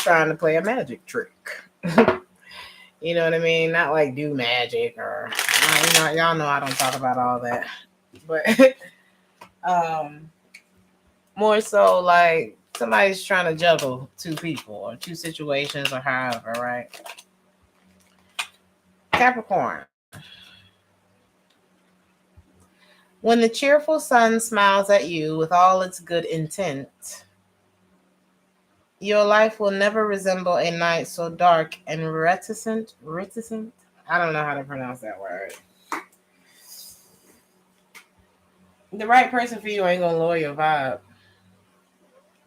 trying to play a magic trick. You know what I mean? Not like do magic or y'all know I don't talk about all that. But more so like somebody's trying to juggle two people or two situations or however, right? Capricorn. When the cheerful sun smiles at you with all its good intent, your life will never resemble a night so dark and reticent. I don't know how to pronounce that word. The right person for you ain't gonna lower your vibe.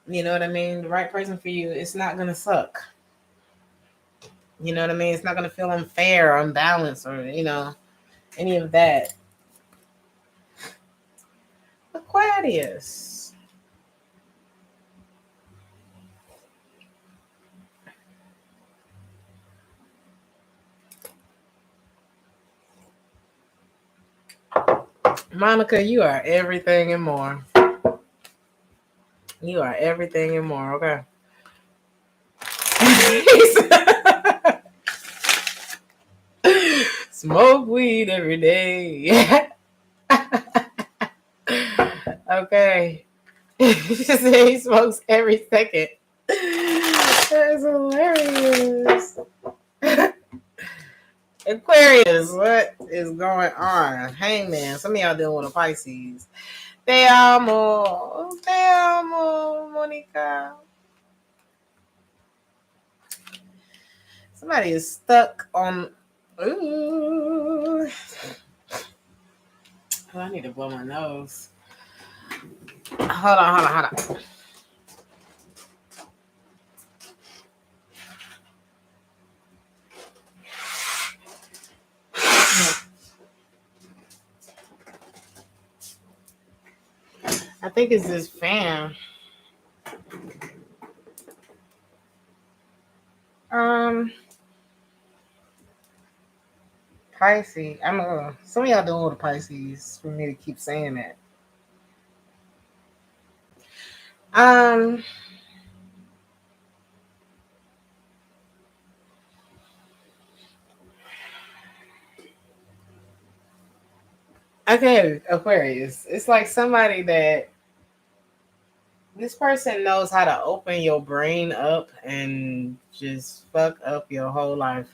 You know what I mean? The right person for you, it's not gonna suck. You know what I mean? It's not gonna feel unfair or unbalanced or, any of that. Aquarius. Monica, you are everything and more. You are everything and more, okay? Smoke weed every day. Okay. He smokes every second. That's hilarious. Aquarius, what is going on? Hangman, some of y'all dealing with a Pisces. Te amo, Monica. Somebody is stuck on. Ooh. Oh, I need to blow my nose. Hold on. I think it's this fan. Pisces. I don't know. Some of y'all dealing with a Pisces for me to keep saying that. Okay, Aquarius. It's like somebody that this person knows how to open your brain up and just fuck up your whole life.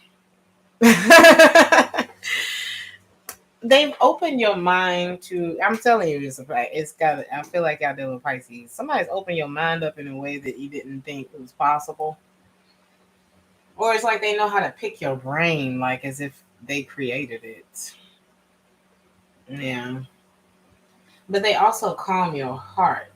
They've opened your mind to. I'm telling you, it's got. I feel like y'all dealing with Pisces. Somebody's opened your mind up in a way that you didn't think was possible, or it's like they know how to pick your brain, like as if they created it. Yeah, but they also calm your heart.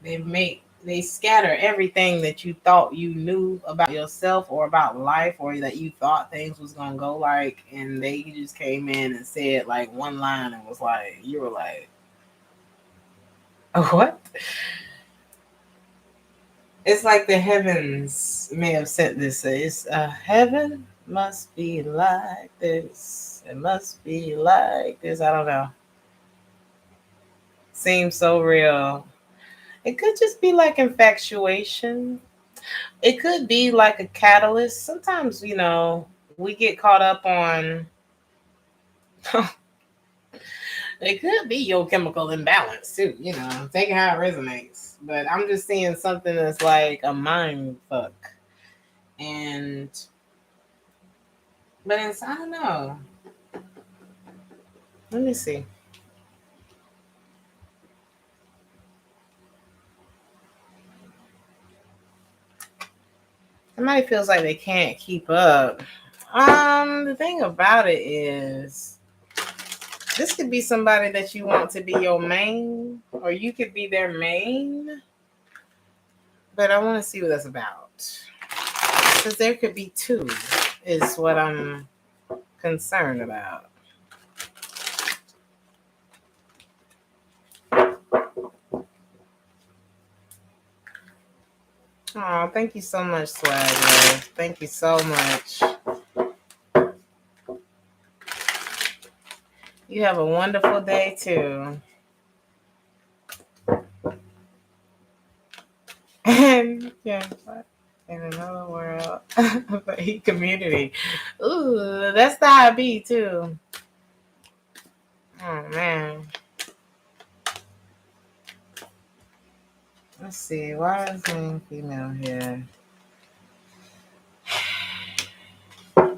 They scatter everything that you thought you knew about yourself or about life or that you thought things was gonna go like, and they just came in and said like one line and was like, you were like, what? It's like the heavens may have sent this. It's heaven must be like this. It must be like this. I don't know. Seems so real. It could just be like infatuation. It could be like a catalyst. Sometimes, we get caught up on. It could be your chemical imbalance too, take it how it resonates. But I'm just seeing something that's like a mind fuck. But I don't know. Let me see. Somebody feels like they can't keep up. The thing about it is, this could be somebody that you want to be your main, or you could be their main. But I want to see what that's about. Because there could be two, is what I'm concerned about. Oh, thank you so much, Swagger. Thank you so much. You have a wonderful day, too. And yeah, in another world, but he community. Ooh, that's the high B, too. Oh, man. Let's see. Why is the female here?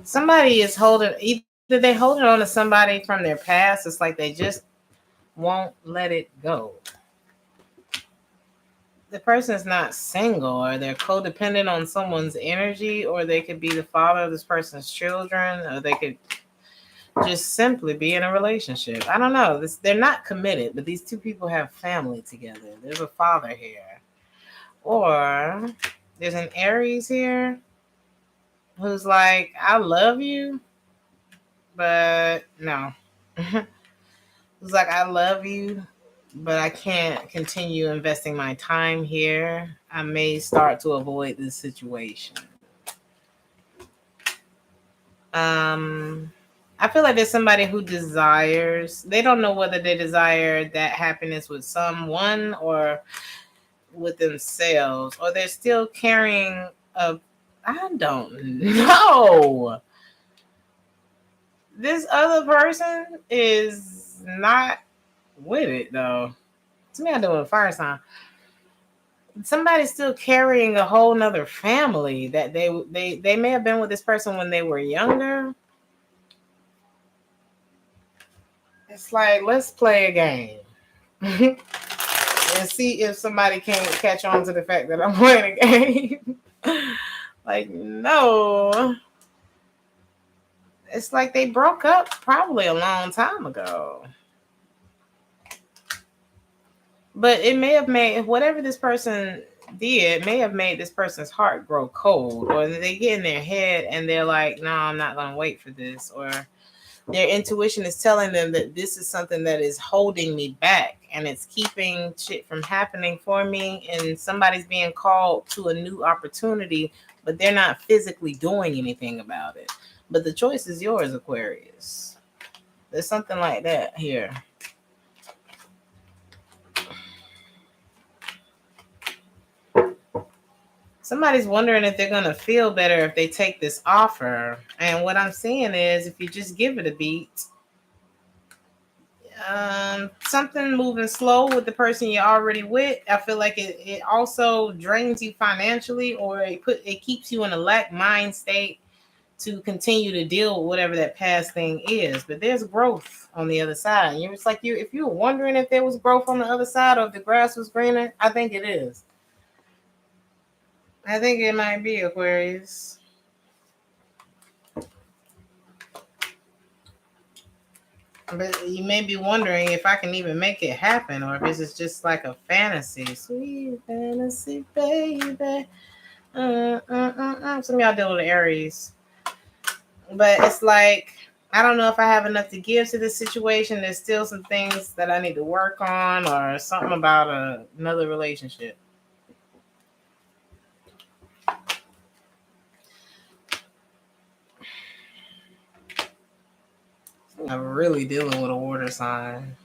Somebody is holding, either they holding on to somebody from their past. It's like they just won't let it go. The person is not single, or they're codependent on someone's energy, or they could be the father of this person's children, or they could just simply be in a relationship. I don't know. They're not committed, but these two people have family together. There's a father here. Or there's an Aries here who's like, I love you, but no. Who's like, I love you, but I can't continue investing my time here. I may start to avoid this situation. I feel like there's somebody who desires, they don't know whether they desire that happiness with someone or with themselves, or they're still carrying a, I don't know. This other person is not with it though. To me, I do a fire sign. Somebody's still carrying a whole nother family that they may have been with this person when they were younger. It's like, let's play a game. And see if somebody can catch on to the fact that I'm playing a game. Like, no. It's like they broke up probably a long time ago. But it may have made, whatever this person did, may have made this person's heart grow cold. Or they get in their head and they're like, no, I'm not going to wait for this. Or their intuition is telling them that this is something that is holding me back and it's keeping shit from happening for me. And somebody's being called to a new opportunity, but they're not physically doing anything about it. But the choice is yours, Aquarius. There's something like that here. Somebody's wondering if they're going to feel better if they take this offer. And what I'm seeing is, if you just give it a beat, something moving slow with the person you're already with, I feel like it also drains you financially, or it keeps you in a lack mind state to continue to deal with whatever that past thing is. But there's growth on the other side. It's like, if you were wondering if there was growth on the other side or if the grass was greener, I think it is. I think it might be, Aquarius. But you may be wondering if I can even make it happen, or if this is just like a fantasy. Sweet fantasy, baby. Some of y'all deal with Aries. But it's like, I don't know if I have enough to give to this situation. There's still some things that I need to work on, or something about another relationship. I'm really dealing with a water sign.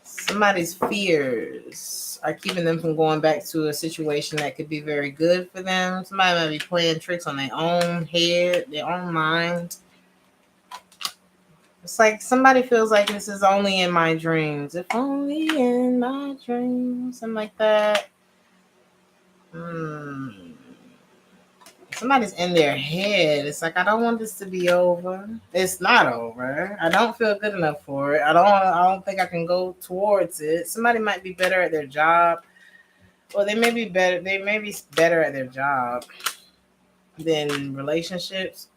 Somebody's fears are keeping them from going back to a situation that could be very good for them. Somebody might be playing tricks on their own head, their own mind. It's like somebody feels like this is only in my dreams. If only in my dreams. Something like that. Somebody's in their head. It's like, I don't want this to be over. It's not over. I don't feel good enough for it. I don't think I can go towards it. Somebody might be better at their job. Or they may be better at their job than relationships.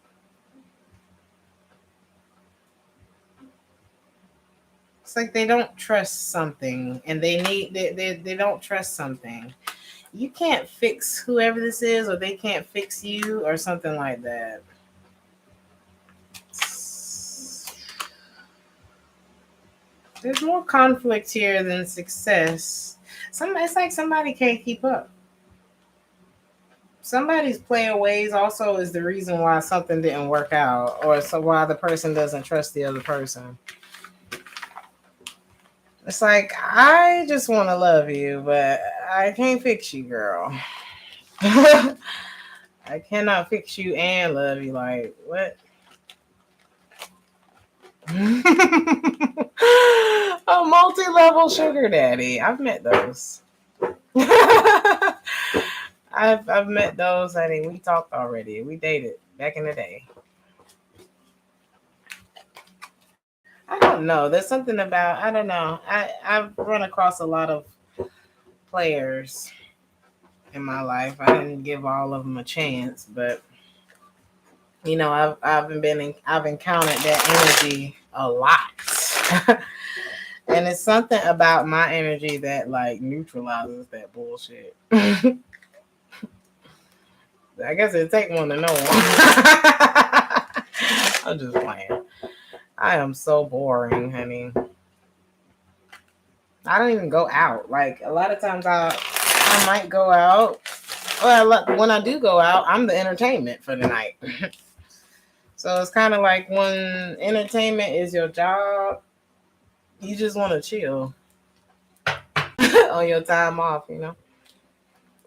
It's like they don't trust something, and they don't trust something. You can't fix whoever this is, or they can't fix you, or something like that. There's more conflict here than success. It's like somebody can't keep up. somebody's player ways also is the reason why something didn't work out, or so why the person doesn't trust the other person. It's like, I just want to love you, but I can't fix you, girl. I cannot fix you and love you. Like, what? A multi-level sugar daddy. I've met those. I've met those, honey. We talked already. We dated back in the day. I don't know. There's something about, I don't know. I've run across a lot of players in my life. I didn't give all of them a chance, but you know, I've encountered that energy a lot. And it's something about my energy that like neutralizes that bullshit. I guess it'd take one to know one. I'm just playing. I am so boring, honey. I don't even go out. Like, a lot of times I might go out. Well, when I do go out, I'm the entertainment for the night. So it's kind of like when entertainment is your job, you just want to chill on your time off, you know.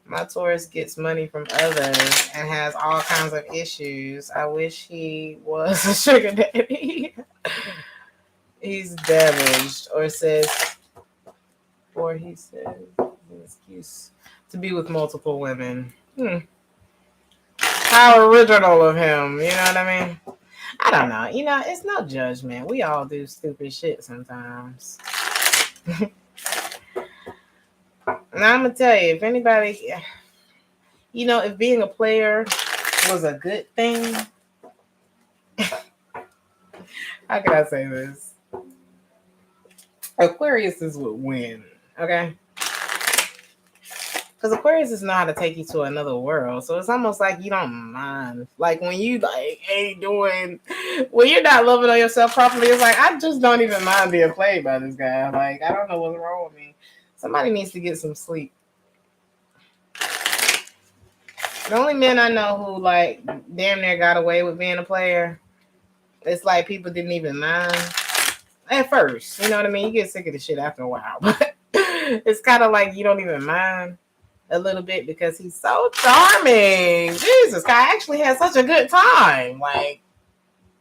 My Taurus gets money from others and has all kinds of issues. I wish he was a sugar daddy. He's damaged, or he says an excuse to be with multiple women. How original of him, you know what I mean? I don't know. You know, it's no judgment. We all do stupid shit sometimes. And I'm going to tell you, if anybody, you know, if being a player was a good thing, how can I say this? Aquarius would win, okay? Because Aquarius is know how to take you to another world. So it's almost like you don't mind. Like when you like ain't doing, when you're not loving on yourself properly, it's like, I just don't even mind being played by this guy. Like, I don't know what's wrong with me. Somebody needs to get some sleep. The only men I know who like damn near got away with being a player, it's like people didn't even mind at first. You know what I mean? You get sick of the shit after a while. But it's kind of like you don't even mind a little bit because he's so charming. Jesus, I actually had such a good time. Like,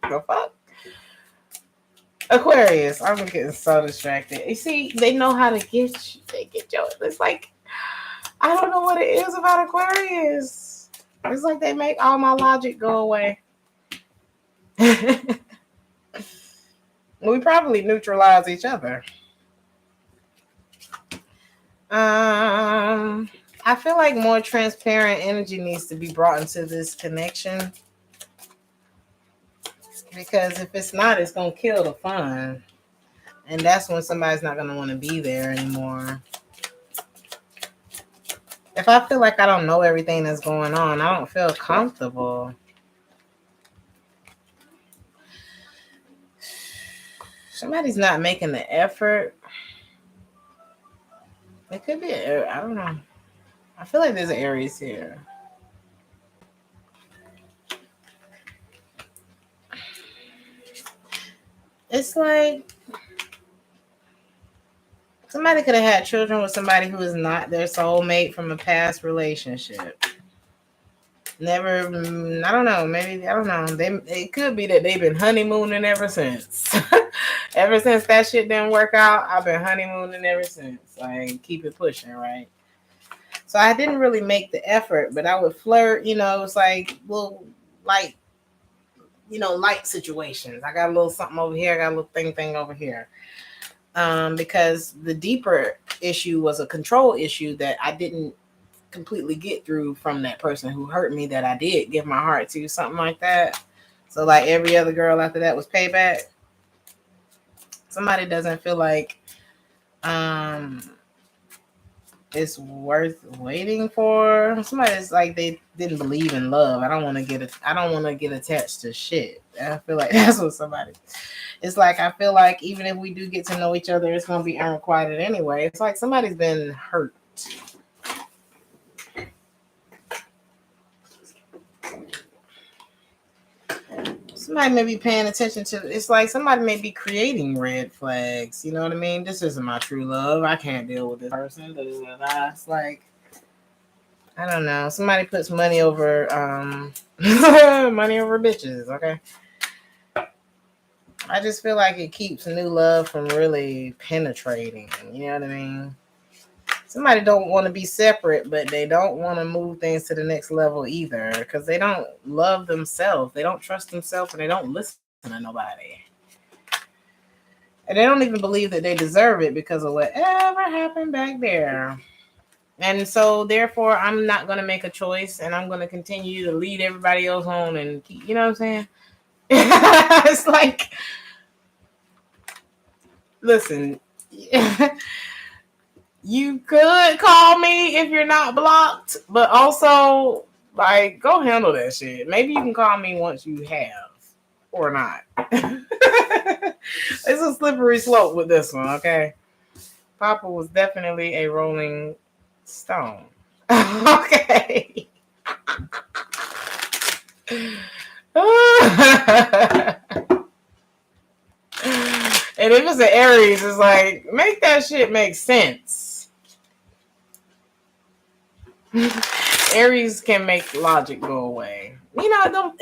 the fuck? Aquarius, I'm getting so distracted. You see, they know how to get you. They get you. It's like, I don't know what it is about Aquarius. It's like they make all my logic go away. We probably neutralize each other. I feel like more transparent energy needs to be brought into this connection. Because if it's not, it's going to kill the fun. And that's when somebody's not going to want to be there anymore. If I feel like I don't know everything that's going on, I don't feel comfortable. Somebody's not making the effort. It could be, I don't know. I feel like there's an Aries here. It's like somebody could have had children with somebody who is not their soulmate from a past relationship. Never, I don't know. Maybe, I don't know. It could be that they've been honeymooning ever since. Ever since that shit didn't work out, I've been honeymooning ever since. Like, keep it pushing, right? So I didn't really make the effort, but I would flirt, you know, it's like, little, like, you know, light situations. I got a little something over here. I got a little thing over here. Because the deeper issue was a control issue that I didn't completely get through from that person who hurt me that I did give my heart to, something like that. So like every other girl after that was payback. Somebody doesn't feel like it's worth waiting for. Somebody's like they didn't believe in love. I don't want to get attached to shit. I feel like that's what somebody. It's like I feel like even if we do get to know each other, it's gonna be unrequited anyway. It's like somebody's been hurt. Somebody may be paying attention to, it's like somebody may be creating red flags. You know what I mean? This isn't my true love. I can't deal with this person. It's like, I don't know. Somebody puts money over money over bitches, okay? I just feel like it keeps new love from really penetrating. You know what I mean? Somebody don't want to be separate, but they don't want to move things to the next level either because they don't love themselves. They don't trust themselves and they don't listen to nobody. And they don't even believe that they deserve it because of whatever happened back there. And so, therefore, I'm not going to make a choice and I'm going to continue to lead everybody else on and keep, you know what I'm saying? It's like, listen, you could call me if you're not blocked, but also, like, go handle that shit. Maybe you can call me once you have or not. It's a slippery slope with this one, okay? Papa was definitely a rolling stone. Okay. And if it's an Aries, it's like, make that shit make sense. Aries can make logic go away. You know,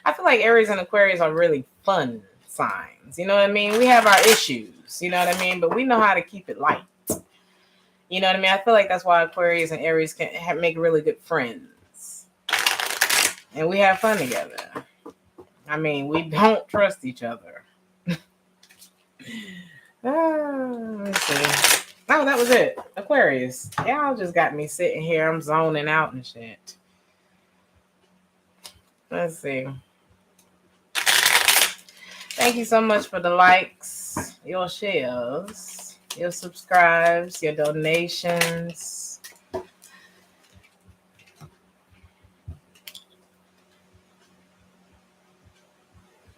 I feel like Aries and Aquarius are really fun signs. You know what I mean? We have our issues, you know what I mean? But we know how to keep it light. You know what I mean? I feel like that's why Aquarius and Aries can make really good friends. And we have fun together. I mean, we don't trust each other. Let's see. Oh, that was it. Aquarius. Y'all just got me sitting here. I'm zoning out and shit. Let's see. Thank you so much for the likes, your shares, your subscribes, your donations.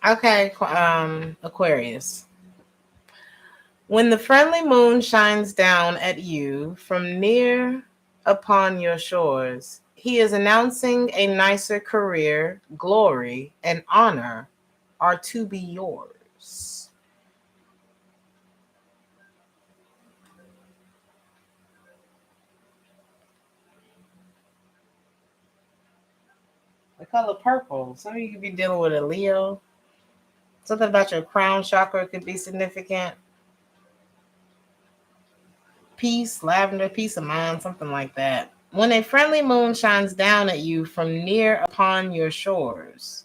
Okay, Aquarius. When the friendly moon shines down at you from near upon your shores, he is announcing a nicer career, glory, and honor are to be yours. The color purple. Some of you could be dealing with a Leo. Something about your crown chakra could be significant. Peace, lavender, peace of mind, something like that. When a friendly moon shines down at you from near upon your shores,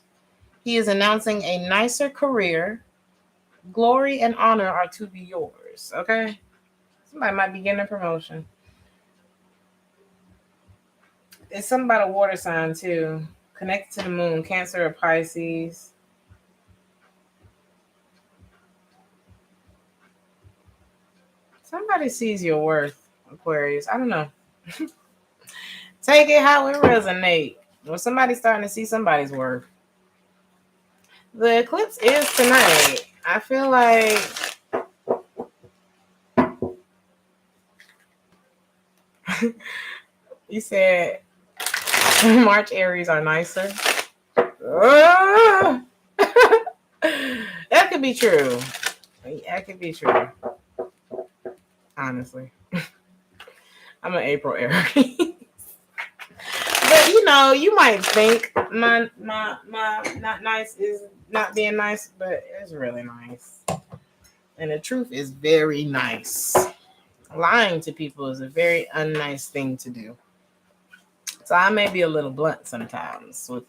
he is announcing a nicer career, glory, and honor are to be yours. Okay? Somebody might be getting a promotion. It's something about a water sign, too. Connected to the moon, Cancer or Pisces. Somebody sees your worth, Aquarius. I don't know. Take it how it resonates. When somebody's starting to see somebody's worth. The eclipse is tonight. I feel like you said March Aries are nicer. That could be true. That could be true. Honestly. I'm an April Aries. But you know, you might think my not nice is not being nice, but it's really nice. And the truth is very nice. Lying to people is a very unnice thing to do. So I may be a little blunt sometimes, with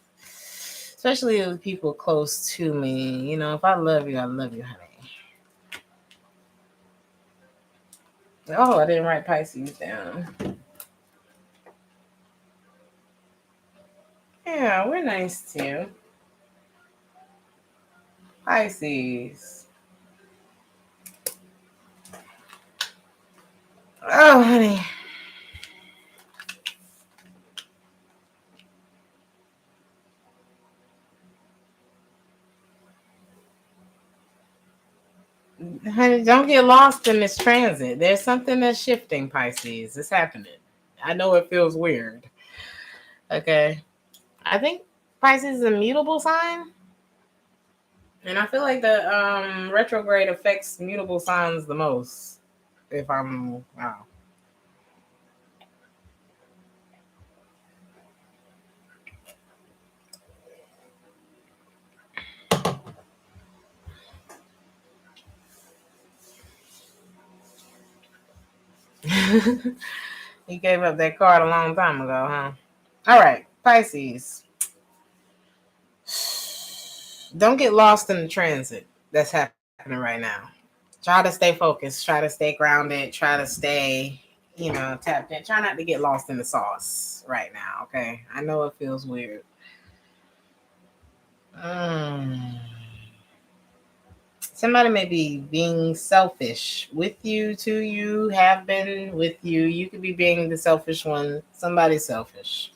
especially with people close to me. You know, if I love you, honey. Oh, I didn't write Pisces down. Yeah, we're nice too. Pisces. Oh, honey. Honey, don't get lost in this transit. There's something that's shifting, Pisces. It's happening. I know it feels weird. Okay. I think Pisces is a mutable sign. And I feel like the retrograde affects mutable signs the most. If I'm wow. He gave up that card a long time ago, huh? All right, Pisces. Don't get lost in the transit that's happening right now. Try to stay focused. Try to stay grounded. Try to stay, tapped in. Try not to get lost in the sauce right now, okay? I know it feels weird. Mm. Somebody may be being selfish with you, to you, have been with you. You could be being the selfish one. Somebody's selfish.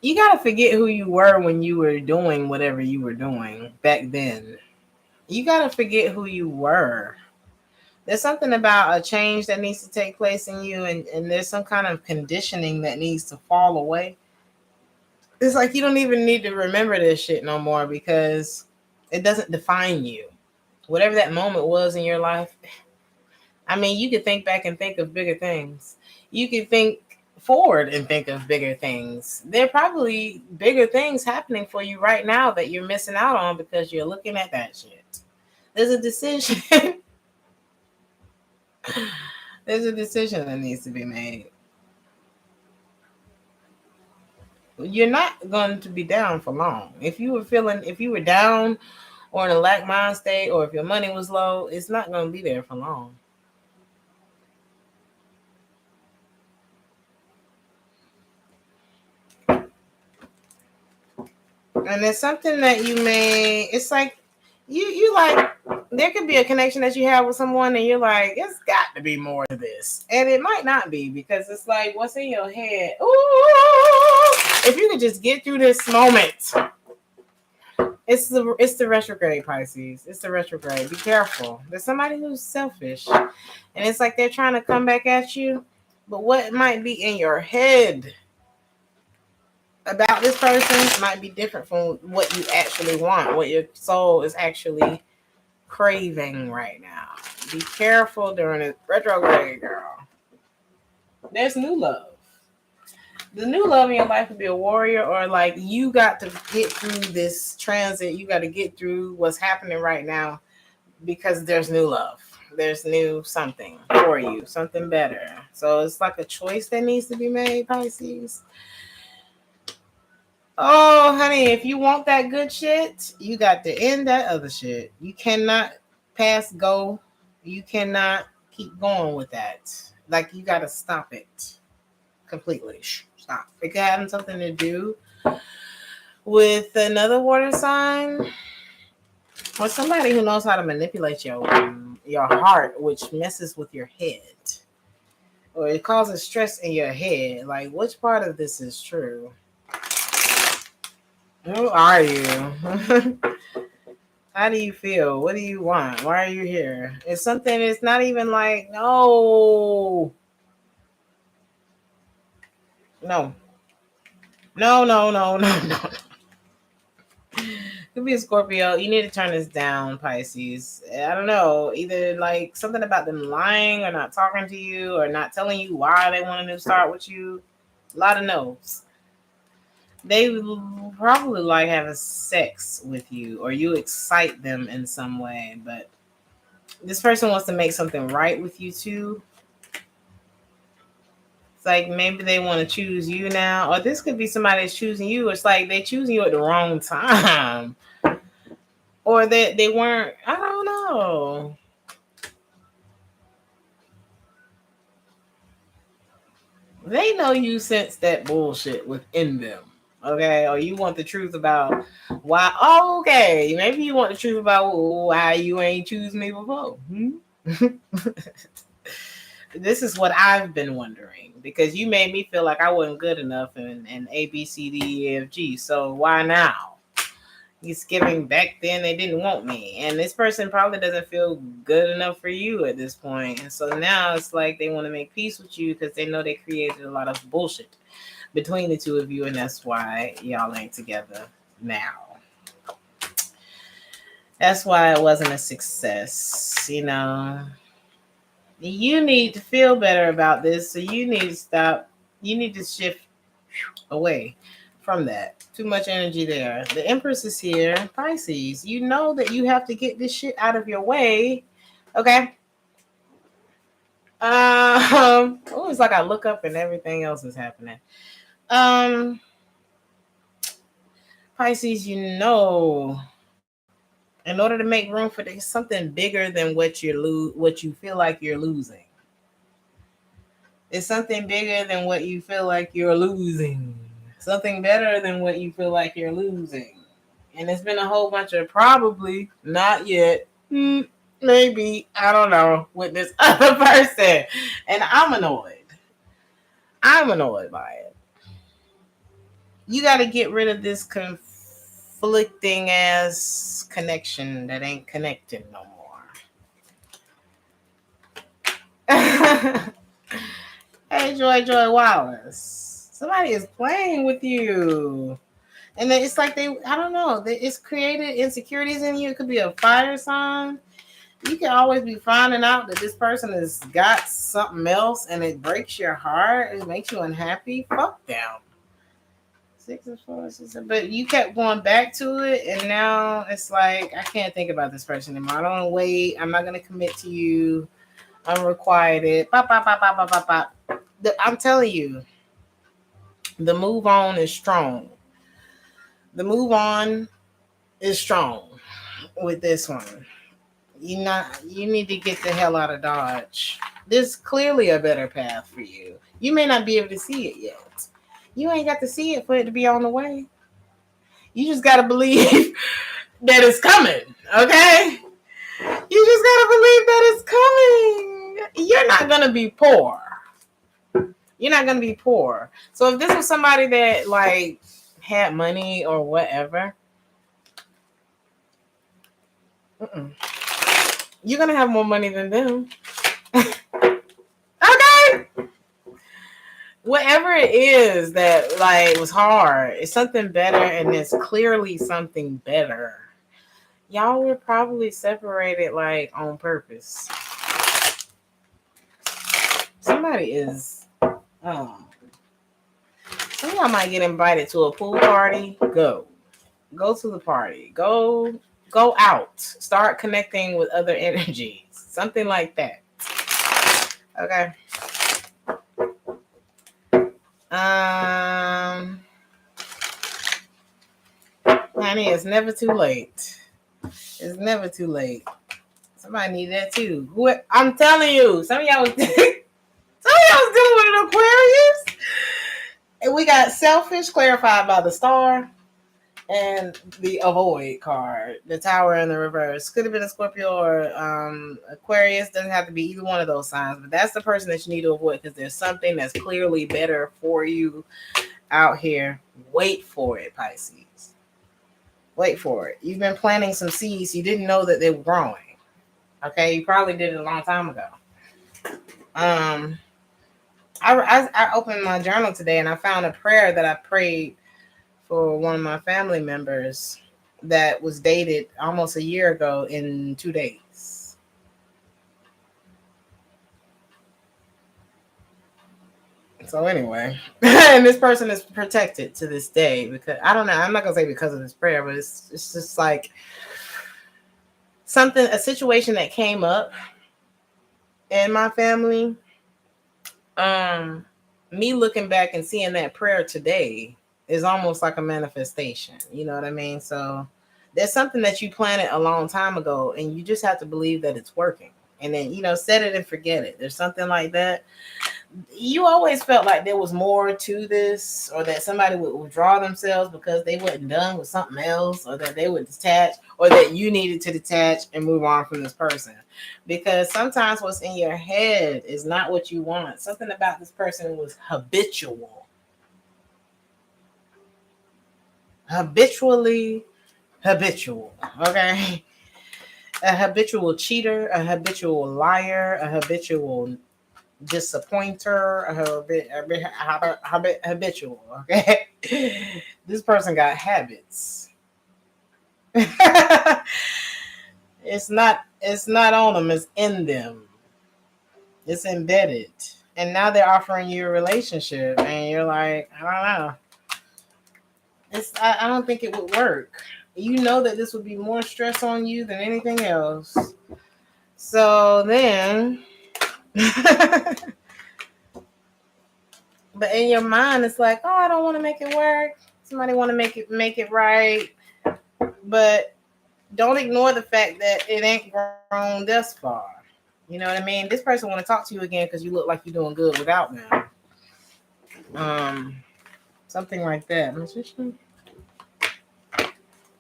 You got to forget who you were when you were doing whatever you were doing back then. You got to forget who you were. There's something about a change that needs to take place in you, and there's some kind of conditioning that needs to fall away. It's like you don't even need to remember this shit no more because it doesn't define you. Whatever that moment was in your life, I mean, you could think back and think of bigger things. You could think forward and think of bigger things. There are probably bigger things happening for you right now that you're missing out on because you're looking at that shit. There's a decision. There's a decision that needs to be made. You're not going to be down for long. If you were down or in a lack mind state, or if your money was low, it's not going to be there for long. And it's something that it's like you like, there could be a connection that you have with someone and you're like, it's got to be more to this. And it might not be, because it's like, what's in your head? Ooh, if you could just get through this moment. It's the retrograde, Pisces. It's the retrograde. Be careful. There's somebody who's selfish. And it's like they're trying to come back at you. But what might be in your head about this person might be different from what you actually want, what your soul is actually craving right now. Be careful during this retrograde, girl. There's new love. The new love in your life could be a warrior, or like you got to get through this transit. You got to get through what's happening right now because there's new love. There's new something for you, something better. So it's like a choice that needs to be made, Pisces. Oh, honey, if you want that good shit, you got to end that other shit. You cannot pass go. You cannot keep going with that. Like, you got to stop it completely. Stop. It could have something to do with another water sign or somebody who knows how to manipulate your heart, which messes with your head. Or it causes stress in your head. Like, which part of this is true? Who are you? How do you feel? What do you want? Why are you here? It's something, it's not even like, no. No. No, no, no, no, no. Could be a Scorpio. You need to turn this down, Pisces. I don't know. Either like something about them lying or not talking to you or not telling you why they want to start with you. A lot of no's. They probably like having sex with you, or you excite them in some way, but this person wants to make something right with you too. It's like maybe they want to choose you now, or this could be somebody that's choosing you. It's like they choosing you at the wrong time, or they weren't. I don't know. They know you sense that bullshit within them. Okay, or you want the truth about why? Oh, okay, maybe you want the truth about why you ain't choose me before. This is what I've been wondering, because you made me feel like I wasn't good enough in A, B, C, D, E, F, G. So why now? He's giving back then they didn't want me. And this person probably doesn't feel good enough for you at this point. And so now it's like they want to make peace with you because they know they created a lot of bullshit between the two of you. And that's why y'all ain't together now. That's why it wasn't a success. You know, you need to feel better about this. So you need to stop. You need to shift away from that. Too much energy there. The Empress is here. Pisces, you know that you have to get this shit out of your way. Okay. Oh, it's like I look up and everything else is happening. Pisces, you know, in order to make room for this, something bigger than what you feel like you're losing. It's something bigger than what you feel like you're losing. Something better than what you feel like you're losing. And it's been a whole bunch of probably, not yet, maybe, I don't know, with this other person. And I'm annoyed. I'm annoyed by it. You got to get rid of this conflicting ass connection that ain't connecting no more. Hey, Joy Wallace. Somebody is playing with you. And then it's like I don't know, it's created insecurities in you. It could be a fire sign. You can always be finding out that this person has got something else and it breaks your heart. It makes you unhappy. Fuck them. 6 of Swords. But you kept going back to it, and now it's like, I can't think about this person anymore. I don't want to wait. I'm not going to commit to you. Unrequited. I'm telling you, the move on is strong. The move on is strong with this one. You need to get the hell out of Dodge. There's clearly a better path for you. You may not be able to see it yet. You ain't got to see it for it to be on the way. You just got to believe that it's coming, okay? You just got to believe that it's coming. You're not going to be poor. You're not going to be poor. So if this was somebody that, like, had money or whatever, you're going to have more money than them. Okay? Whatever it is that, like, was hard, it's something better, and it's clearly something better. Y'all were probably separated, like, on purpose. Somebody is, some of y'all might get invited to a pool party. Go to the party. Go out. Start connecting with other energies. Something like that. Okay. Honey, it's never too late. It's never too late. Somebody need that too. I'm telling you, some of y'all was dealing with an Aquarius. And we got selfish clarified by the star and the avoid card, the tower in the reverse. Could have been a Scorpio or Aquarius. Doesn't have to be either one of those signs, but that's the person that you need to avoid because there's something that's clearly better for you out here. Wait for it, Pisces. Wait for it. You've been planting some seeds. You didn't know that they were growing. Okay, you probably did it a long time ago. I opened my journal today and I found a prayer that I prayed for one of my family members that was dated almost a year ago in 2 days. So anyway, and this person is protected to this day because I don't know. I'm not gonna say because of this prayer, but it's just like a situation that came up in my family. Me looking back and seeing that prayer today is almost like a manifestation. You know what I mean? So there's something that you planted a long time ago, and you just have to believe that it's working. And then, set it and forget it. There's something like that. You always felt like there was more to this, or that somebody would withdraw themselves because they wasn't done with something else, or that they would detach, or that you needed to detach and move on from this person. Because sometimes what's in your head is not what you want. Something about this person was habitual. Habitual. Okay? A habitual cheater, a habitual liar, a habitual disappointer, habitual. Okay? This person got habits. It's not on them, it's in them. It's embedded. And now they're offering you a relationship and you're like, I don't know. I don't think it would work. You know that this would be more stress on you than anything else. So then but in your mind it's like, oh, I don't want to make it work. Somebody want to make it right. But don't ignore the fact that it ain't grown this far. You know what I mean? This person want to talk to you again because you look like you're doing good without them. Something like that. This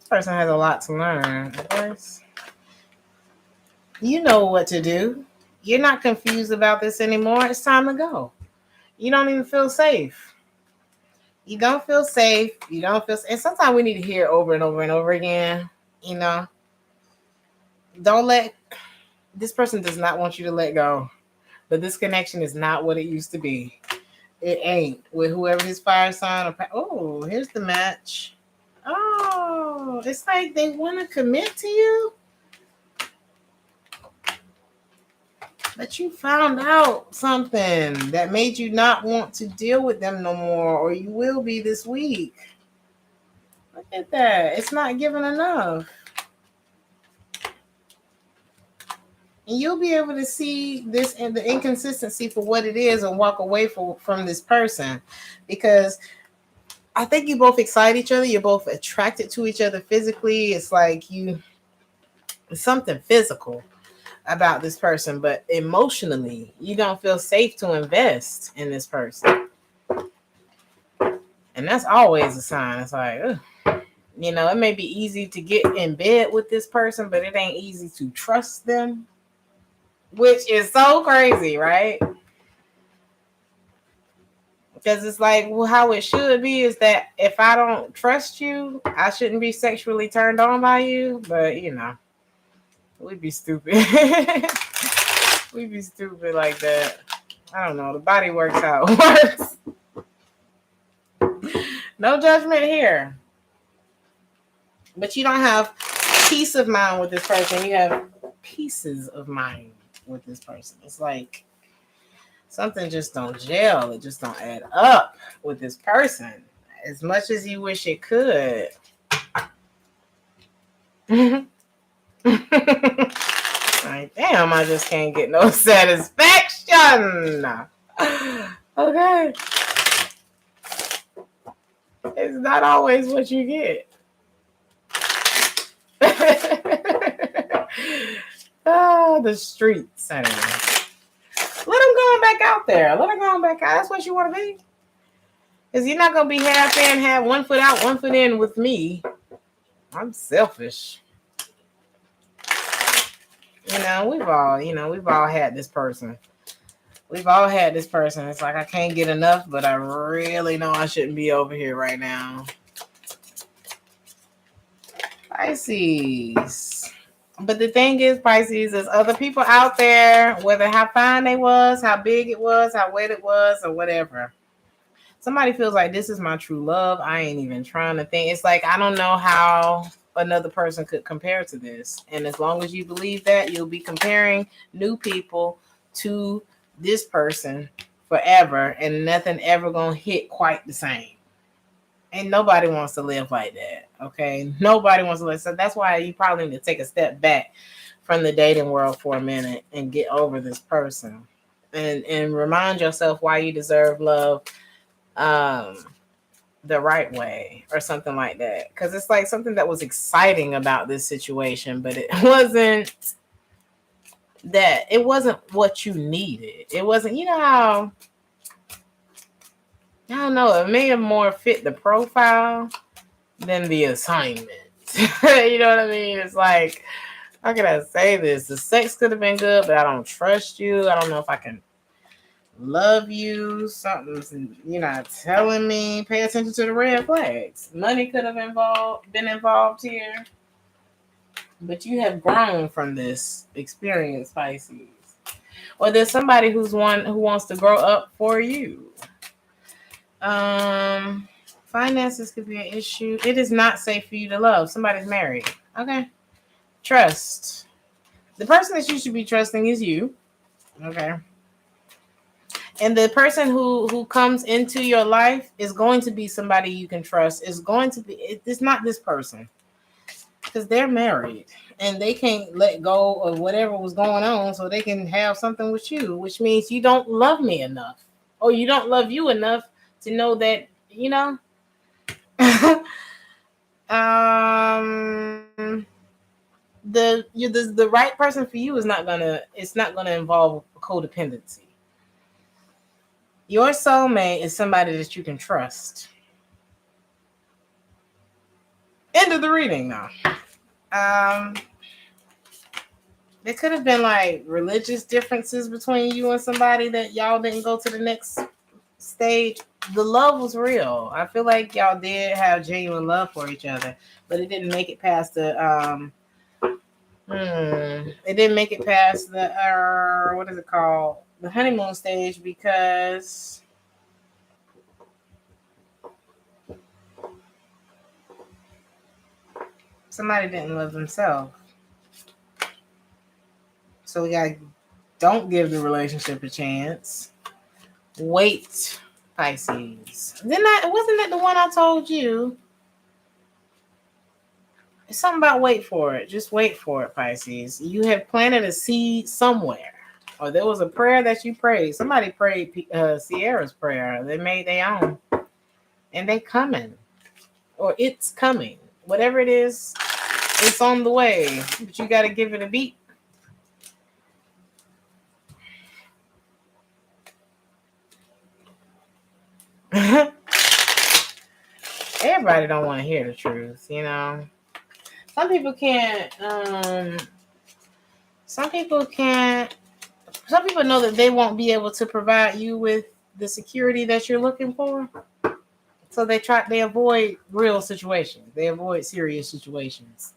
person has a lot to learn, of course. You know what to do. You're not confused about this anymore. It's time to go. You don't even feel safe. You don't feel safe. You don't feel. And sometimes we need to hear it over and over and over again. You know. Don't let. This person does not want you to let go. But this connection is not what it used to be. It ain't. With whoever his fire sign or. Oh, here's the match. Oh, it's like they want to commit to you. But you found out something that made you not want to deal with them no more, or you will be this week. Look at that. It's not giving enough. And you'll be able to see this and the inconsistency for what it is and walk away from this person. Because I think you both excite each other. You're both attracted to each other physically. It's like it's something physical about this person, but emotionally you don't feel safe to invest in this person. And that's always a sign. It's like, it may be easy to get in bed with this person, but it ain't easy to trust them, which is so crazy, right? Because it's like, well, how it should be is that if I don't trust you, I shouldn't be sexually turned on by you. But we'd be stupid. We'd be stupid like that. I don't know. The body works how it works. No judgment here. But you don't have peace of mind with this person. You have pieces of mind with this person. It's like something just don't gel. It just don't add up with this person as much as you wish it could. Like, damn, I just can't get no satisfaction. Okay. It's not always what you get. The streets. Anyway. Let them go back out there. Let them go back out. That's what you want to be. Because you're not going to be half in, have one foot out, one foot in with me. I'm selfish. We've all had this person. We've all had this person. It's like I can't get enough, but I really know I shouldn't be over here right now. Pisces. But the thing is, Pisces, there's other people out there, whether how fine they was, how big it was, how wet it was, or whatever. Somebody feels like this is my true love. I ain't even trying to think. It's like I don't know how another person could compare to this. And as long as you believe that, you'll be comparing new people to this person forever, and nothing ever gonna hit quite the same. And nobody wants to live like that. Okay, nobody wants to live. So that's why you probably need to take a step back from the dating world for a minute and get over this person, and remind yourself why you deserve love the right way or something like that. Because it's like something that was exciting about this situation, but it wasn't what you needed. It wasn't, how, I don't know, it may have more fit the profile than the assignment. You know what I mean? It's like, how can I say this? The sex could have been good, but I don't trust you. I don't know if I can love you. Something's you're not telling me. Pay attention to the red flags. Money could have been involved here. But you have grown from this experience, Pisces. Or there's somebody who wants to grow up for you. Finances could be an issue. It is not safe for you to love. Somebody's married. Okay. Trust. The person that you should be trusting is you. Okay. And the person who comes into your life is going to be somebody you can trust. It's going to be, it's not this person, because they're married and they can't let go of whatever was going on so they can have something with you, which means you don't love me enough, or you don't love you enough to know that, you know. The right person for you is not gonna, it's not gonna involve codependency. Your soulmate is somebody that you can trust. End of the reading now. There could have been like religious differences between you and somebody that y'all didn't go to the next stage. The love was real. I feel like y'all did have genuine love for each other, but it didn't make it past the it didn't make it past the what is it called? The honeymoon stage, because somebody didn't love themselves. So we gotta, don't give the relationship a chance. Wait, Pisces. Wasn't that the one I told you? It's something about wait for it. Just wait for it, Pisces. You have planted a seed somewhere, or there was a prayer that you prayed. Somebody prayed Sierra's prayer. They made their own, and they coming, or it's coming. Whatever it is, it's on the way. But you got to give it a beat. Everybody don't want to hear the truth, you know. Some people can't. Some people can't. Some people know that they won't be able to provide you with the security that you're looking for, so they avoid real situations. They avoid serious situations.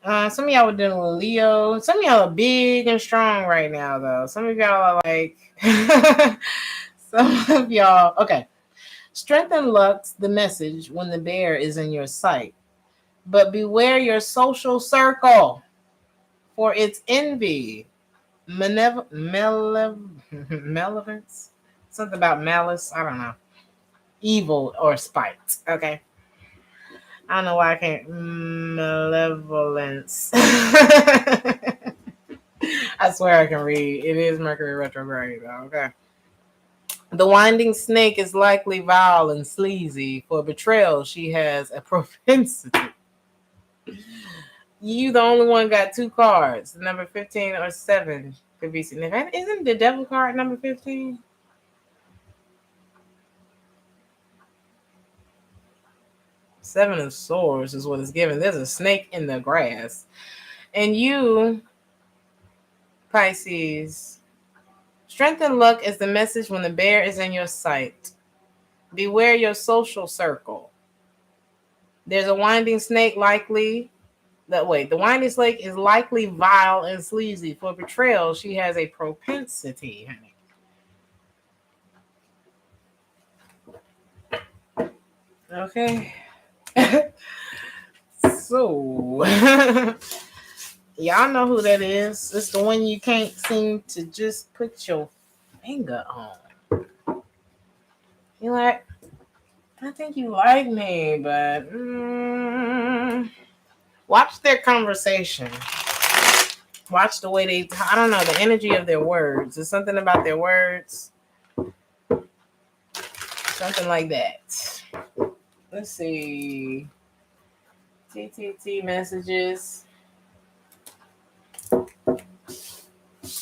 Some of y'all are dealing with Leo. Some of y'all are big and strong right now, though. Some of y'all are like, some of y'all. Okay. Strength and luck's the message when the bear is in your sight. But beware your social circle, for its envy, malevolence, something about malice, I don't know, evil or spite. Okay. I don't know why I can't. Malevolence. I swear I can read. It is Mercury retrograde, though. Okay. The winding snake is likely vile and sleazy. For betrayal, she has a propensity. You, the only one, got 2 cards. Number 15 or 7 could be significant. Isn't the devil card number 15? Seven of Swords is what it's given. There's a snake in the grass. And you, Pisces, strength and luck is the message when the bear is in your sight. Beware your social circle. There's a winding snake likely. The winding snake is likely vile and sleazy. For betrayal, she has a propensity, honey. Okay. So, y'all know who that is. It's the one you can't seem to just put your finger on. You're like, I think you like me, but watch their conversation. Watch the way they, I don't know, the energy of their words. There's something about their words. Something like that. Let's see. TTT messages.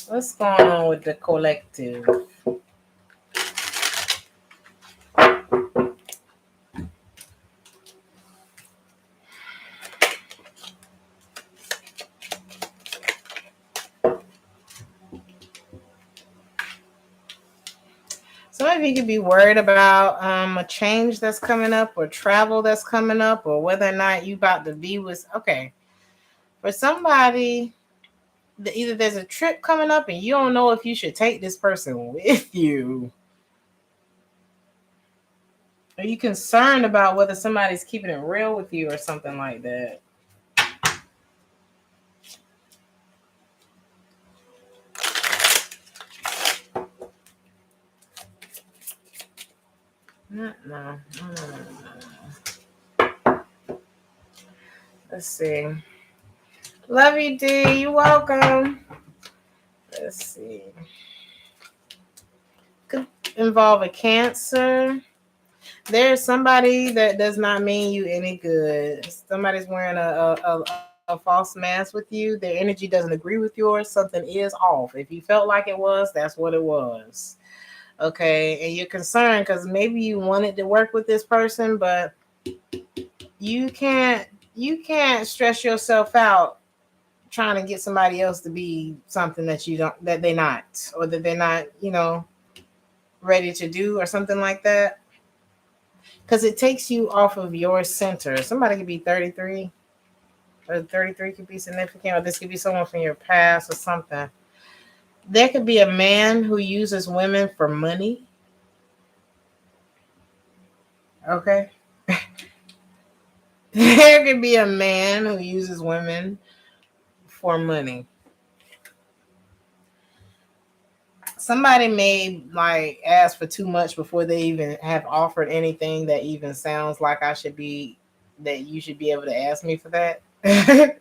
What's going on with the collective? Some of you could be worried about a change that's coming up, or travel that's coming up, or whether or not you about to be with. Okay, for somebody, either there's a trip coming up and you don't know if you should take this person with you. Are you concerned about whether somebody's keeping it real with you or something like that? No. Let's see. Love you, D. You welcome. Let's see. Could involve a Cancer. There's somebody that does not mean you any good. Somebody's wearing a false mask with you. Their energy doesn't agree with yours. Something is off. If you felt like it was, that's what it was. Okay, and you're concerned because maybe you wanted to work with this person, but you can't stress yourself out trying to get somebody else to be something that you don't, that they're not, or that they're not, ready to do, or something like that. Because it takes you off of your center. Somebody could be 33, or 33 could be significant, or this could be someone from your past or something. There could be a man who uses women for money. Okay. There could be a man who uses women for money. Somebody may like ask for too much before they even have offered anything that even sounds like that you should be able to ask me for that. They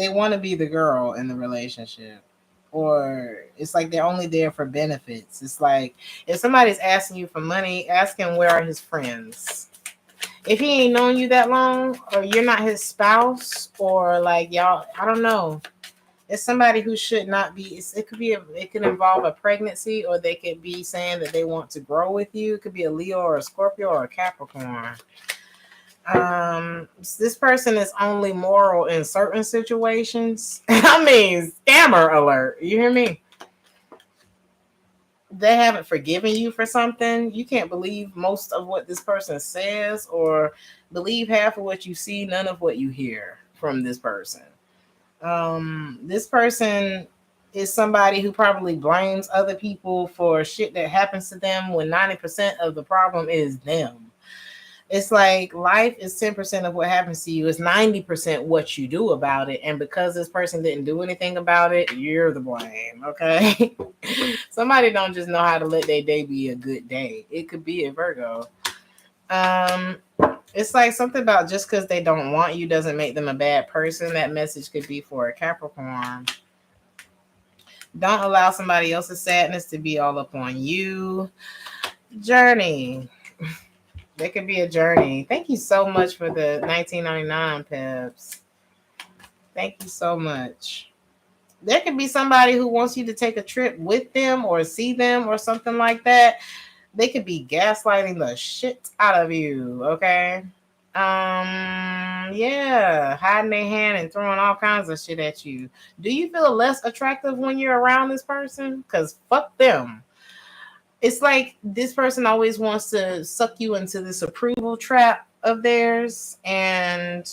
want to be the girl in the relationship, or it's like they're only there for benefits. It's like if somebody's asking you for money, ask him where are his friends. If he ain't known you that long, or you're not his spouse, or like y'all, I don't know. It's somebody who should not be. It could involve a pregnancy, or they could be saying that they want to grow with you. It could be a Leo or a Scorpio or a Capricorn. This person is only moral in certain situations. I mean, scammer alert. You hear me? They haven't forgiven you for something. You can't believe most of what this person says, or believe half of what you see, none of what you hear from this person. This person is somebody who probably blames other people for shit that happens to them when 90% of the problem is them. It's like life is 10% of what happens to you. It's 90% what you do about it. And because this person didn't do anything about it, you're the blame. Okay. Somebody don't just know how to let their day be a good day. It could be a Virgo. It's like something about just because they don't want you doesn't make them a bad person. That message could be for a Capricorn. Don't allow somebody else's sadness to be all up on you. Journey. There could be a journey. Thank you so much for the 1999 Peps. Thank you so much. There could be somebody who wants you to take a trip with them or see them or something like that. They could be gaslighting the shit out of you, okay? Yeah, hiding their hand and throwing all kinds of shit at you. Do you feel less attractive when you're around this person? Because fuck them. It's like this person always wants to suck you into this approval trap of theirs, and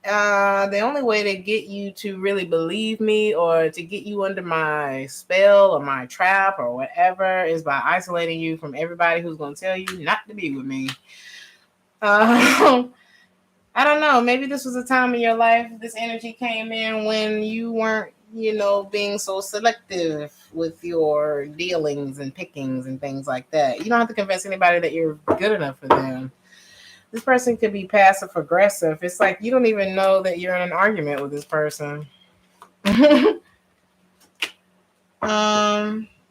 the only way to get you to really believe me, or to get you under my spell or my trap or whatever, is by isolating you from everybody who's going to tell you not to be with me. I don't know. Maybe this was a time in your life this energy came in when you weren't, being so selective with your dealings and pickings and things like that. You don't have to convince anybody that you're good enough for them. This person could be passive aggressive. It's like you don't even know that you're in an argument with this person.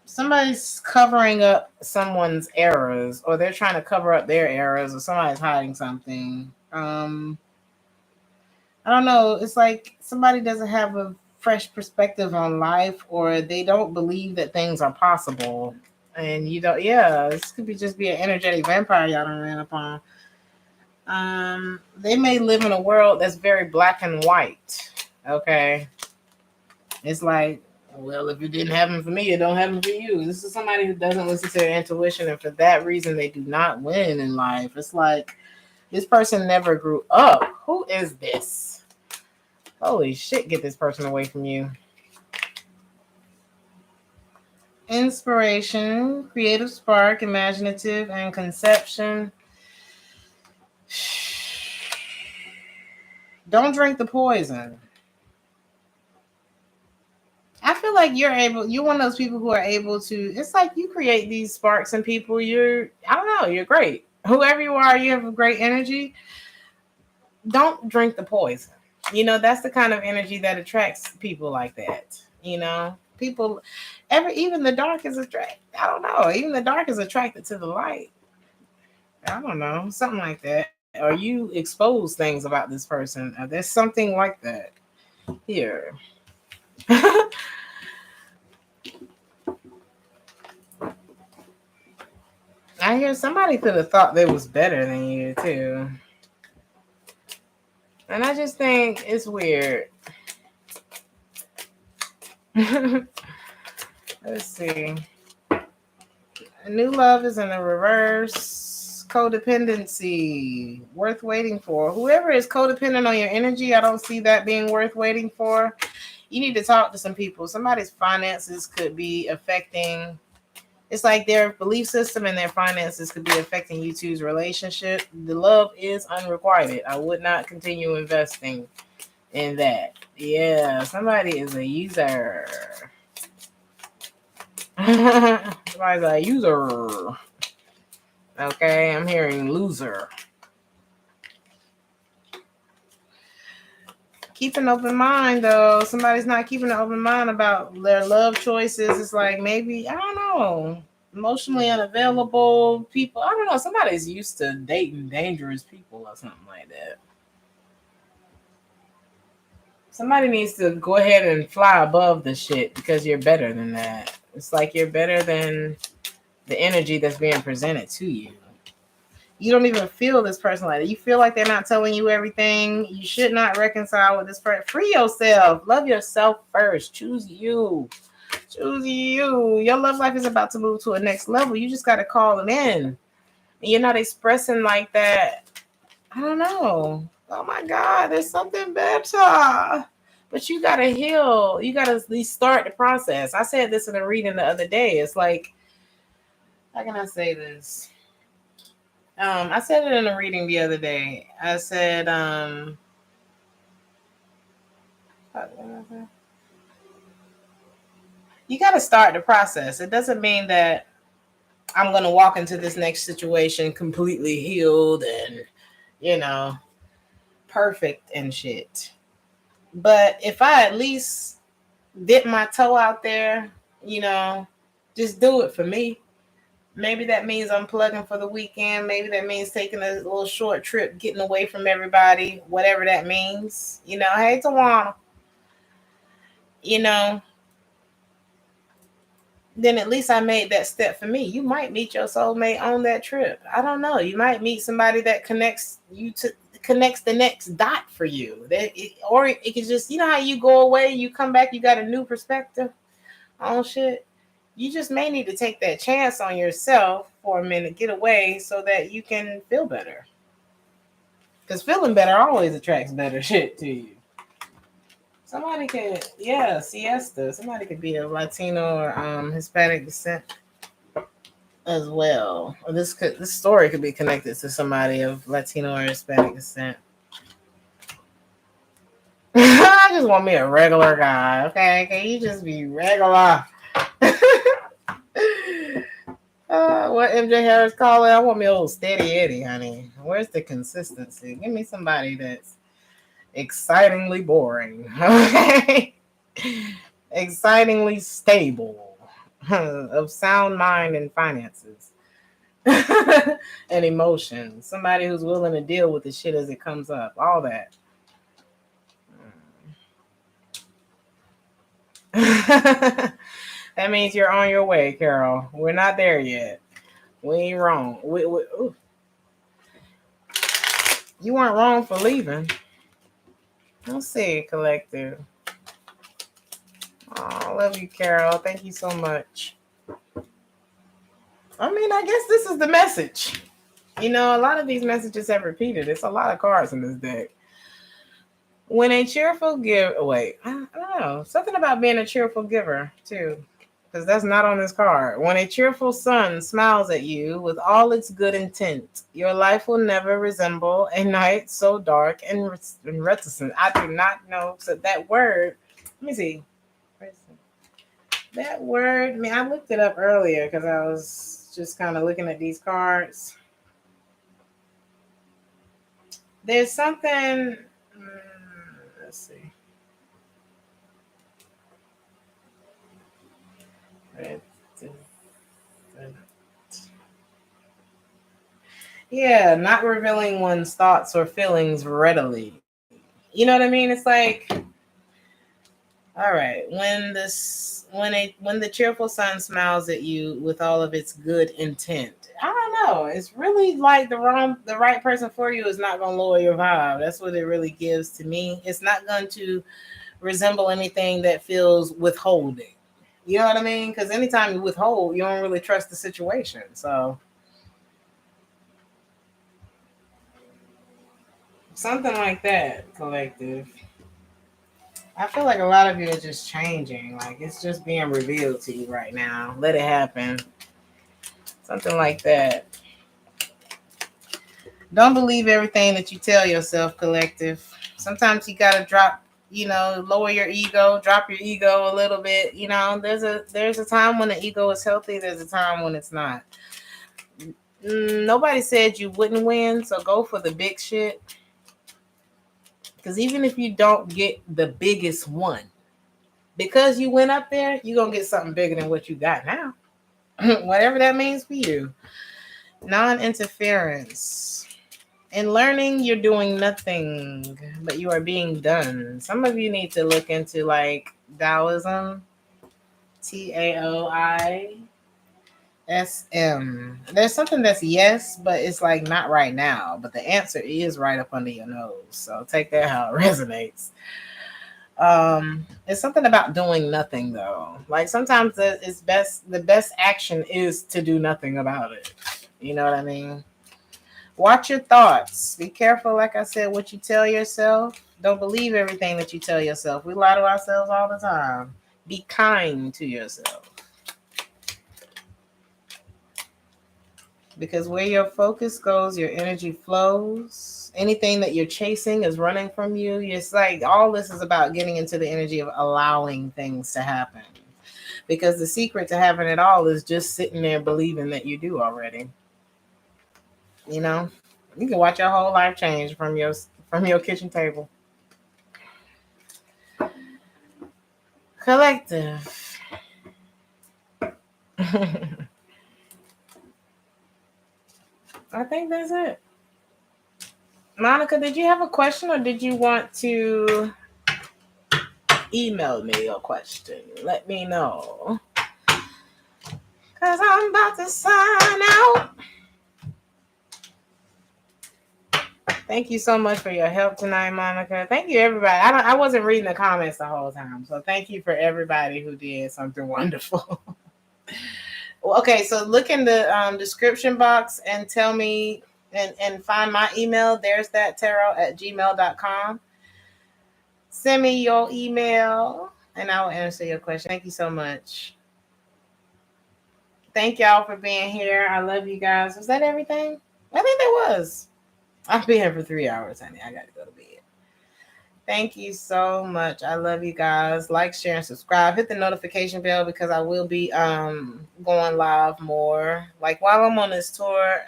Somebody's covering up someone's errors, or they're trying to cover up their errors, or somebody's hiding something. I don't know. It's like somebody doesn't have a fresh perspective on life, or they don't believe that things are possible. And you don't, yeah, this could be just be an energetic vampire y'all done ran upon. They may live in a world that's very black and white. Okay. It's like, well, if it didn't happen for me, it don't happen for you. This is somebody who doesn't listen to their intuition, and for that reason, they do not win in life. It's like this person never grew up. Who is this? Holy shit, get this person away from you. Inspiration, creative spark, imaginative, and conception. Don't drink the poison. I I feel like you're one of those people who are able to, it's like you create these sparks in people. I don't know, you're great. Whoever you are, you have a great energy. Don't drink the poison. That's the kind of energy that attracts people like that. People, even the dark is attracted. I don't know. Even the dark is attracted to the light. I don't know, something like that. Or you expose things about this person. Or there's something like that here. I hear somebody could have thought they was better than you too. And I just think it's weird. Let's see. New love is in the reverse. Codependency. Worth waiting for. Whoever is codependent on your energy, I don't see that being worth waiting for. You need to talk to some people. Somebody's finances could be affecting. It's like their belief system and their finances could be affecting you two's relationship. The love is unrequited. I would not continue investing in that. Yeah, somebody is a user. Somebody's a user. Okay, I'm hearing loser. Keep an open mind, though. Somebody's not keeping an open mind about their love choices. It's like maybe, I don't know, emotionally unavailable people. I don't know. Somebody's used to dating dangerous people or something like that. Somebody needs to go ahead and fly above the shit because you're better than that. It's like you're better than the energy that's being presented to you. You don't even feel this person like that. You feel like they're not telling you everything. You should not reconcile with this person. Free yourself. Love yourself first. Choose you. Choose you. Your love life is about to move to a next level. You just got to call it in. And you're not expressing like that. I don't know. Oh my God, there's something better. But you got to heal. You got to at least start the process. I said this in a reading the other day. It's like, how can I say this? I said it in a reading the other day. I said, you got to start the process. It doesn't mean that I'm going to walk into this next situation completely healed and, perfect and shit. But if I at least dip my toe out there, just do it for me. Maybe that means unplugging for the weekend. Maybe that means taking a little short trip, getting away from everybody, whatever that means. Hey, Tawana, then at least I made that step for me. You might meet your soulmate on that trip. I don't know. You might meet somebody that connects the next dot for you. Or it could just, how you go away, you come back, you got a new perspective on shit. You just may need to take that chance on yourself for a minute, get away so that you can feel better. Because feeling better always attracts better shit to you. Somebody could, siesta. Somebody could be of Latino or Hispanic descent as well. Or this story could be connected to somebody of Latino or Hispanic descent. I just want me a regular guy, okay? Can you just be regular? What MJ Harris call it? I want me a little steady Eddie, honey. Where's the consistency? Give me somebody that's excitingly boring, okay? Excitingly stable, of sound mind and finances, and emotions. Somebody who's willing to deal with the shit as it comes up. All that. That means you're on your way, Carol. We're not there yet. We ain't wrong. You weren't wrong for leaving. Let's see, collective. Oh, I love you, Carol. Thank you so much. I mean, I guess this is the message. A lot of these messages have repeated. It's a lot of cards in this deck. When a cheerful giver, I don't know. Something about being a cheerful giver, too. Because that's not on this card. When a cheerful sun smiles at you with all its good intent, your life will never resemble a night so dark and reticent. I do not know that word. Let me see. That word, I mean, I looked it up earlier because I was just kind of looking at these cards. There's something, let's see. Yeah, not revealing one's thoughts or feelings readily. You know what I mean? It's like, all right, when the cheerful sun smiles at you with all of its good intent. I don't know. It's really like the right person for you is not going to lower your vibe. That's what it really gives to me. It's not going to resemble anything that feels withholding. You know what I mean? Because anytime you withhold, you don't really trust the situation. So something like that, collective. I feel like a lot of you are just changing. Like it's just being revealed to you right now. Let it happen. Something like that. Don't believe everything that you tell yourself, collective. Sometimes you gotta drop, lower your ego, drop your ego a little bit. There's a time when the ego is healthy. There's a time when it's not. Nobody said you wouldn't win, so go for the big shit. Because even if you don't get the biggest one, because you went up there, you're going to get something bigger than what you got now. Whatever that means for you. Non-interference. In learning, you're doing nothing, but you are being done. Some of you need to look into like Taoism. Taoism. There's something that's yes, but it's like not right now. But the answer is right up under your nose. So take that how it resonates. It's something about doing nothing though. Like sometimes the best action is to do nothing about it. You know what I mean? Watch your thoughts. Be careful, like I said, what you tell yourself. Don't believe everything that you tell yourself. We lie to ourselves all the time. Be kind to yourself. Because where your focus goes, your energy flows. Anything that you're chasing is running from you. It's like all this is about getting into the energy of allowing things to happen. Because the secret to having it all is just sitting there believing that you do already. You can watch your whole life change from your kitchen table. Collective. I think that's it. Monica, did you have a question or did you want to email me your question? Let me know. Because I'm about to sign out. Thank you so much for your help tonight, Monica. Thank you, everybody. I wasn't reading the comments the whole time. So thank you for everybody who did something wonderful. Okay, so look in the description box and tell me and find my email. Theresthattarot@gmail.com. Send me your email and I will answer your question. Thank you so much. Thank y'all for being here. I love you guys. Was that everything? I think that was. I've been here for 3 hours, honey. I got to go to bed. Thank you so much. I love you guys. Like, share, and subscribe. Hit the notification bell because I will be going live more. Like while I'm on this tour,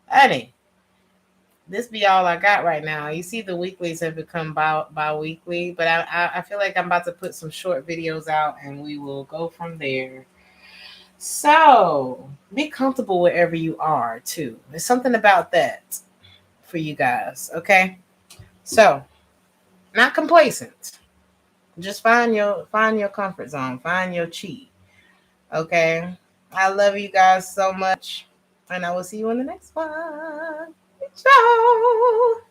honey, this be all I got right now. You see the weeklies have become bi-weekly, but I feel like I'm about to put some short videos out and we will go from there. So be comfortable wherever you are too. There's something about that for you guys, okay? So not complacent. Just find your comfort zone. Find your chi. Okay. I love you guys so much. And I will see you in the next one. Ciao.